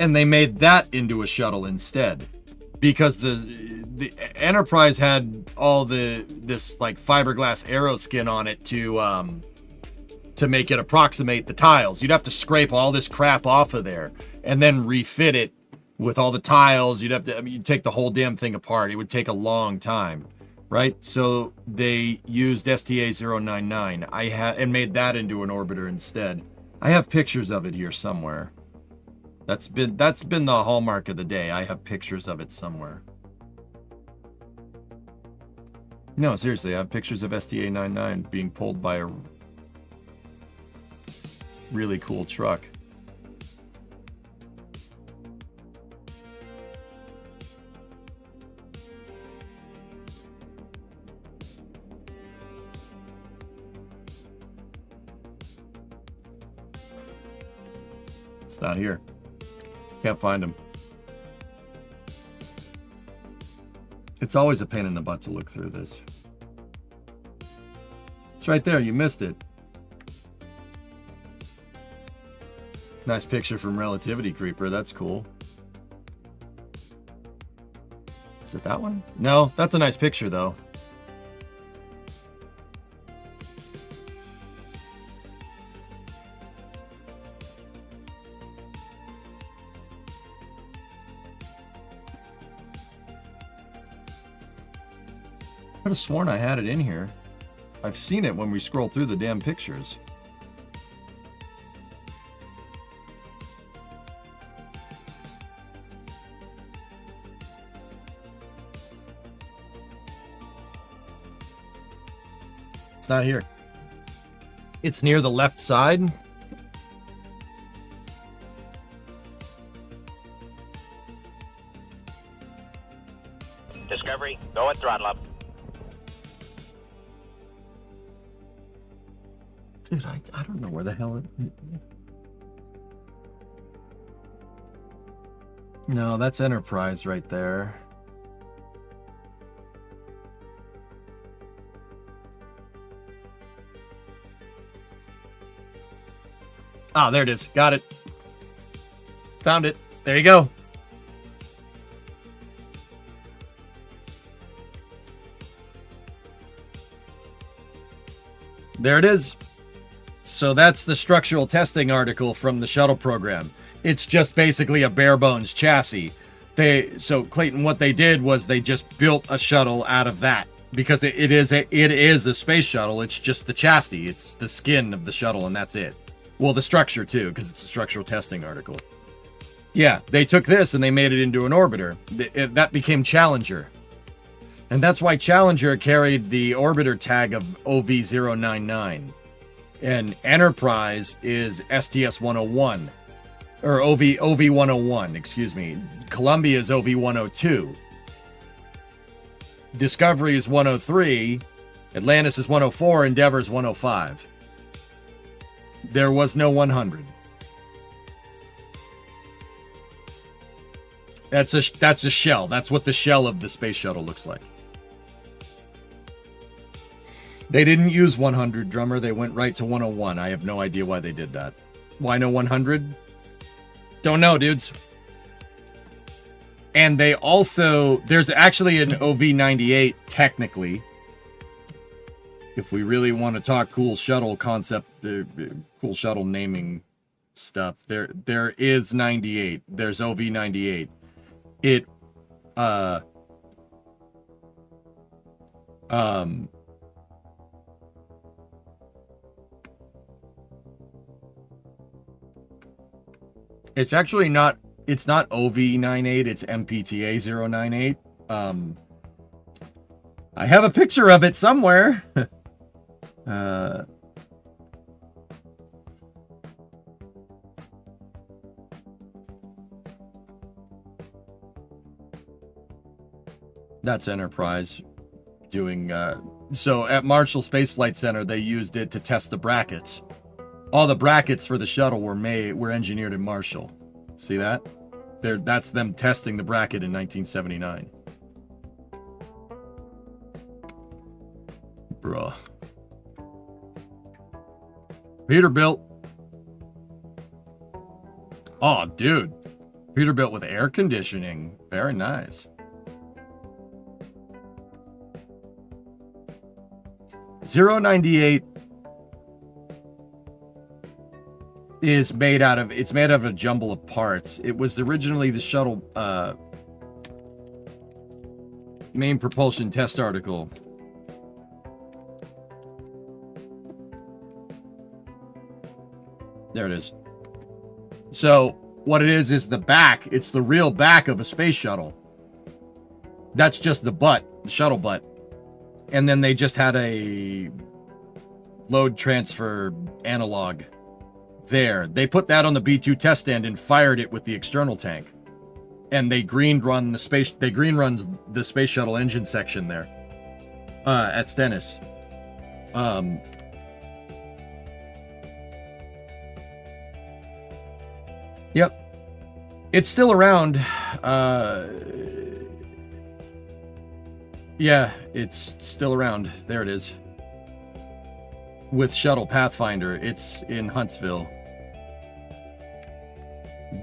and they made that into a shuttle instead, because the Enterprise had all this like fiberglass aeroskin on it to make it approximate the tiles. You'd have to scrape all this crap off of there and then refit it with all the tiles. You'd have to, I mean, you'd take the whole damn thing apart. It would take a long time, right? So they used STA-099. And made that into an orbiter instead. I have pictures of it here somewhere. That's been the hallmark of the day. I have pictures of it somewhere. No, seriously, I have pictures of STA-99 being pulled by a really cool truck. It's not here. Can't find him. It's always a pain in the butt to look through this. It's right there. You missed it. Nice picture from Relativity Creeper. That's cool. Is it that one? No, that's a nice picture, though. I could have sworn I had it in here. I've seen it when we scroll through the damn pictures. It's not here. It's near the left side. Discovery, go at throttle up. Dude, I don't know where the hell it... No, that's Enterprise right there. Ah, there it is. Got it. Found it. There you go. There it is. So that's the structural testing article from the shuttle program. It's just basically a bare bones chassis. So Clayton, what they did was they just built a shuttle out of that, because it is a space shuttle. It's just the chassis. It's the skin of the shuttle, and that's it. Well, the structure too, because it's a structural testing article. Yeah, they took this and they made it into an orbiter. That became Challenger. And that's why Challenger carried the orbiter tag of OV-099. And Enterprise is STS-101. Or OV-101, excuse me. Columbia is OV-102. Discovery is 103. Atlantis is 104. Endeavor is 105. There was no 100. That's a shell. That's what the shell of the space shuttle looks like. They didn't use 100, Drummer. They went right to 101. I have no idea why they did that. Why no 100? Don't know, dudes. And they also... There's actually an OV-98, technically. if we really want to talk cool shuttle concept, cool shuttle naming stuff, there is 98. There's OV-98. It, it's actually not, it's not OV-98, it's MPTA-098. I have a picture of it somewhere. That's Enterprise doing, so at Marshall Space Flight Center, they used it to test the brackets. All the brackets for the shuttle were engineered in Marshall. See that? That's them testing the bracket in 1979. Bruh. Peterbilt. Oh, dude. Peterbilt with air conditioning. Very nice. 098 is made out of, it's made out of a jumble of parts. It was originally the shuttle main propulsion test article. There it is. So what it is the back. It's the real back of a space shuttle. That's just the butt, the shuttle butt. And then they just had a load transfer analog there. They put that on the B-2 test stand and fired it with the external tank. And they green run the space shuttle engine section there at Stennis. Yep. It's still around. Yeah, it's still around. There it is. With Shuttle Pathfinder. It's in Huntsville.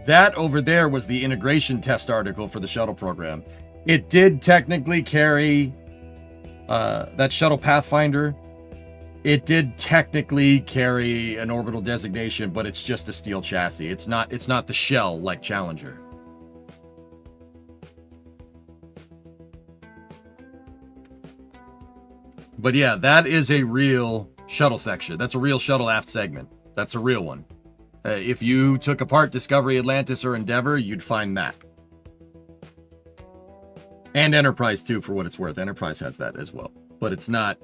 That over there was the integration test article for the shuttle program. It did technically carry that Shuttle Pathfinder. It did technically carry an orbital designation, but it's just a steel chassis. It's not the shell like Challenger. But yeah, that is a real shuttle section. That's a real shuttle aft segment. That's a real one. If you took apart Discovery, Atlantis, or Endeavor, you'd find that. And Enterprise too, for what it's worth. Enterprise has that as well. But it's not,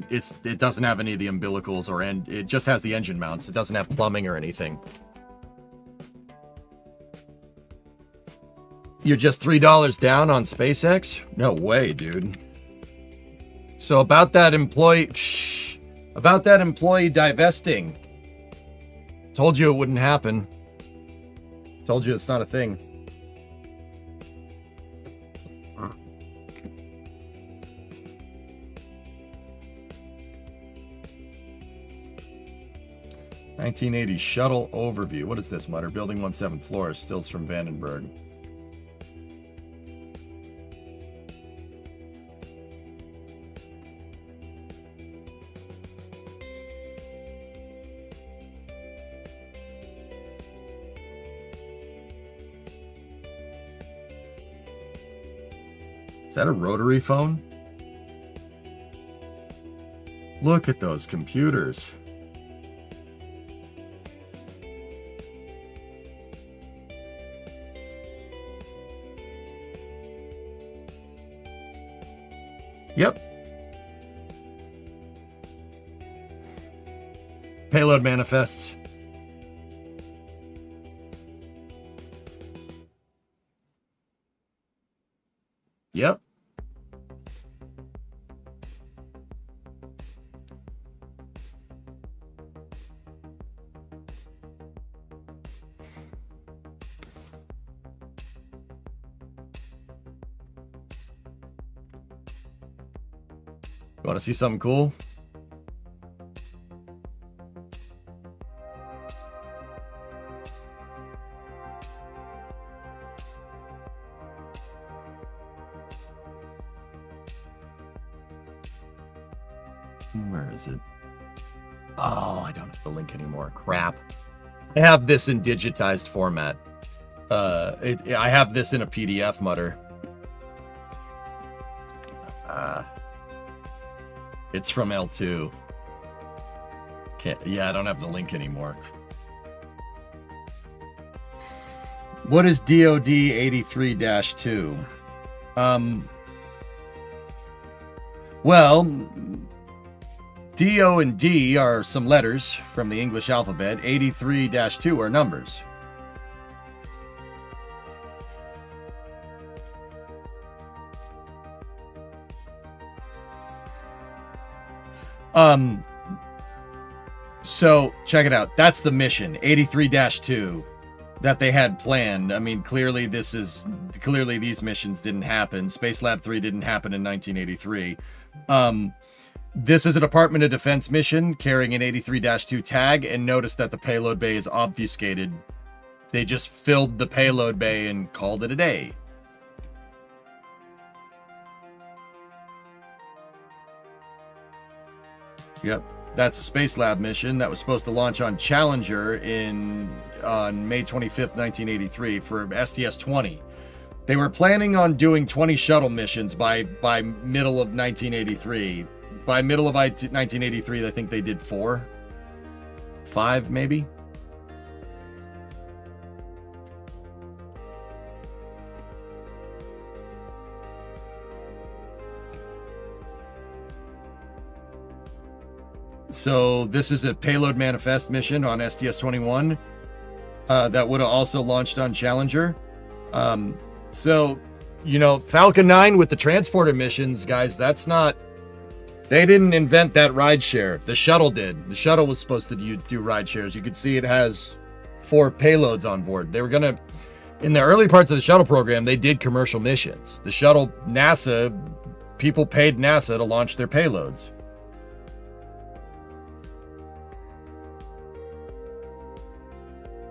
it doesn't have any of the umbilicals or it just has the engine mounts. It doesn't have plumbing or anything. You're just $3 down on SpaceX? No way, dude. So about that employee divesting. Told you it wouldn't happen. Told you it's not a thing. ...1980 shuttle overview. What is this, Mutter? Building 1 7th floor. Stills from Vandenberg. Is that a rotary phone? Look at those computers. Yep. Payload manifests. Yep. You want to see something cool? Where is it? Oh, I don't have the link anymore. Crap. I have this in digitized format. I have this in a PDF, Mutter. It's from L2. Yeah, I don't have the link anymore. What is DOD 83-2? Well, D, O, and D are some letters from the English alphabet. 83-2 are numbers. So check it out. That's the mission, 83-2, that they had planned. I mean, clearly these missions didn't happen. Space Lab 3 didn't happen in 1983. This is a Department of Defense mission carrying an 83-2 tag, and notice that the payload bay is obfuscated. They just filled the payload bay and called it a day. Yep, that's a Space Lab mission that was supposed to launch on Challenger on May 25th, 1983 for STS-20. They were planning on doing 20 shuttle missions by middle of 1983. By middle of 1983, I think they did 4. 5, maybe? So this is a payload manifest mission on STS-21 that would have also launched on Challenger. So, you know, Falcon 9 with the transporter missions, guys, that's not... They didn't invent that ride share. The shuttle did. The shuttle was supposed to do ride shares. You could see it has 4 payloads on board. They were going to... In the early parts of the shuttle program, they did commercial missions. The shuttle, NASA, people paid NASA to launch their payloads.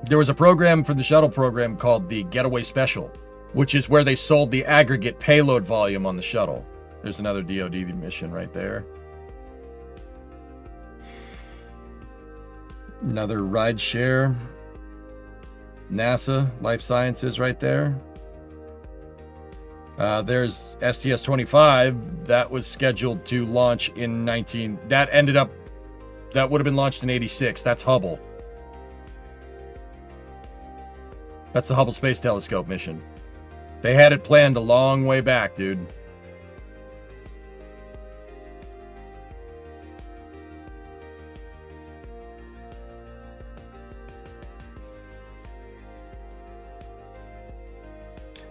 There was a program for the shuttle program called the Getaway Special, which is where they sold the aggregate payload volume on the shuttle. There's another DoD mission right there. Another ride share. NASA, Life Sciences right there. There's STS-25 that was scheduled to launch in that would have been launched in 86. That's Hubble. That's the Hubble Space Telescope mission. They had it planned a long way back, dude.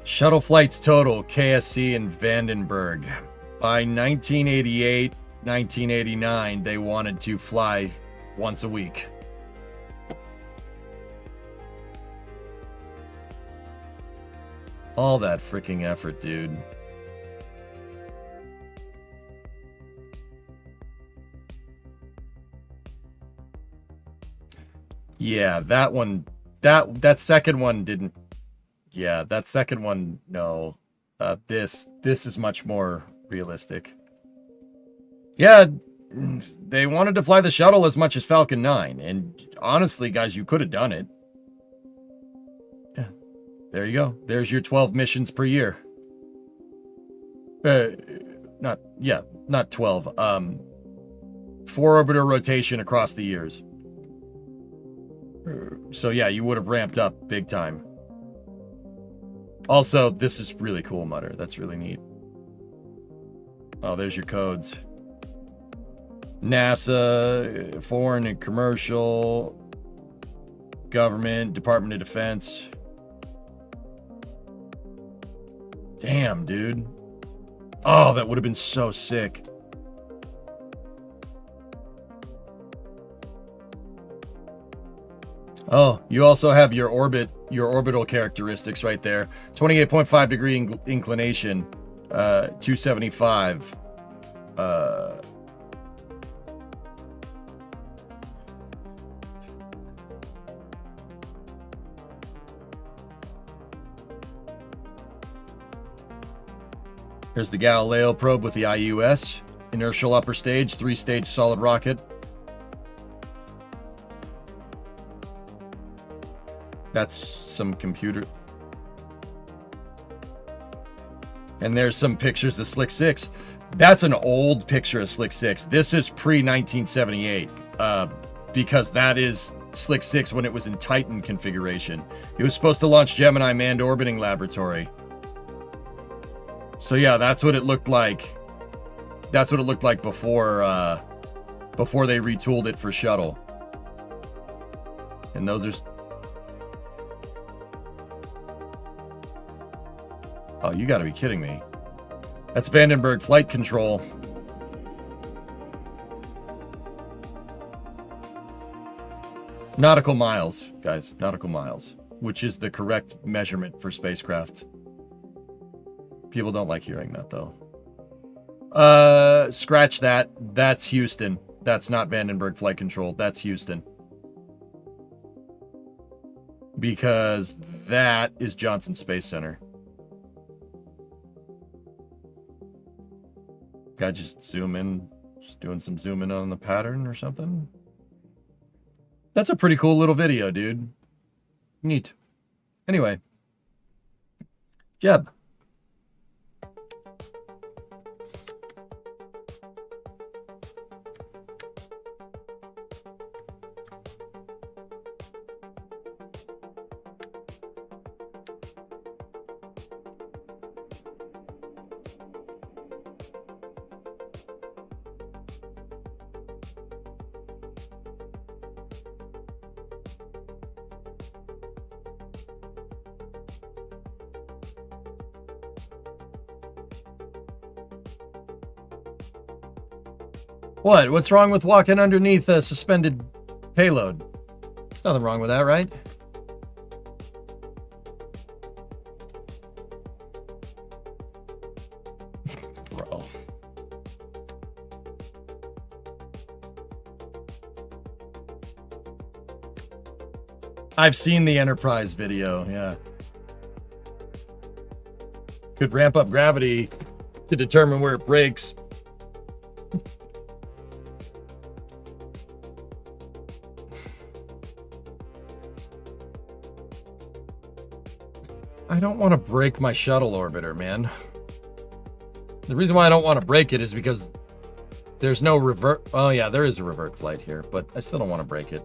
Shuttle flights total, KSC and Vandenberg. By 1988, 1989, they wanted to fly once a week. All that freaking effort, dude. Yeah, that one, that second one didn't. Yeah, that second one, no. This is much more realistic. Yeah, they wanted to fly the shuttle as much as Falcon 9, and honestly, guys, you could have done it. Yeah, there you go. There's your 12 missions per year. Not 12. 4 orbiter rotation across the years. So yeah, you would have ramped up big time. Also, this is really cool, Mutter. That's really neat. Oh, there's your codes. NASA, foreign and commercial, government, Department of Defense. Damn, dude. Oh, that would have been so sick. Oh, you also have your orbital characteristics right there. 28.5 degree inclination, 275. Here's the Galileo probe with the IUS. Inertial upper stage, 3-stage solid rocket. That's some computer. And there's some pictures of Slick 6. That's an old picture of Slick 6. This is pre-1978, because that is Slick 6 when it was in Titan configuration. It was supposed to launch Gemini Manned Orbiting Laboratory. So yeah, that's what it looked like. That's what it looked like before they retooled it for shuttle. And those are... Oh, you gotta be kidding me. That's Vandenberg Flight Control. Nautical miles, guys. Nautical miles. Which is the correct measurement for spacecraft. People don't like hearing that, though. Scratch that. That's Houston. That's not Vandenberg Flight Control. That's Houston. Because that is Johnson Space Center. Guy just zoom in, just doing some zoom in on the pattern or something. That's a pretty cool little video, dude. Neat. Anyway. Jeb. What? What's wrong with walking underneath a suspended payload? There's nothing wrong with that, right? Bro. I've seen the Enterprise video, yeah. Could ramp up gravity to determine where it breaks. I don't want to break my shuttle orbiter, man. The reason why I don't want to break it is because there's no revert. Oh yeah, there is a revert flight here, but I still don't want to break it.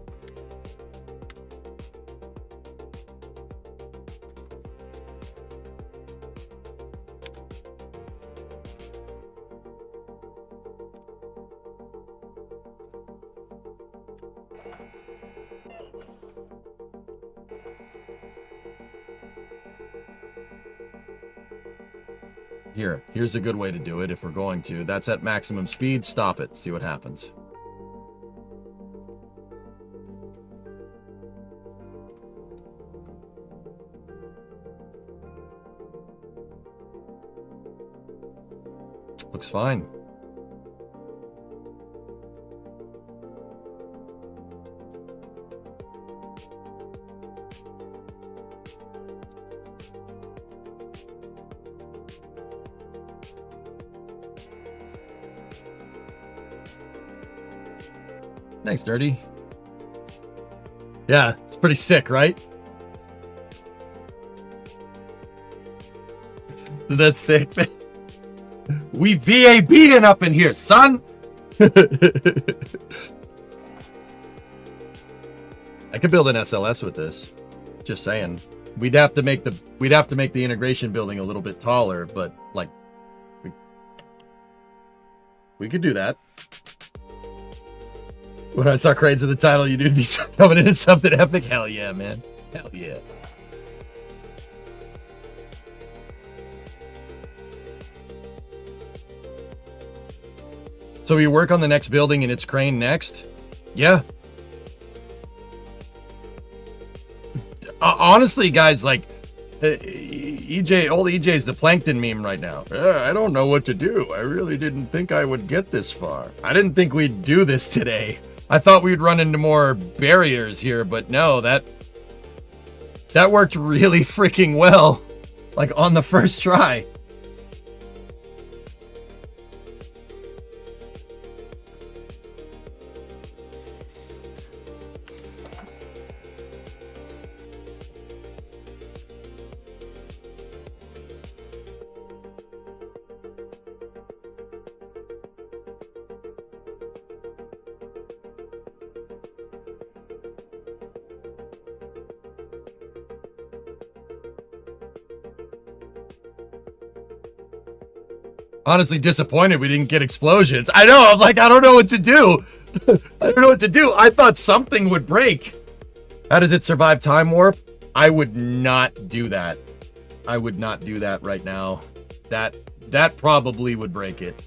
Here's a good way to do it if we're going to. That's at maximum speed. Stop it. See what happens. Looks fine. Thanks, Dirty. Yeah, it's pretty sick, right? That's sick. We VAB'ing up in here, son. I could build an SLS with this. Just saying. We'd have to make the integration building a little bit taller, but like we could do that. When I saw cranes in the title, you knew to be coming into something epic. Hell yeah, man. Hell yeah. So you work on the next building and it's crane next? Yeah. Honestly, guys, like, old EJ's the plankton meme right now. I don't know what to do. I really didn't think I would get this far. I didn't think we'd do this today. I thought we'd run into more barriers here, but no, that worked really freaking well. Like on the first try. Honestly disappointed we didn't get explosions. I know, I'm like, I don't know what to do. I don't know what to do. I thought something would break. How does it survive time warp? I would not do that. I would not do that right now. That probably would break it.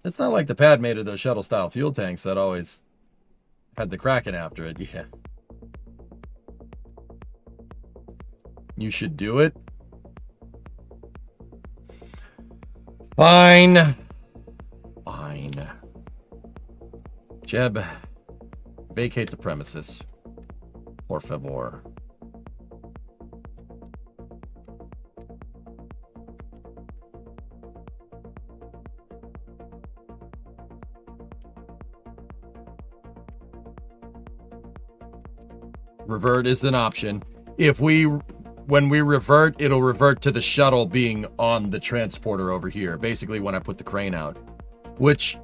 It's not like the pad made of those shuttle-style fuel tanks that always had the Kraken after it. Yeah. You should do it. Fine. Fine. Jeb, vacate the premises. Por favor. Revert is an option. When we revert, it'll revert to the shuttle being on the transporter over here. Basically, when I put the crane out. Which,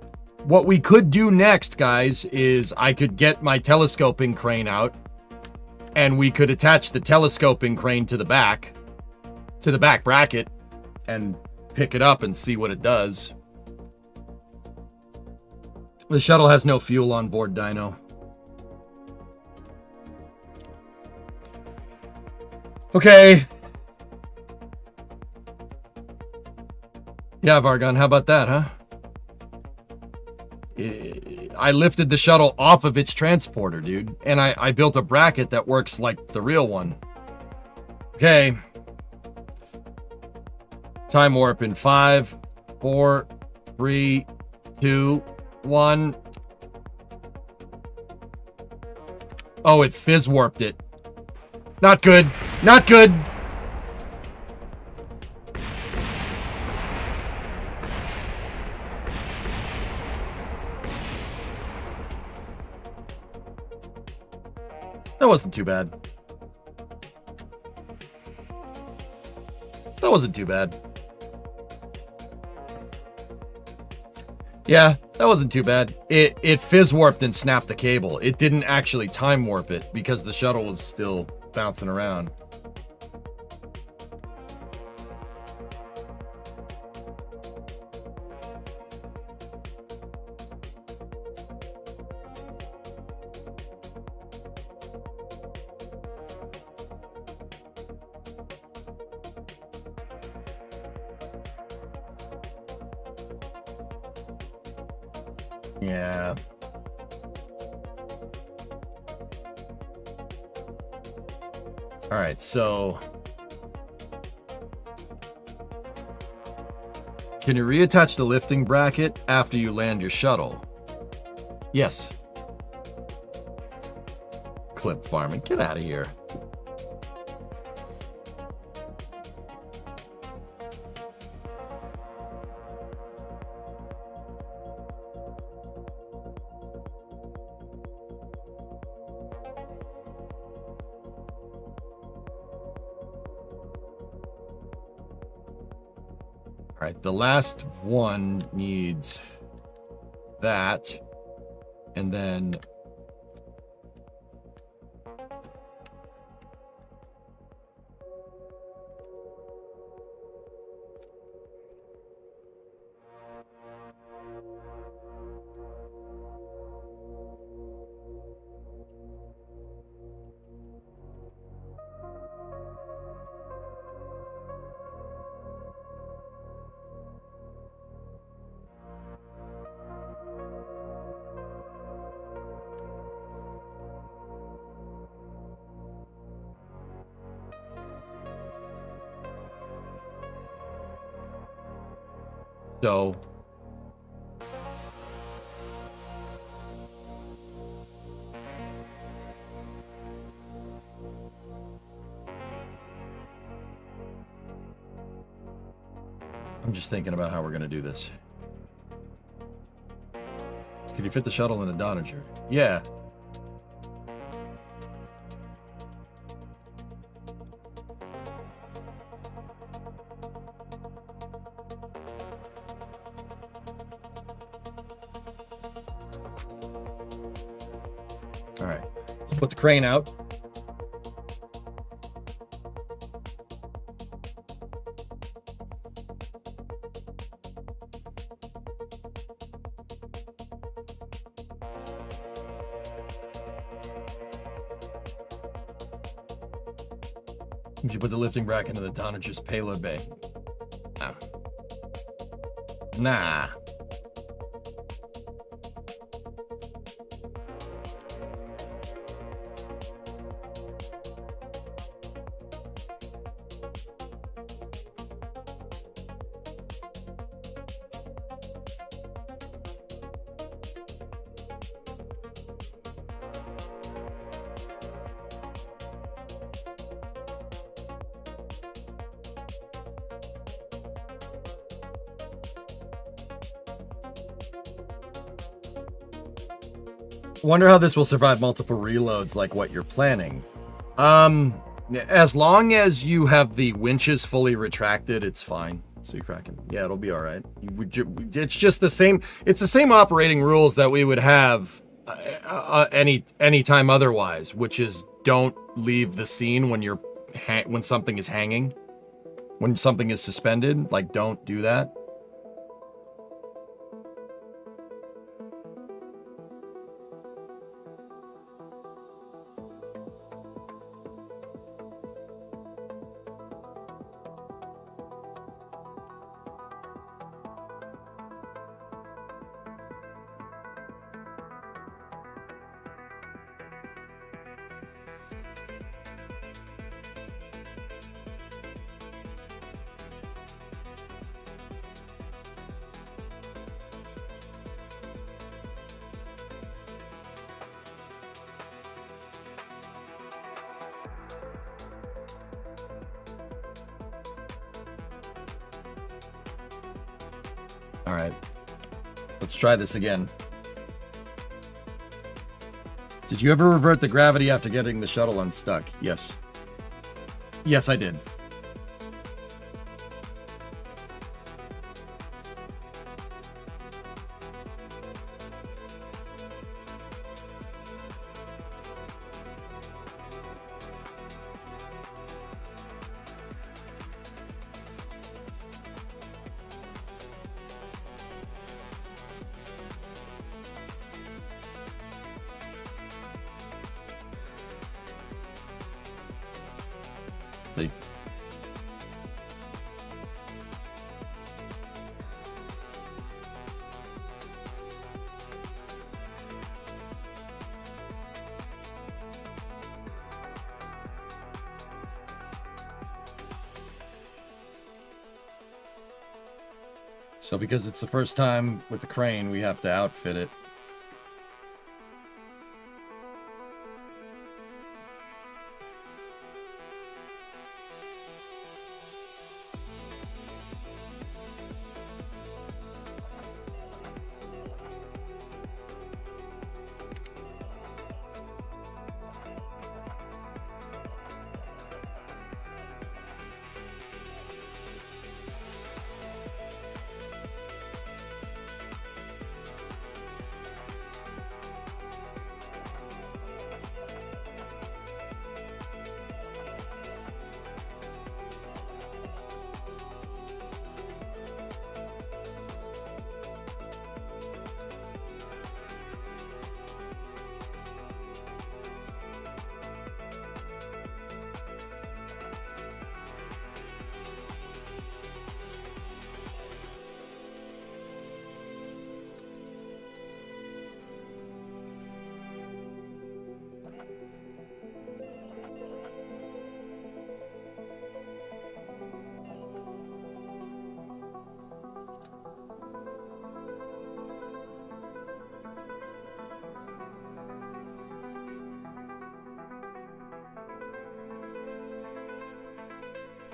what we could do next, guys, is I could get my telescoping crane out, and we could attach the telescoping crane to the back bracket, and pick it up and see what it does. The shuttle has no fuel on board, Dino. Okay. Yeah, Vargon, how about that, huh? I lifted the shuttle off of its transporter, dude. And I built a bracket that works like the real one. Okay. Time warp in 5, 4, 3, 2, 1. Oh, it fizz warped it. Not good. Not good. That wasn't too bad. That wasn't too bad. Yeah, that wasn't too bad. It fizz warped and snapped the cable. It didn't actually time warp it because the shuttle was still bouncing around. Yeah. All right, so can you reattach the lifting bracket after you land your shuttle? Yes. Clip farming, get out of here. All right, the last one needs that, and then so I'm just thinking about how we're going to do this. Could you fit the shuttle in the Donager? Yeah. All right. Let's put the crane out. You should put the lifting bracket into the Donager's payload bay. No. Nah. Wonder how this will survive multiple reloads like what you're planning. As long as you have the winches fully retracted, it's fine. Sea Kraken. Yeah, it'll be all right. It's just the same. It's the same operating rules that we would have any time otherwise, which is don't leave the scene when you're when something is hanging, when something is suspended. Like, don't do that. All right, let's try this again. Did you ever revert the gravity after getting the shuttle unstuck? Yes. Yes, I did. See? So because it's the first time with the crane, we have to outfit it.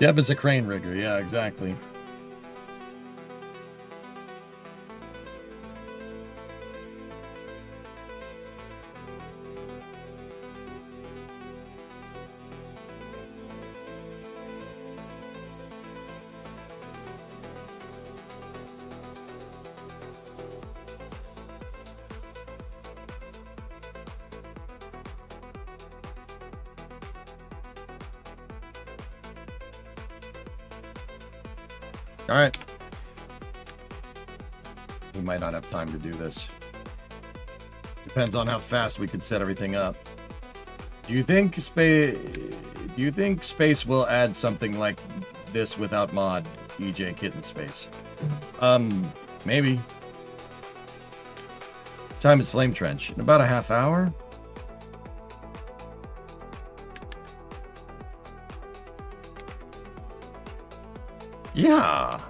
Deb is a crane rigger. Yeah, exactly. All right. We might not have time to do this. Depends on how fast we can set everything up. Do you think Do you think Space will add something like this without mod EJ Kitten Space? Maybe. Time is Flame Trench. In about a half hour? Yeah.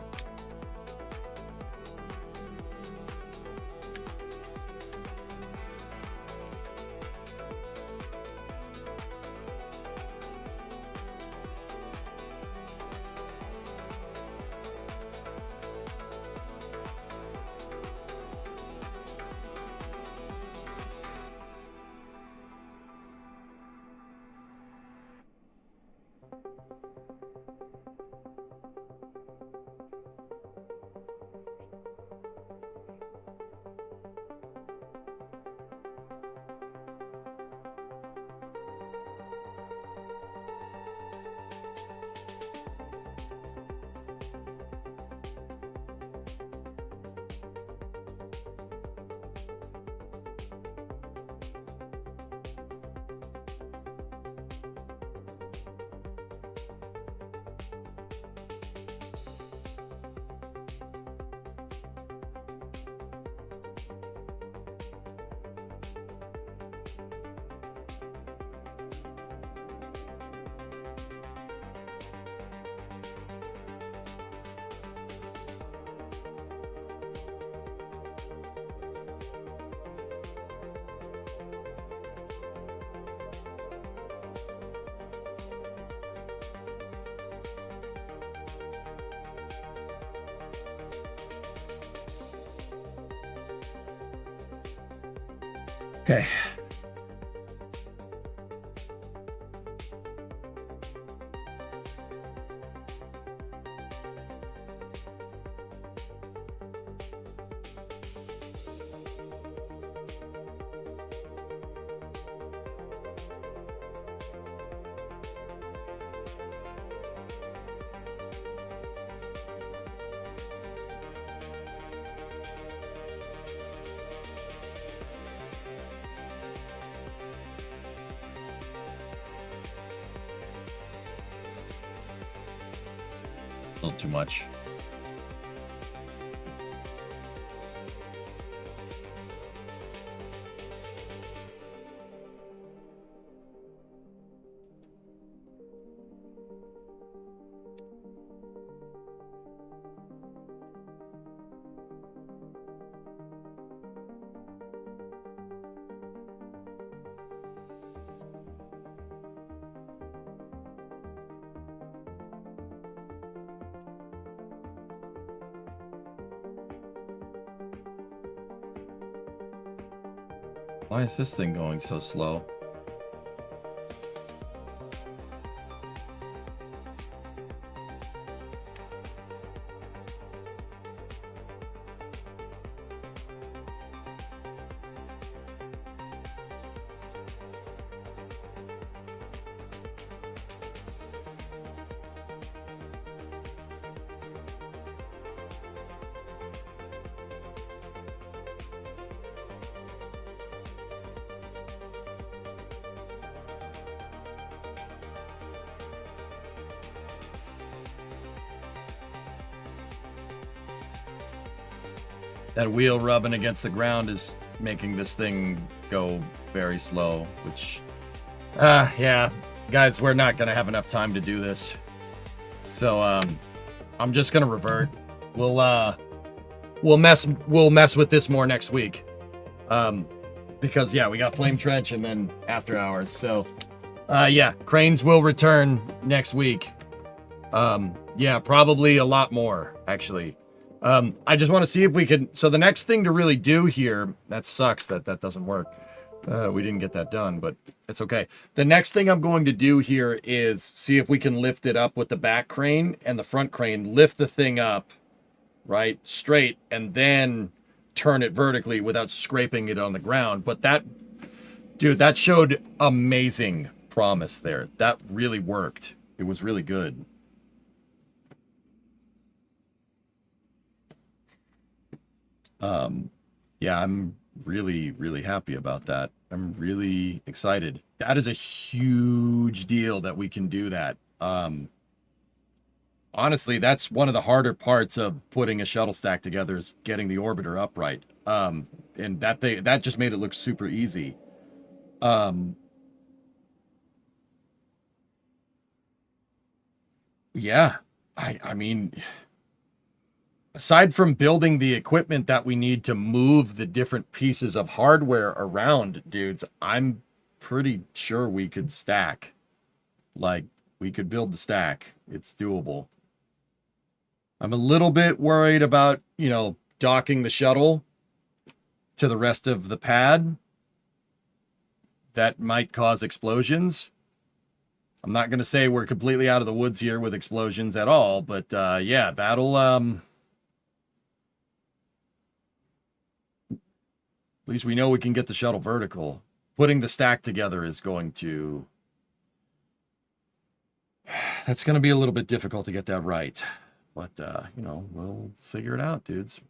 Okay. A little too much. Why is this thing going so slow? That wheel rubbing against the ground is making this thing go very slow, which, yeah, guys, we're not gonna have enough time to do this. So, I'm just gonna revert. We'll mess with this more next week. Because yeah, we got Flame Trench and then After Hours. So, yeah, Cranes will return next week. Yeah, probably a lot more, actually. I just want to see if we can. So the next thing to really do here, that sucks that doesn't work. We didn't get that done, but it's okay. The next thing I'm going to do here is see if we can lift it up with the back crane and the front crane, lift the thing up, right, straight, and then turn it vertically without scraping it on the ground. But that, dude, that showed amazing promise there. That really worked. It was really good. Yeah, I'm really, really happy about that. I'm really excited. That is a huge deal that we can do that. Honestly, that's one of the harder parts of putting a shuttle stack together is getting the orbiter upright. And that just made it look super easy. Yeah, I mean, aside from building the equipment that we need to move the different pieces of hardware around, dudes, I'm pretty sure we could stack. Like, we could build the stack. It's doable. I'm a little bit worried about, docking the shuttle to the rest of the pad. That might cause explosions. I'm not going to say we're completely out of the woods here with explosions at all, but yeah, that'll at least we know we can get the shuttle vertical. Putting the stack together is going to that's going to be a little bit difficult to get that right. But we'll figure it out, dudes.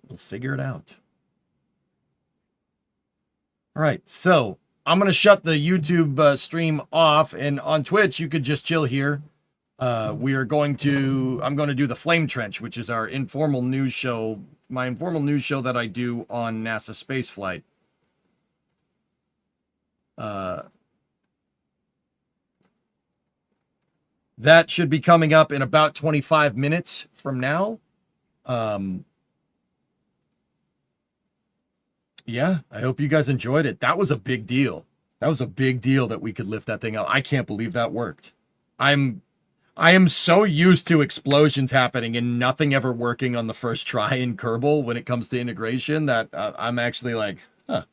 We'll figure it out. All right, so I'm going to shut the YouTube stream off, and on Twitch, you could just chill here. I'm going to do the Flame Trench, which is our informal news show, my informal news show that I do on NASA spaceflight. That should be coming up in about 25 minutes from now. Yeah, I hope you guys enjoyed it. That was a big deal. That was a big deal that we could lift that thing out. I can't believe that worked. I am so used to explosions happening and nothing ever working on the first try in Kerbal when it comes to integration that I'm actually like, it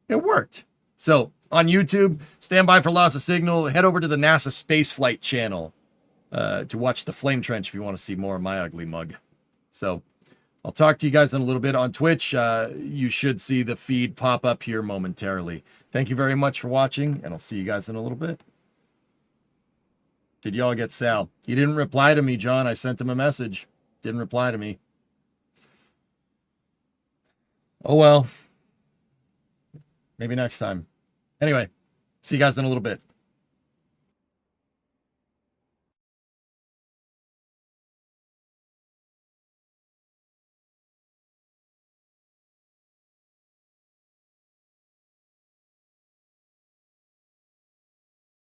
worked. So on YouTube, stand by for loss of signal. Head over to the NASA Spaceflight channel to watch the Flame Trench if you want to see more of my ugly mug. So I'll talk to you guys in a little bit on Twitch. You should see the feed pop up here momentarily. Thank you very much for watching, and I'll see you guys in a little bit. Did y'all get Sal? He didn't reply to me, John. I sent him a message. Didn't reply to me. Oh, well. Maybe next time. Anyway, see you guys in a little bit.